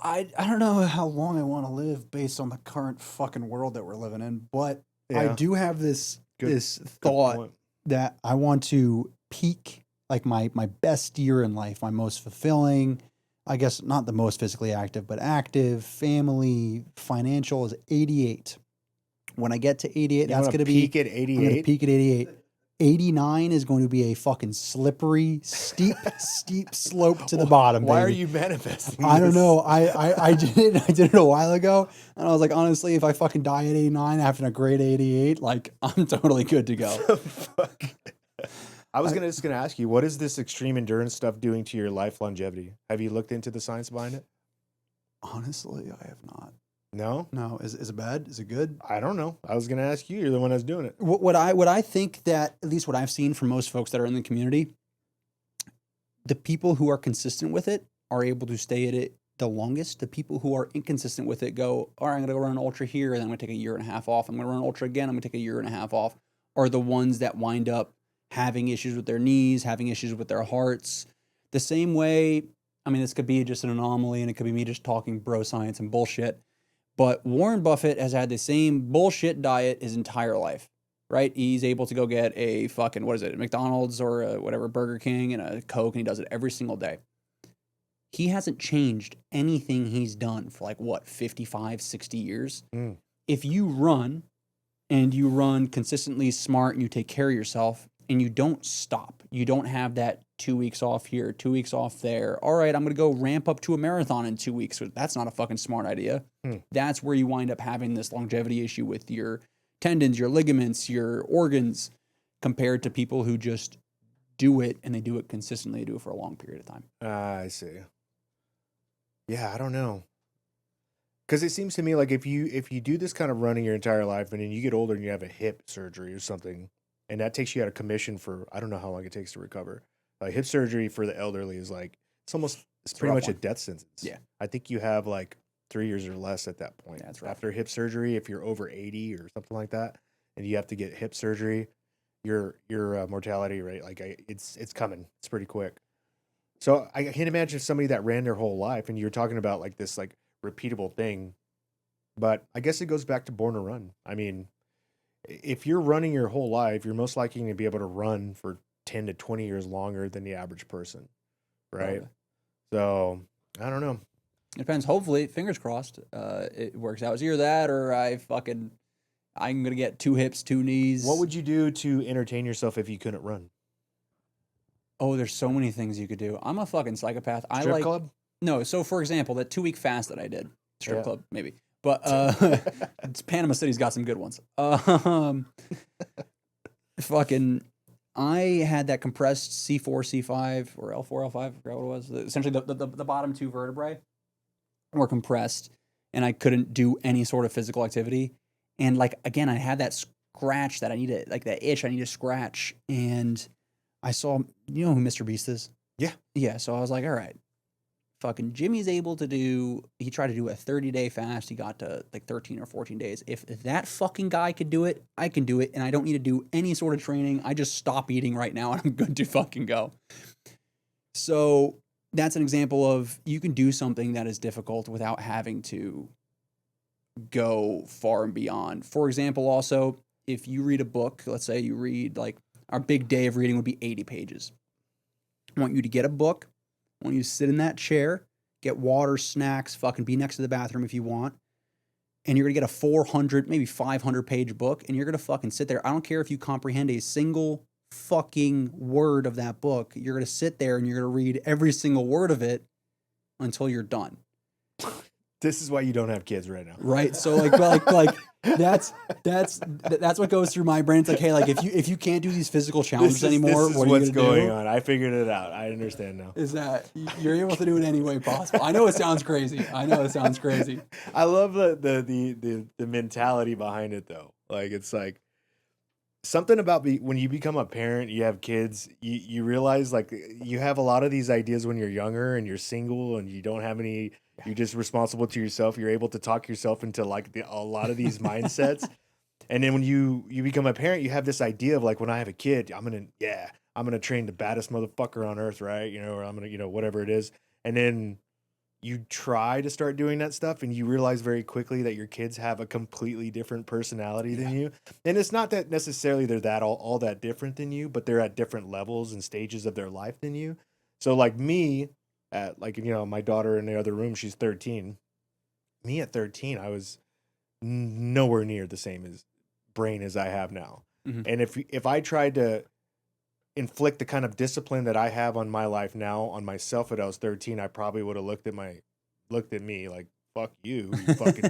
I don't know how long I want to live based on the current fucking world that we're living in, but I Yeah. do have this Good thought point. that I want to peak like my best year in life, my most fulfilling, I guess not the most physically active, but active, family, financial is 88. When I get to 88, You that's wanna going to be peak at I'm going to 88? peak at 88. 89 is going to be a fucking slippery, steep slope to the bottom. Why are baby. you manifesting? I don't this? know. I did it a while ago, and I was like, honestly, if I fucking die at 89 after a great 88, like I'm totally good to go. Fuck. I was just gonna ask you, what is this extreme endurance stuff doing to your life longevity? Have you looked into the science behind it? Honestly, I have not. No, No, is it bad? Is it good? I don't know. I was gonna ask you. You're the one that's doing it. What I think that at least what I've seen from most folks that are in the community, the people who are consistent with it are able to stay at it the longest. The people who are inconsistent with it go, all right, I'm going to go run an ultra here, and then I'm going to take a year and a half off. I'm going to run an ultra again. I'm going to take a year and a half off. Are the ones that wind up having issues with their knees, having issues with their hearts. The same way, I mean, this could be just an anomaly, and it could be me just talking bro science and bullshit. But Warren Buffett has had the same bullshit diet his entire life, right? He's able to go get a fucking, what is it, McDonald's or a whatever, Burger King and a Coke, and he does it every single day. He hasn't changed anything he's done for like, what, 55, 60 years? Mm. If you run and you run consistently smart and you take care of yourself and you don't stop, you don't have that 2 weeks off here, 2 weeks off there. All right, I'm going to go ramp up to a marathon in 2 weeks. That's not a fucking smart idea. That's where you wind up having this longevity issue with your tendons, your ligaments, your organs, compared to people who just do it and they do it consistently, they do it for a long period of time. I see. Yeah, I don't know. Because it seems to me like if you do this kind of running your entire life and then you get older and you have a hip surgery or something, and that takes you out of commission for, I don't know how long it takes to recover. Hip surgery for the elderly is like, it's pretty much a death sentence. Yeah. I think you have like 3 years or less at that point. That's right. After hip surgery, if you're over 80 or something like that, and you have to get hip surgery, your mortality rate, like it's coming. It's pretty quick. So I can't imagine somebody that ran their whole life, and you're talking about like this like repeatable thing. But I guess it goes back to born to run. I mean, if you're running your whole life, you're most likely to be able to run for 10 to 20 years longer than the average person, right? Okay. So I don't know. Depends. Hopefully, fingers crossed, it works out. It's either that or I'm gonna get 2 hips, 2 knees. What would you do to entertain yourself if you couldn't run? Oh, there's so many things you could do. I'm a fucking psychopath. Strip club? No, so for example, that 2-week fast that I did, strip Yeah. club maybe, but Panama City's got some good ones. Fucking, I had that compressed C4, C5 or L4, L5, I forgot what it was. Essentially, the bottom 2 vertebrae were compressed, and I couldn't do any sort of physical activity. And like again, I had that scratch that I needed, like that itch I need to scratch, and I saw, you know who Mr. Beast is? Yeah. Yeah, so I was like, all right, fucking Jimmy's able to do, he tried to do a 30-day fast. He got to like 13 or 14 days. If that fucking guy could do it, I can do it, and I don't need to do any sort of training. I just stop eating right now, and I'm good to fucking go. So that's an example of you can do something that is difficult without having to go far and beyond. For example, also, if you read a book, let's say you read, like, our big day of reading would be 80 pages. I want you to get a book. I want you to sit in that chair, get water, snacks, fucking be next to the bathroom if you want. And you're going to get a 400, maybe 500 page book, and you're going to fucking sit there. I don't care if you comprehend a single fucking word of that book. You're going to sit there and you're going to read every single word of it until you're done. This is why you don't have kids right now. Right. So like that's what goes through my brain. It's like, hey, like if you can't do these physical challenges anymore, this is what are you what's gonna going do? on. I figured it out. I understand now. Is that you're able to do it any way possible. I know it sounds crazy. I love the mentality behind it though. Like it's like something about when you become a parent, you have kids, you realize like you have a lot of these ideas when you're younger and you're single and you don't have any. You're just responsible to yourself. You're able to talk yourself into like a lot of these mindsets. And then when you become a parent, you have this idea of like, when I have a kid, I'm going to train the baddest motherfucker on earth. Right. You know, or I'm going to, whatever it is. And then you try to start doing that stuff and you realize very quickly that your kids have a completely different personality than you. And it's not that necessarily they're that all that different than you, but they're at different levels and stages of their life than you. So like me, at like, my daughter in the other room, she's 13. Me at 13, I was nowhere near the same brain as I have now. Mm-hmm. And if I tried to inflict the kind of discipline that I have on my life now on myself when I was 13, I probably would have looked at me like, fuck you fucking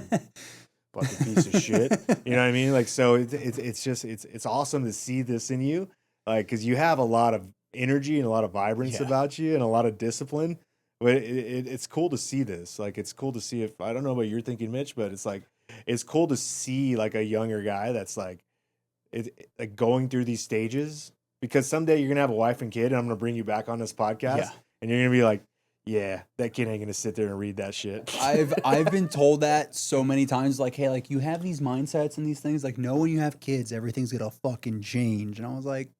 piece of shit. You know what I mean? Like, so it's awesome to see this in you. Like, cause you have a lot of energy and a lot of vibrance about you and a lot of discipline. But it's cool to see this. Like, it's cool to see if, I don't know what you're thinking, Mitch, but it's like, it's cool to see like a younger guy that's like, like going through these stages, because someday you're going to have a wife and kid and I'm going to bring you back on this podcast and you're going to be like, yeah, that kid ain't going to sit there and read that shit. I've been told that so many times, like, hey, like you have these mindsets and these things, like, no, when you have kids, everything's going to fucking change. And I was like,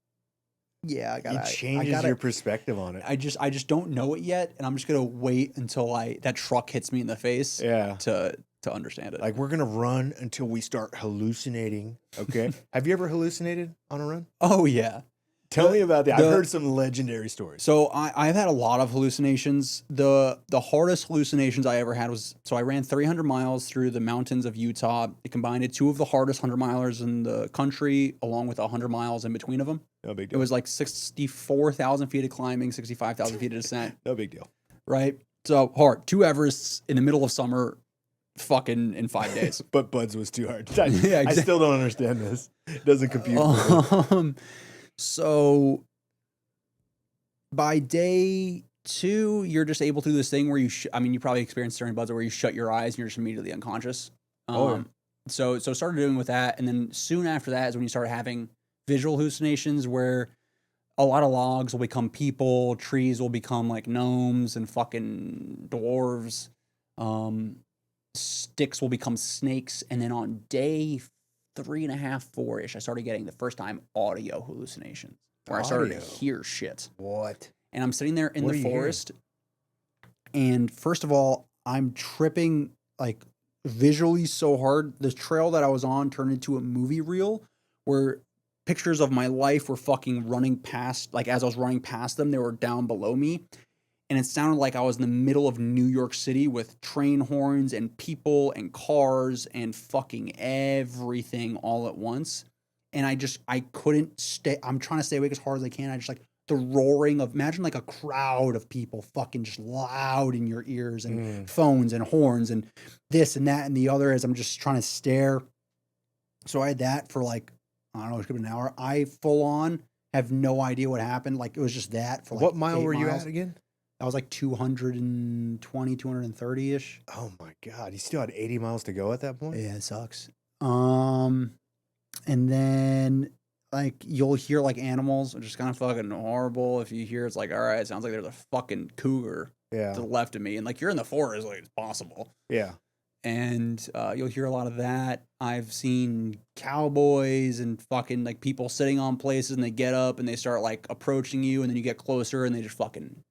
yeah, it changes your perspective on it. I just don't know it yet, and I'm just gonna wait until that truck hits me in the face. To understand it. Like, we're gonna run until we start hallucinating. Okay. Have you ever hallucinated on a run? Oh yeah. Tell me about that. I've heard some legendary stories. So I've had a lot of hallucinations. The hardest hallucinations I ever had was, so I ran 300 miles through the mountains of Utah. It combined 2 of the hardest 100-milers in the country, along with 100 miles in between of them. No big deal. It was like 64,000 feet of climbing, 65,000 feet of descent. No big deal. Right? So hard. 2 Everests in the middle of summer, fucking in 5 days. But Bud's was too hard. Yeah, exactly. I still don't understand this. It doesn't compute. So by day 2, you're just able to do this thing where you probably experienced during Buds where you shut your eyes and you're just immediately unconscious. So started doing with that. And then soon after that is when you start having visual hallucinations where a lot of logs will become people, trees will become like gnomes and fucking dwarves. Sticks will become snakes. And then on day 3.5, 4-ish, I started getting the first time audio hallucinations where I started to hear shit. What? And I'm sitting there in the forest. And first of all, I'm tripping like visually so hard. The trail that I was on turned into a movie reel where pictures of my life were fucking running past, like as I was running past them, they were down below me. And it sounded like I was in the middle of New York City with train horns and people and cars and fucking everything all at once. And I couldn't stay. I'm trying to stay awake as hard as I can. I just like the roaring of, imagine like a crowd of people fucking just loud in your ears and phones and horns and this and that and the other as I'm just trying to stare. So I had that for like, I don't know, it could be an hour. I full on have no idea what happened. Like it was just that for like What mile 8 were you miles. at again? I was like 220, 230-ish. Oh my God. You still had 80 miles to go at that point? Yeah, it sucks. And then like you'll hear like animals, which is kind of fucking horrible. If you hear, it's like, all right, it sounds like there's a fucking cougar Yeah. to the left of me. And like you're in the forest, like it's possible. Yeah. And you'll hear a lot of that. I've seen cowboys and fucking like people sitting on places and they get up and they start like approaching you and then you get closer and they just fucking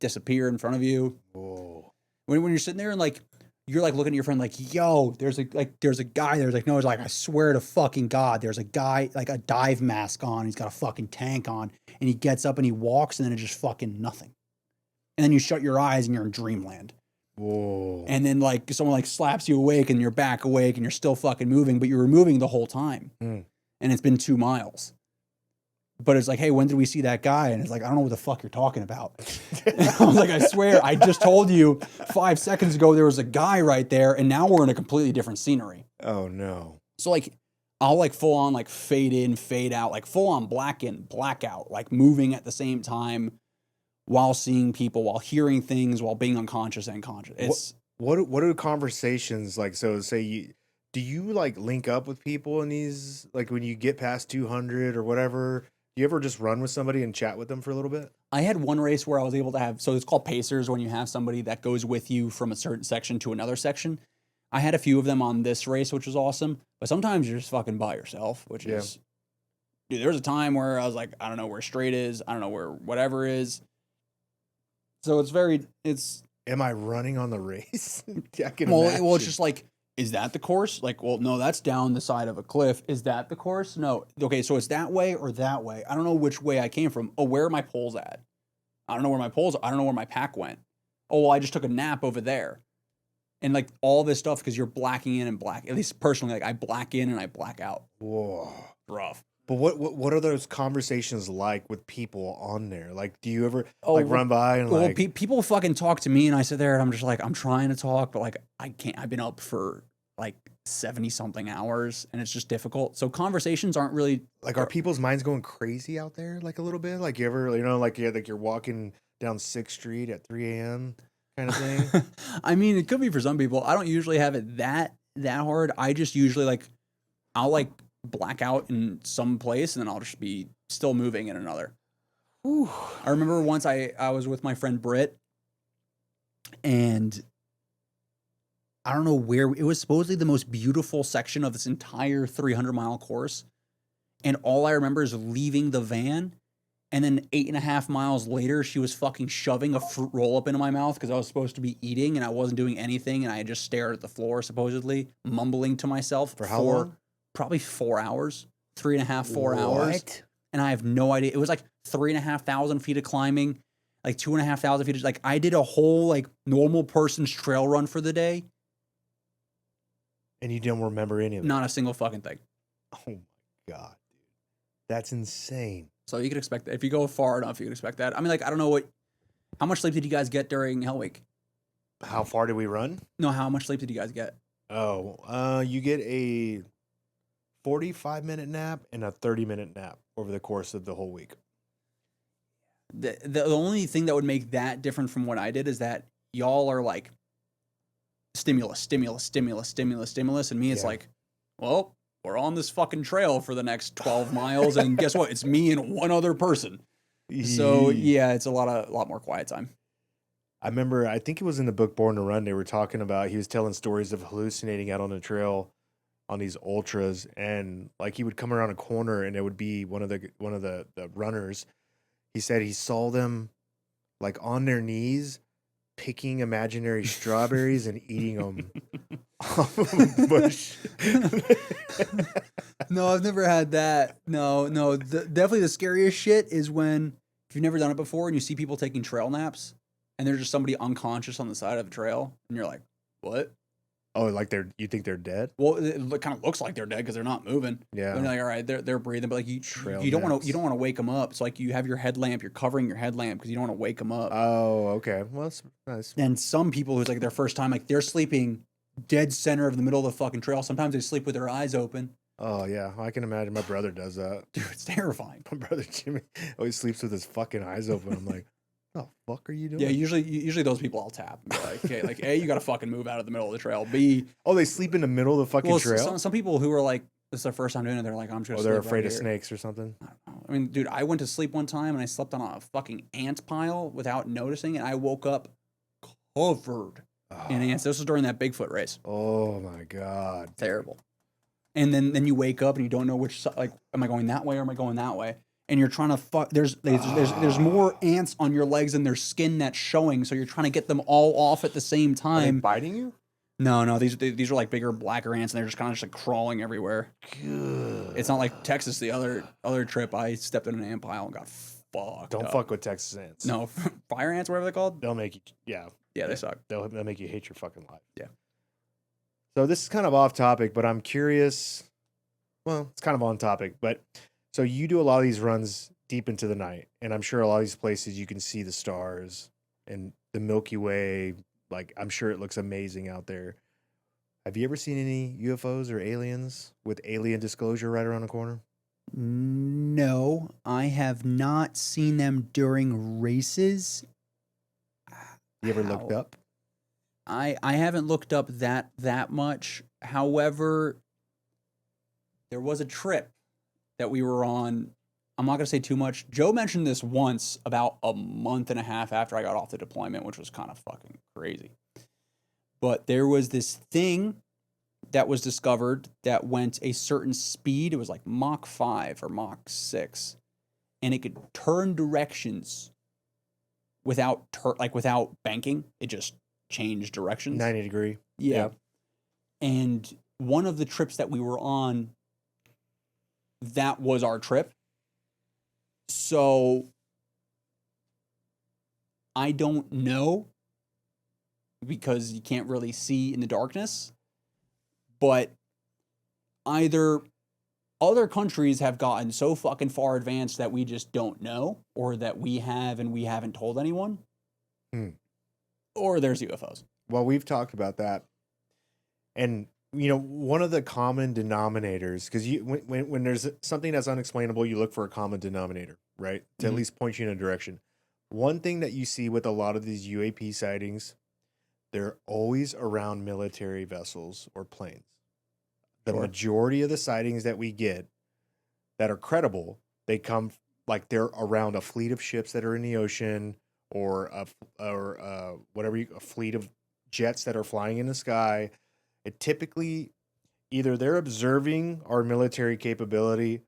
disappear in front of you. Whoa. When you're sitting there and like you're like looking at your friend like, yo, there's a guy there. It's like, no, it's like, I swear to fucking God, there's a guy like a dive mask on. He's got a fucking tank on and he gets up and he walks and then it's just fucking nothing. And then you shut your eyes and you're in dreamland. Whoa. And then like someone like slaps you awake and you're back awake and you're still fucking moving, but you were moving the whole time. And it's been 2 miles. But it's like, hey, when did we see that guy? And it's like, I don't know what the fuck you're talking about. I was like, I swear, I just told you 5 seconds ago there was a guy right there, and now we're in a completely different scenery. Oh no. So like, I'll like full on like fade in, fade out, like full on black in, black out, like moving at the same time while seeing people, while hearing things, while being unconscious and conscious. It's What are conversations like? So say do you like link up with people in these, like when you get past 200 or whatever? Do you ever just run with somebody and chat with them for a little bit? I had one race where I was able to have, so it's called pacers when you have somebody that goes with you from a certain section to another section. I had a few of them on this race, which was awesome. But sometimes you're just fucking by yourself, which is, dude, there was a time where I was like, I don't know where straight is. I don't know where whatever is. So it's Am I running on the race? I can well, imagine. it's just like, is that the course? Like, well, no, that's down the side of a cliff. Is that the course? No. Okay, so it's that way or that way. I don't know which way I came from. Oh, where are my poles at? I don't know where my poles are. I don't know where my pack went. Oh, well, I just took a nap over there. And like all this stuff because you're blacking in and black. At least personally, like I black in and I black out. Whoa. Rough. But what are those conversations like with people on there? Like, do you ever run by and like? People fucking talk to me and I sit there and I'm just like, I'm trying to talk, but like I can't. I've been up for like 70 something hours and it's just difficult. So conversations aren't really like, are people's minds going crazy out there? Like a little bit, like you ever, like you're walking down 6th Street at 3 a.m. kind of thing. I mean, it could be for some people. I don't usually have it that hard. I just usually like, I'll like black out in some place and then I'll just be still moving in another. Whew. I remember once I was with my friend Britt and I don't know where, it was supposedly the most beautiful section of this entire 300-mile course. And all I remember is leaving the van and then 8.5 miles later, she was fucking shoving a fruit roll up into my mouth because I was supposed to be eating and I wasn't doing anything and I had just stared at the floor supposedly, mumbling to myself. For how long? Probably 4 hours, 3.5, 4 hours. And I have no idea. It was like 3,500 feet of climbing, like 2,500 feet. Like I did a whole like normal person's trail run for the day. And you don't remember any of it? Not a single fucking thing. Oh my God, dude. That's insane. So you could expect that. If you go far enough, you could expect that. I mean, like, I don't know how much sleep did you guys get during Hell Week? How far did we run? No, how much sleep did you guys get? Oh, you get a 45-minute nap and a 30-minute nap over the course of the whole week. The only thing that would make that different from what I did is that y'all are like stimulus. And me, it's like, well, we're on this fucking trail for the next 12 miles. And guess what? It's me and one other person. So yeah, it's a lot more quiet time. I remember, I think it was in the book Born to Run, they were talking about, he was telling stories of hallucinating out on the trail on these ultras, and like he would come around a corner and it would be one of the runners. He said he saw them like on their knees picking imaginary strawberries and eating them off of a bush. No, I've never had that. No. Definitely the scariest shit is when, if you've never done it before and you see people taking trail naps and there's just somebody unconscious on the side of the trail and you're like, what? Oh, like you think they're dead? Well, it kind of looks like they're dead because they're not moving. Yeah. And you're like, all right, they're breathing, but like you don't want naps. to wake them up. So like you have your headlamp, you're covering your headlamp because you don't want to wake them up. Oh, okay. Well, that's nice. And some people who's like their first time, like they're sleeping dead center of the middle of the fucking trail. Sometimes they sleep with their eyes open. Oh yeah, I can imagine. My brother does that. Dude, it's terrifying. My brother Jimmy always sleeps with his fucking eyes open. I'm like, what the fuck are you doing? Yeah, usually those people I'll tap and be like, okay, like A, you got to fucking move out of the middle of the trail. B, oh, they sleep in the middle of the fucking trail. Some people who are like, this is their first time doing it. They're like, I'm just. Oh, they're afraid of snakes or something. I don't know. I mean, dude, I went to sleep one time and I slept on a fucking ant pile without noticing, and I woke up covered in ants. This was during that Bigfoot race. Oh my god, terrible. And then you wake up and you don't know which side, like, am I going that way or am I going that way? And you're trying to fuck. There's more ants on your legs than their skin that's showing, so you're trying to get them all off at the same time. Are they biting you? No, these are like bigger, blacker ants, and they're just kind of like crawling everywhere. Good. It's not like Texas. The other trip, I stepped in an ant pile and got fucked. Don't up. fuck with Texas ants. No, fire ants, whatever they're called. They'll make you. Yeah, they suck. They'll make you hate your fucking life. Yeah. So this is kind of off topic, but I'm curious. Well, it's kind of on topic, but so you do a lot of these runs deep into the night, and I'm sure a lot of these places you can see the stars and the Milky Way. Like, I'm sure it looks amazing out there. Have you ever seen any UFOs or aliens with alien disclosure right around the corner? No, I have not seen them during races. You ever looked up? I haven't looked up that much. However, there was a trip that we were on. I'm not going to say too much. Joe mentioned this once about a month and a half after I got off the deployment, which was kind of fucking crazy. But there was this thing that was discovered that went a certain speed. It was like Mach 5 or Mach 6. And it could turn directions without banking. It just changed directions. 90 degree. Yeah. And one of the trips that we were on, that was our trip. So I don't know because you can't really see in the darkness, but either other countries have gotten so fucking far advanced that we just don't know, or that we have and we haven't told anyone, or there's UFOs. Well, we've talked about that. And, you know, one of the common denominators, because when there's something that's unexplainable, you look for a common denominator, right? To at least point you in a direction. One thing that you see with a lot of these UAP sightings, they're always around military vessels or planes. The majority of the sightings that we get that are credible, they come like they're around a fleet of ships that are in the ocean, or a fleet of jets that are flying in the sky. It typically either they're observing our military capability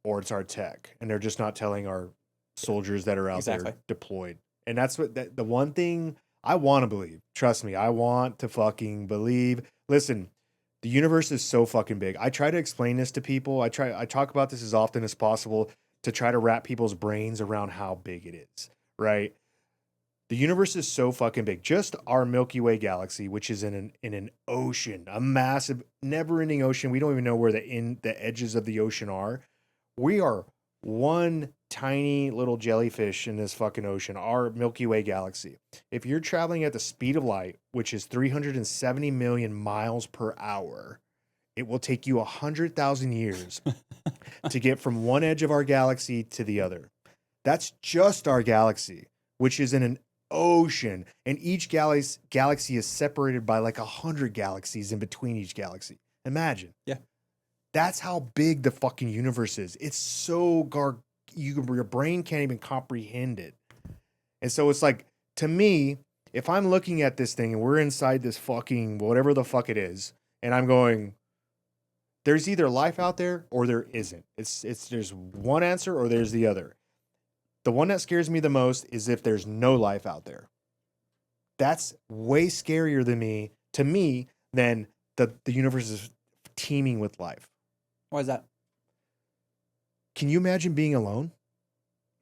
or it's our tech, and they're just not telling our soldiers that are out there deployed. And that's the one thing I want to believe. Trust me, I want to fucking believe. Listen, the universe is so fucking big. I try to explain this to people. I talk about this as often as possible to try to wrap people's brains around how big it is, right? The universe is so fucking big. Just our Milky Way galaxy, which is in an ocean, a massive, never-ending ocean. We don't even know where the edges of the ocean are. We are one tiny little jellyfish in this fucking ocean, our Milky Way galaxy. If you're traveling at the speed of light, which is 370 million miles per hour, it will take you 100,000 years to get from one edge of our galaxy to the other. That's just our galaxy, which is in an ocean, and each galaxy is separated by like 100 galaxies in between each galaxy. Imagine. Yeah. That's how big the fucking universe is. It's so your brain can't even comprehend it. And so it's like, to me, if I'm looking at this thing and we're inside this fucking whatever the fuck it is, and I'm going, there's either life out there or there isn't. It's there's one answer or there's the other. The one that scares me the most is if there's no life out there. That's way scarier to me than the universe is teeming with life. Why is that? Can you imagine being alone?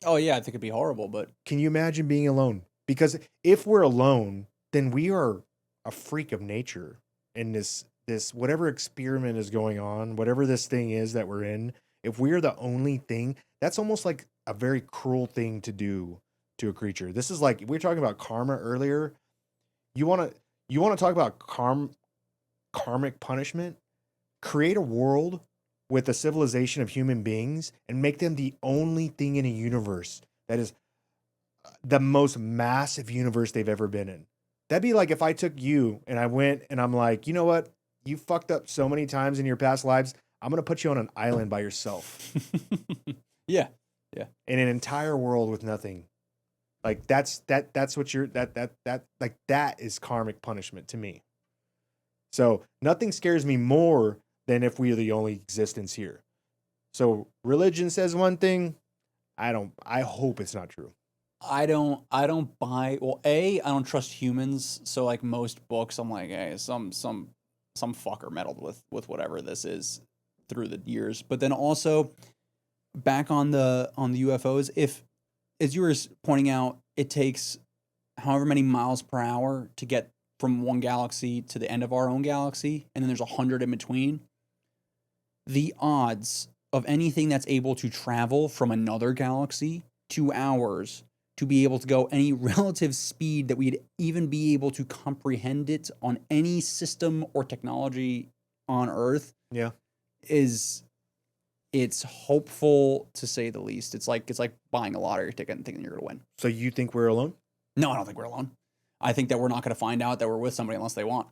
Oh yeah, I think it'd be horrible, but Can you imagine being alone? Because if we're alone, then we are a freak of nature in this whatever experiment is going on, whatever this thing is that we're in. If we're the only thing, that's almost like a very cruel thing to do to a creature. This is like we were talking about karma earlier. You want to talk about karmic punishment? Create a world with a civilization of human beings and make them the only thing in a universe that is the most massive universe they've ever been in. That'd be like if I took you and I went and I'm like, you know what? You fucked up so many times in your past lives. I'm going to put you on an island by yourself yeah. in an entire world with nothing. Like that's what you're, that is karmic punishment to me. So nothing scares me more than if we are the only existence here. So religion says one thing. I hope it's not true. I don't buy, well, I don't trust humans. So like most books, I'm like, hey, some fucker meddled with whatever this is through the years. But then also back on the UFOs, if, as you were pointing out, it takes however many miles per hour to get from one galaxy to the end of our own galaxy, and then there's 100 in between. The odds of anything that's able to travel from another galaxy to ours to be able to go any relative speed that we'd even be able to comprehend it on any system or technology on Earth, it's hopeful to say the least. It's like buying a lottery ticket and thinking you're gonna win. So you think we're alone? No, I don't think we're alone. I think that we're not gonna find out that we're with somebody unless they want.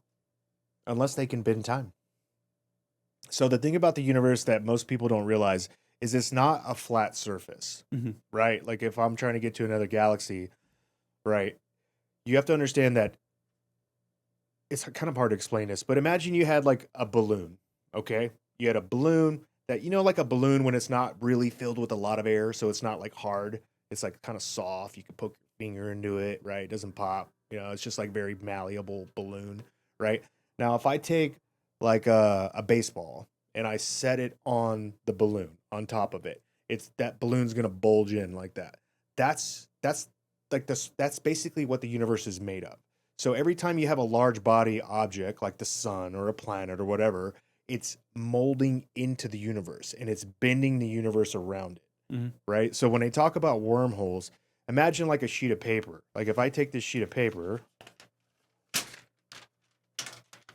Unless they can bend time. So the thing about the universe that most people don't realize is it's not a flat surface, right? Like if I'm trying to get to another galaxy, right? You have to understand that it's kind of hard to explain this, but imagine you had like a balloon, okay? You had a balloon that, like a balloon when it's not really filled with a lot of air, so it's not like hard. It's like kind of soft. You can poke your finger into it, right? It doesn't pop. It's just like very malleable balloon, right? Now, if I take like a baseball and I set it on the balloon on top of it, that balloon's gonna bulge in like that. That's like this. That's basically what the universe is made of. So every time you have a large body object like the sun or a planet or whatever, it's molding into the universe and it's bending the universe around it, right? So when they talk about wormholes, imagine like a sheet of paper. Like if I take this sheet of paper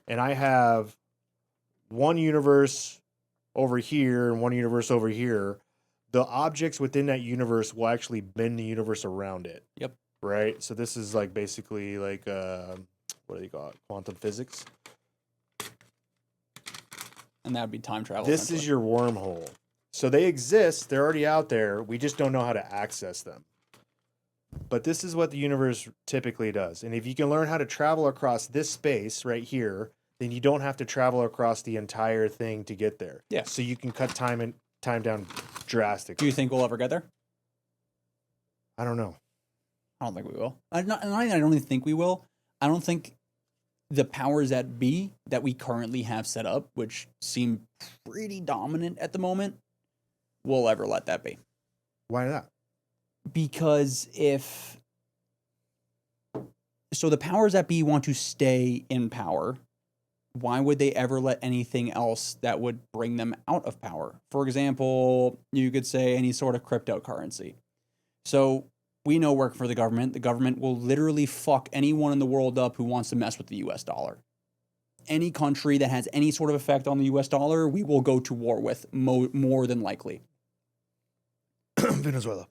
and I have one universe over here and one universe over here, the objects within that universe will actually bend the universe around it. Yep. Right? So this is like basically like, what do you call it? Quantum physics. And that would be time travel. This is your wormhole. So they exist. They're already out there. We just don't know how to access them. But this is what the universe typically does. And if you can learn how to travel across this space right here, then you don't have to travel across the entire thing to get there. Yeah. So you can cut time down drastically. Do you think we'll ever get there? I don't know. I don't think we will. I don't even think we will. I don't think the powers that be that we currently have set up, which seem pretty dominant at the moment, will ever let that be. Why not? Because so the powers that be want to stay in power, why would they ever let anything else that would bring them out of power? For example, you could say any sort of cryptocurrency. So we know working for the government will literally fuck anyone in the world up who wants to mess with the US dollar. Any country that has any sort of effect on the US dollar, we will go to war with more than likely. Venezuela.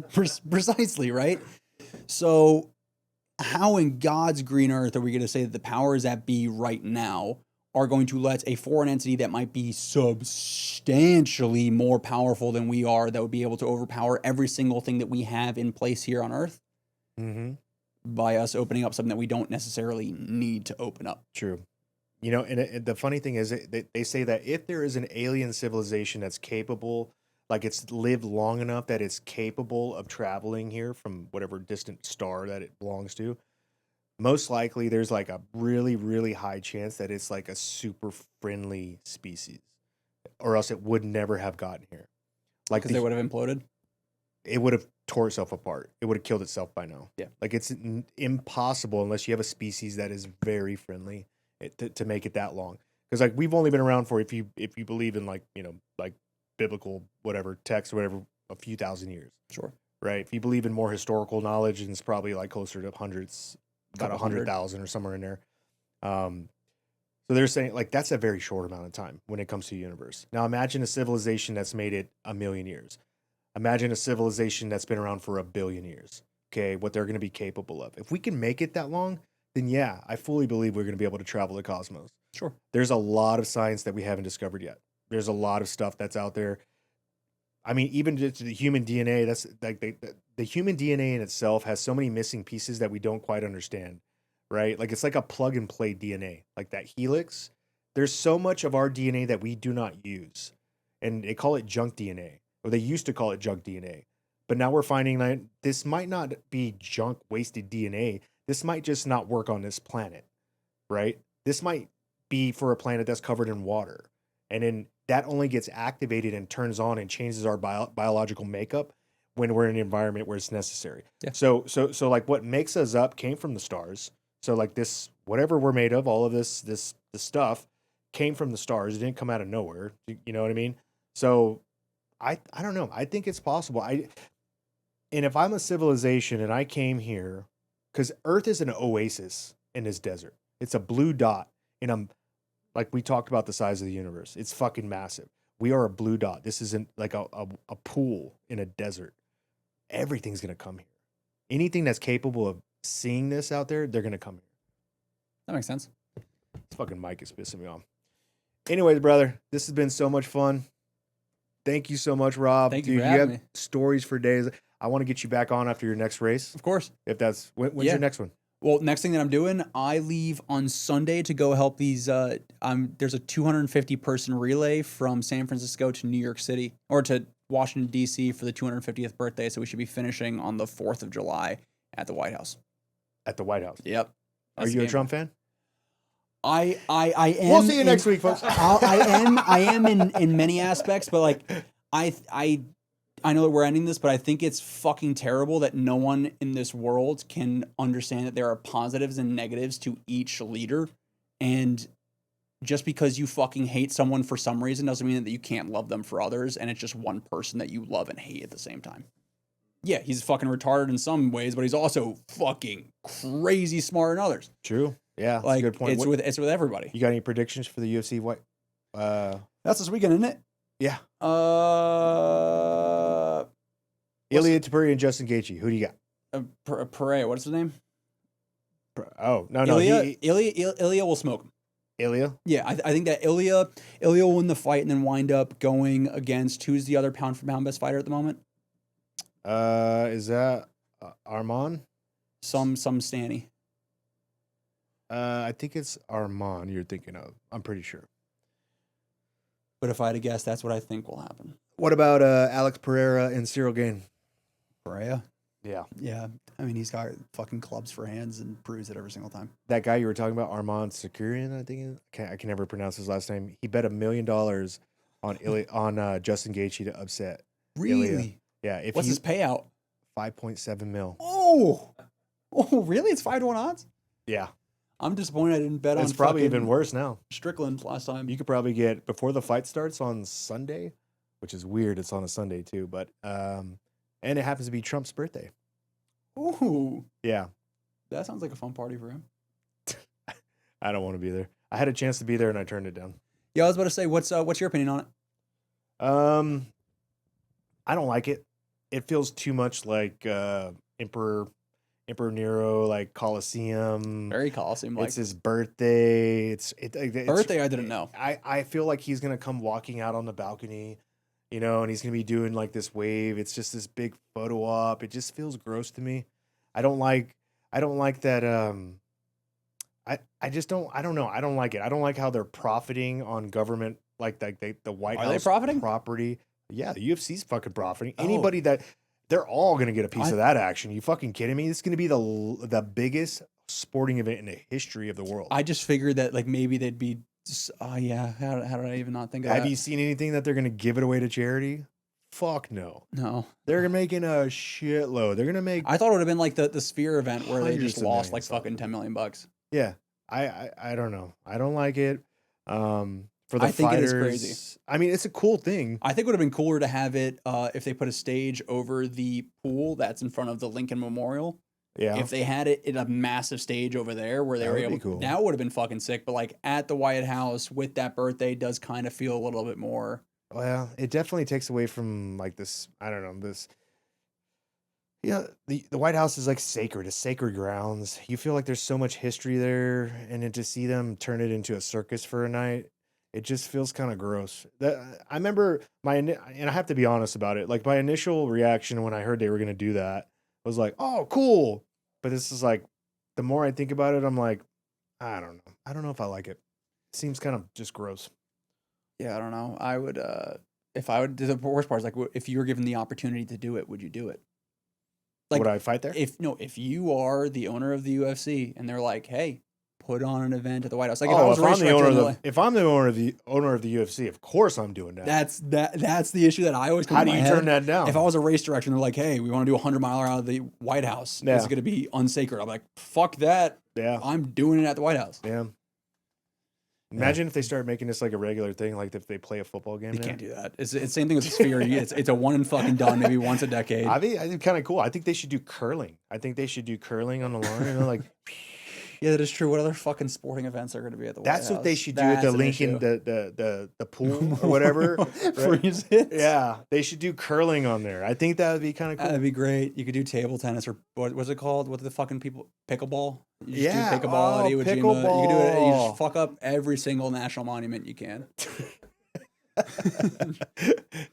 Precisely, right? So how in God's green earth are we going to say that the powers that be right now are going to let a foreign entity that might be substantially more powerful than we are, that would be able to overpower every single thing that we have in place here on Earth, by us opening up something that we don't necessarily need to open up? True. And the funny thing is they say that if there is an alien civilization that's capable, like it's lived long enough that it's capable of traveling here from whatever distant star that it belongs to, most likely there's like a really, really high chance that it's like a super friendly species. or else it would never have gotten here. Like Because they would have imploded. it would have tore itself apart. It would have killed itself by now. Yeah. Like it's impossible unless you have a species that is very friendly to make it that long. Because like we've only been around for, if you believe in like, you know, like biblical whatever text or whatever, a few thousand years. Sure. Right. If you believe in more historical knowledge, and it's probably like closer to hundreds, about Couple hundred. 100,000 or somewhere in there. So they're saying like that's a very short amount of time when it comes to the universe. Now imagine a civilization that's made it 1,000,000 years. Imagine a civilization that's been around for 1,000,000,000 years. Okay, what they're going to be capable of. If we can make it that long, then yeah, I fully believe we're going to be able to travel the cosmos. Sure. There's a lot of science that we haven't discovered yet. There's a lot of stuff that's out there. I mean, even just the human DNA, that's like the human DNA in itself has so many missing pieces that we don't quite understand, right? Like it's like a plug and play DNA, like that helix. There's so much of our DNA that we do not use, and they call it junk DNA, or they used to call it junk DNA. But now we're finding that this might not be junk, wasted DNA. This might just not work on this planet, right? This might be for a planet that's covered in water. And then that only gets activated and turns on and changes our biological makeup when we're in an environment where it's necessary. Yeah. So like what makes us up came from the stars. So like this, whatever we're made of, all of this stuff came from the stars. It didn't come out of nowhere. You know what I mean? So I don't know. I think it's possible. And if I'm a civilization and I came here, because Earth is an oasis in this desert. It's a blue dot. And I'm like we talked about the size of the universe. It's fucking massive. We are a blue dot. This isn't like a pool in a desert. Everything's gonna come here. Anything that's capable of seeing this out there, they're gonna come here. That makes sense. This fucking mic is pissing me off. Anyways, brother, this has been so much fun. Thank you so much, Rob. Thank you Dude, for you having have me. stories for days. I want to get you back on after your next race. Of course. If that's when's Yeah. your next one? Well, next thing that I'm doing, I leave on Sunday to go help these. There's a 250 person relay from San Francisco to New York City, or to Washington D.C. for the 250th birthday. So we should be finishing on the 4th of July at the White House. At the White House. Yep. Are That's you the a game. Trump fan? I am. We'll see you next week, folks. I am in many aspects, but like I know that we're ending this, but I think it's fucking terrible that no one in this world can understand that there are positives and negatives to each leader. And just because you fucking hate someone for some reason doesn't mean that you can't love them for others. And it's just one person that you love and hate at the same time. Yeah, he's fucking retarded in some ways, but he's also fucking crazy smart in others. True. Yeah, that's Like a good point. it's with everybody. You got any predictions for the UFC? What? That's this weekend, isn't it? Yeah. Ilya Ilya Tapuri and Justin Gaethje. Who do you got? Pereira, what's his name? Oh no, Ilya will smoke him. Ilya. Yeah, I think that Ilya will win the fight and then wind up going against, who's the other pound for pound best fighter at the moment? Is that Arman? Some Stanny. I think it's Arman you're thinking of. I'm pretty sure. But if I had to guess, that's what I think will happen. What about Alex Pereira and Cyril Gane? Pereira? Yeah. Yeah. I mean, he's got fucking clubs for hands and proves it every single time. That guy you were talking about, Armand Sakarian, I think. I can never pronounce his last name. He bet $1 million on Justin Gaethje to upset. Really? Ilya. Yeah. If What's his payout? 5.7 mil. Oh, really? It's 5-1 odds? Yeah. I'm disappointed I didn't bet on. It's probably fucking even worse now. Strickland last time. You could probably get before the fight starts on Sunday, which is weird. It's on a Sunday too, but and it happens to be Trump's birthday. Ooh, Yeah. that sounds like a fun party for him. I don't want to be there. I had a chance to be there and I turned it down. Yeah, I was about to say, what's your opinion on it? I don't like it. It feels too much like Emperor Nero, like Colosseum. Very Coliseum like. It's his birthday. It's Birthday, I didn't know. I feel like he's gonna come walking out on the balcony, you know, and he's gonna be doing like this wave. It's just this big photo op. It just feels gross to me. I don't like that. I just don't. I don't know. I don't like it. I don't like how they're profiting on government, like the White Are House they profiting? property. Yeah, the UFC's fucking profiting. Oh. Anybody that they're all gonna get a piece of that action. You fucking kidding me? It's gonna be the biggest sporting event in the history of the world. I just figured that like maybe they'd be Oh yeah, how did I even not think of Have that? you seen anything that they're gonna give it away to charity? Fuck no. No, They're making a shitload. They're gonna make I thought it would have been like the Sphere event where they hundreds just of lost like millions off fucking of it. $10 million. Yeah. I don't know. I don't like it. For the I think it is fighters, crazy. I mean, it's a cool thing. I think it would have been cooler to have it if they put a stage over the pool that's in front of the Lincoln Memorial. Yeah. If they had it in a massive stage over there where they That were would be able, cool. that would have been fucking sick. But like at the White House with that birthday does kind of feel a little bit more. Well, it definitely takes away from like this. I don't know this. Yeah, the White House is like sacred. It's sacred grounds. You feel like there's so much history there, and then to see them turn it into a circus for a night, it just feels kind of gross. That I remember and I have to be honest about it. Like my initial reaction when I heard they were gonna do that was like, "Oh, cool," but this is like, the more I think about it, I'm like, I don't know. I don't know if I like it. It seems kind of just gross. Yeah, I don't know. I would if I would. The worst part is like if you were given the opportunity to do it, would you do it? Like, Would I fight there? If you are the owner of the UFC and they're like, hey, put on an event at the White House. Like Oh, if I'm the owner of the UFC, of course I'm doing that. that's the issue that I always come How to do my you head. turn that down? If I was a race director and they're like, hey, we want to do a 100-mile out of the White House, Yeah. it's going to be unsacred. I'm like, fuck that. Yeah. I'm doing it at the White House. Yeah. Imagine if they start making this like a regular thing, like if they play a football game. You there. can't do that. It's the same thing with the Sphere. It's a one and fucking done, maybe once a decade. I think kind of cool. I think they should do curling. I think they should do curling on the lawn. You know, like Yeah, that is true. What other fucking sporting events are going to be at the White House? that's what they should do at the Lincoln, the pool or whatever. Freeze it. Yeah, they should do curling on there. I think that would be kind of cool. That'd be great. You could do table tennis or what's it called? What do the fucking people pickleball? You just Yeah. do pickleball at Oh, Iwo Jima. You can do it. You pickleball. just fuck up every single national monument you can.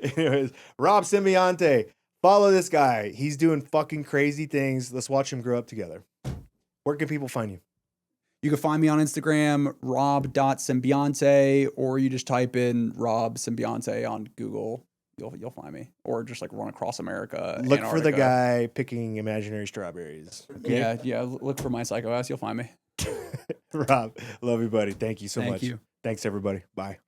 Anyways, Rob Sembiante, follow this guy. He's doing fucking crazy things. Let's watch him grow up together. Where can people find you? You can find me on Instagram, rob.sembiante, or you just type in Rob Sembiante on Google. You'll find me. Or just like run across America. Look for the Antarctica. guy picking imaginary strawberries. Okay? Yeah. Look for my psycho ass. You'll find me. Rob, love you, buddy. Thank you so Thank much. you. Thanks, everybody. Bye.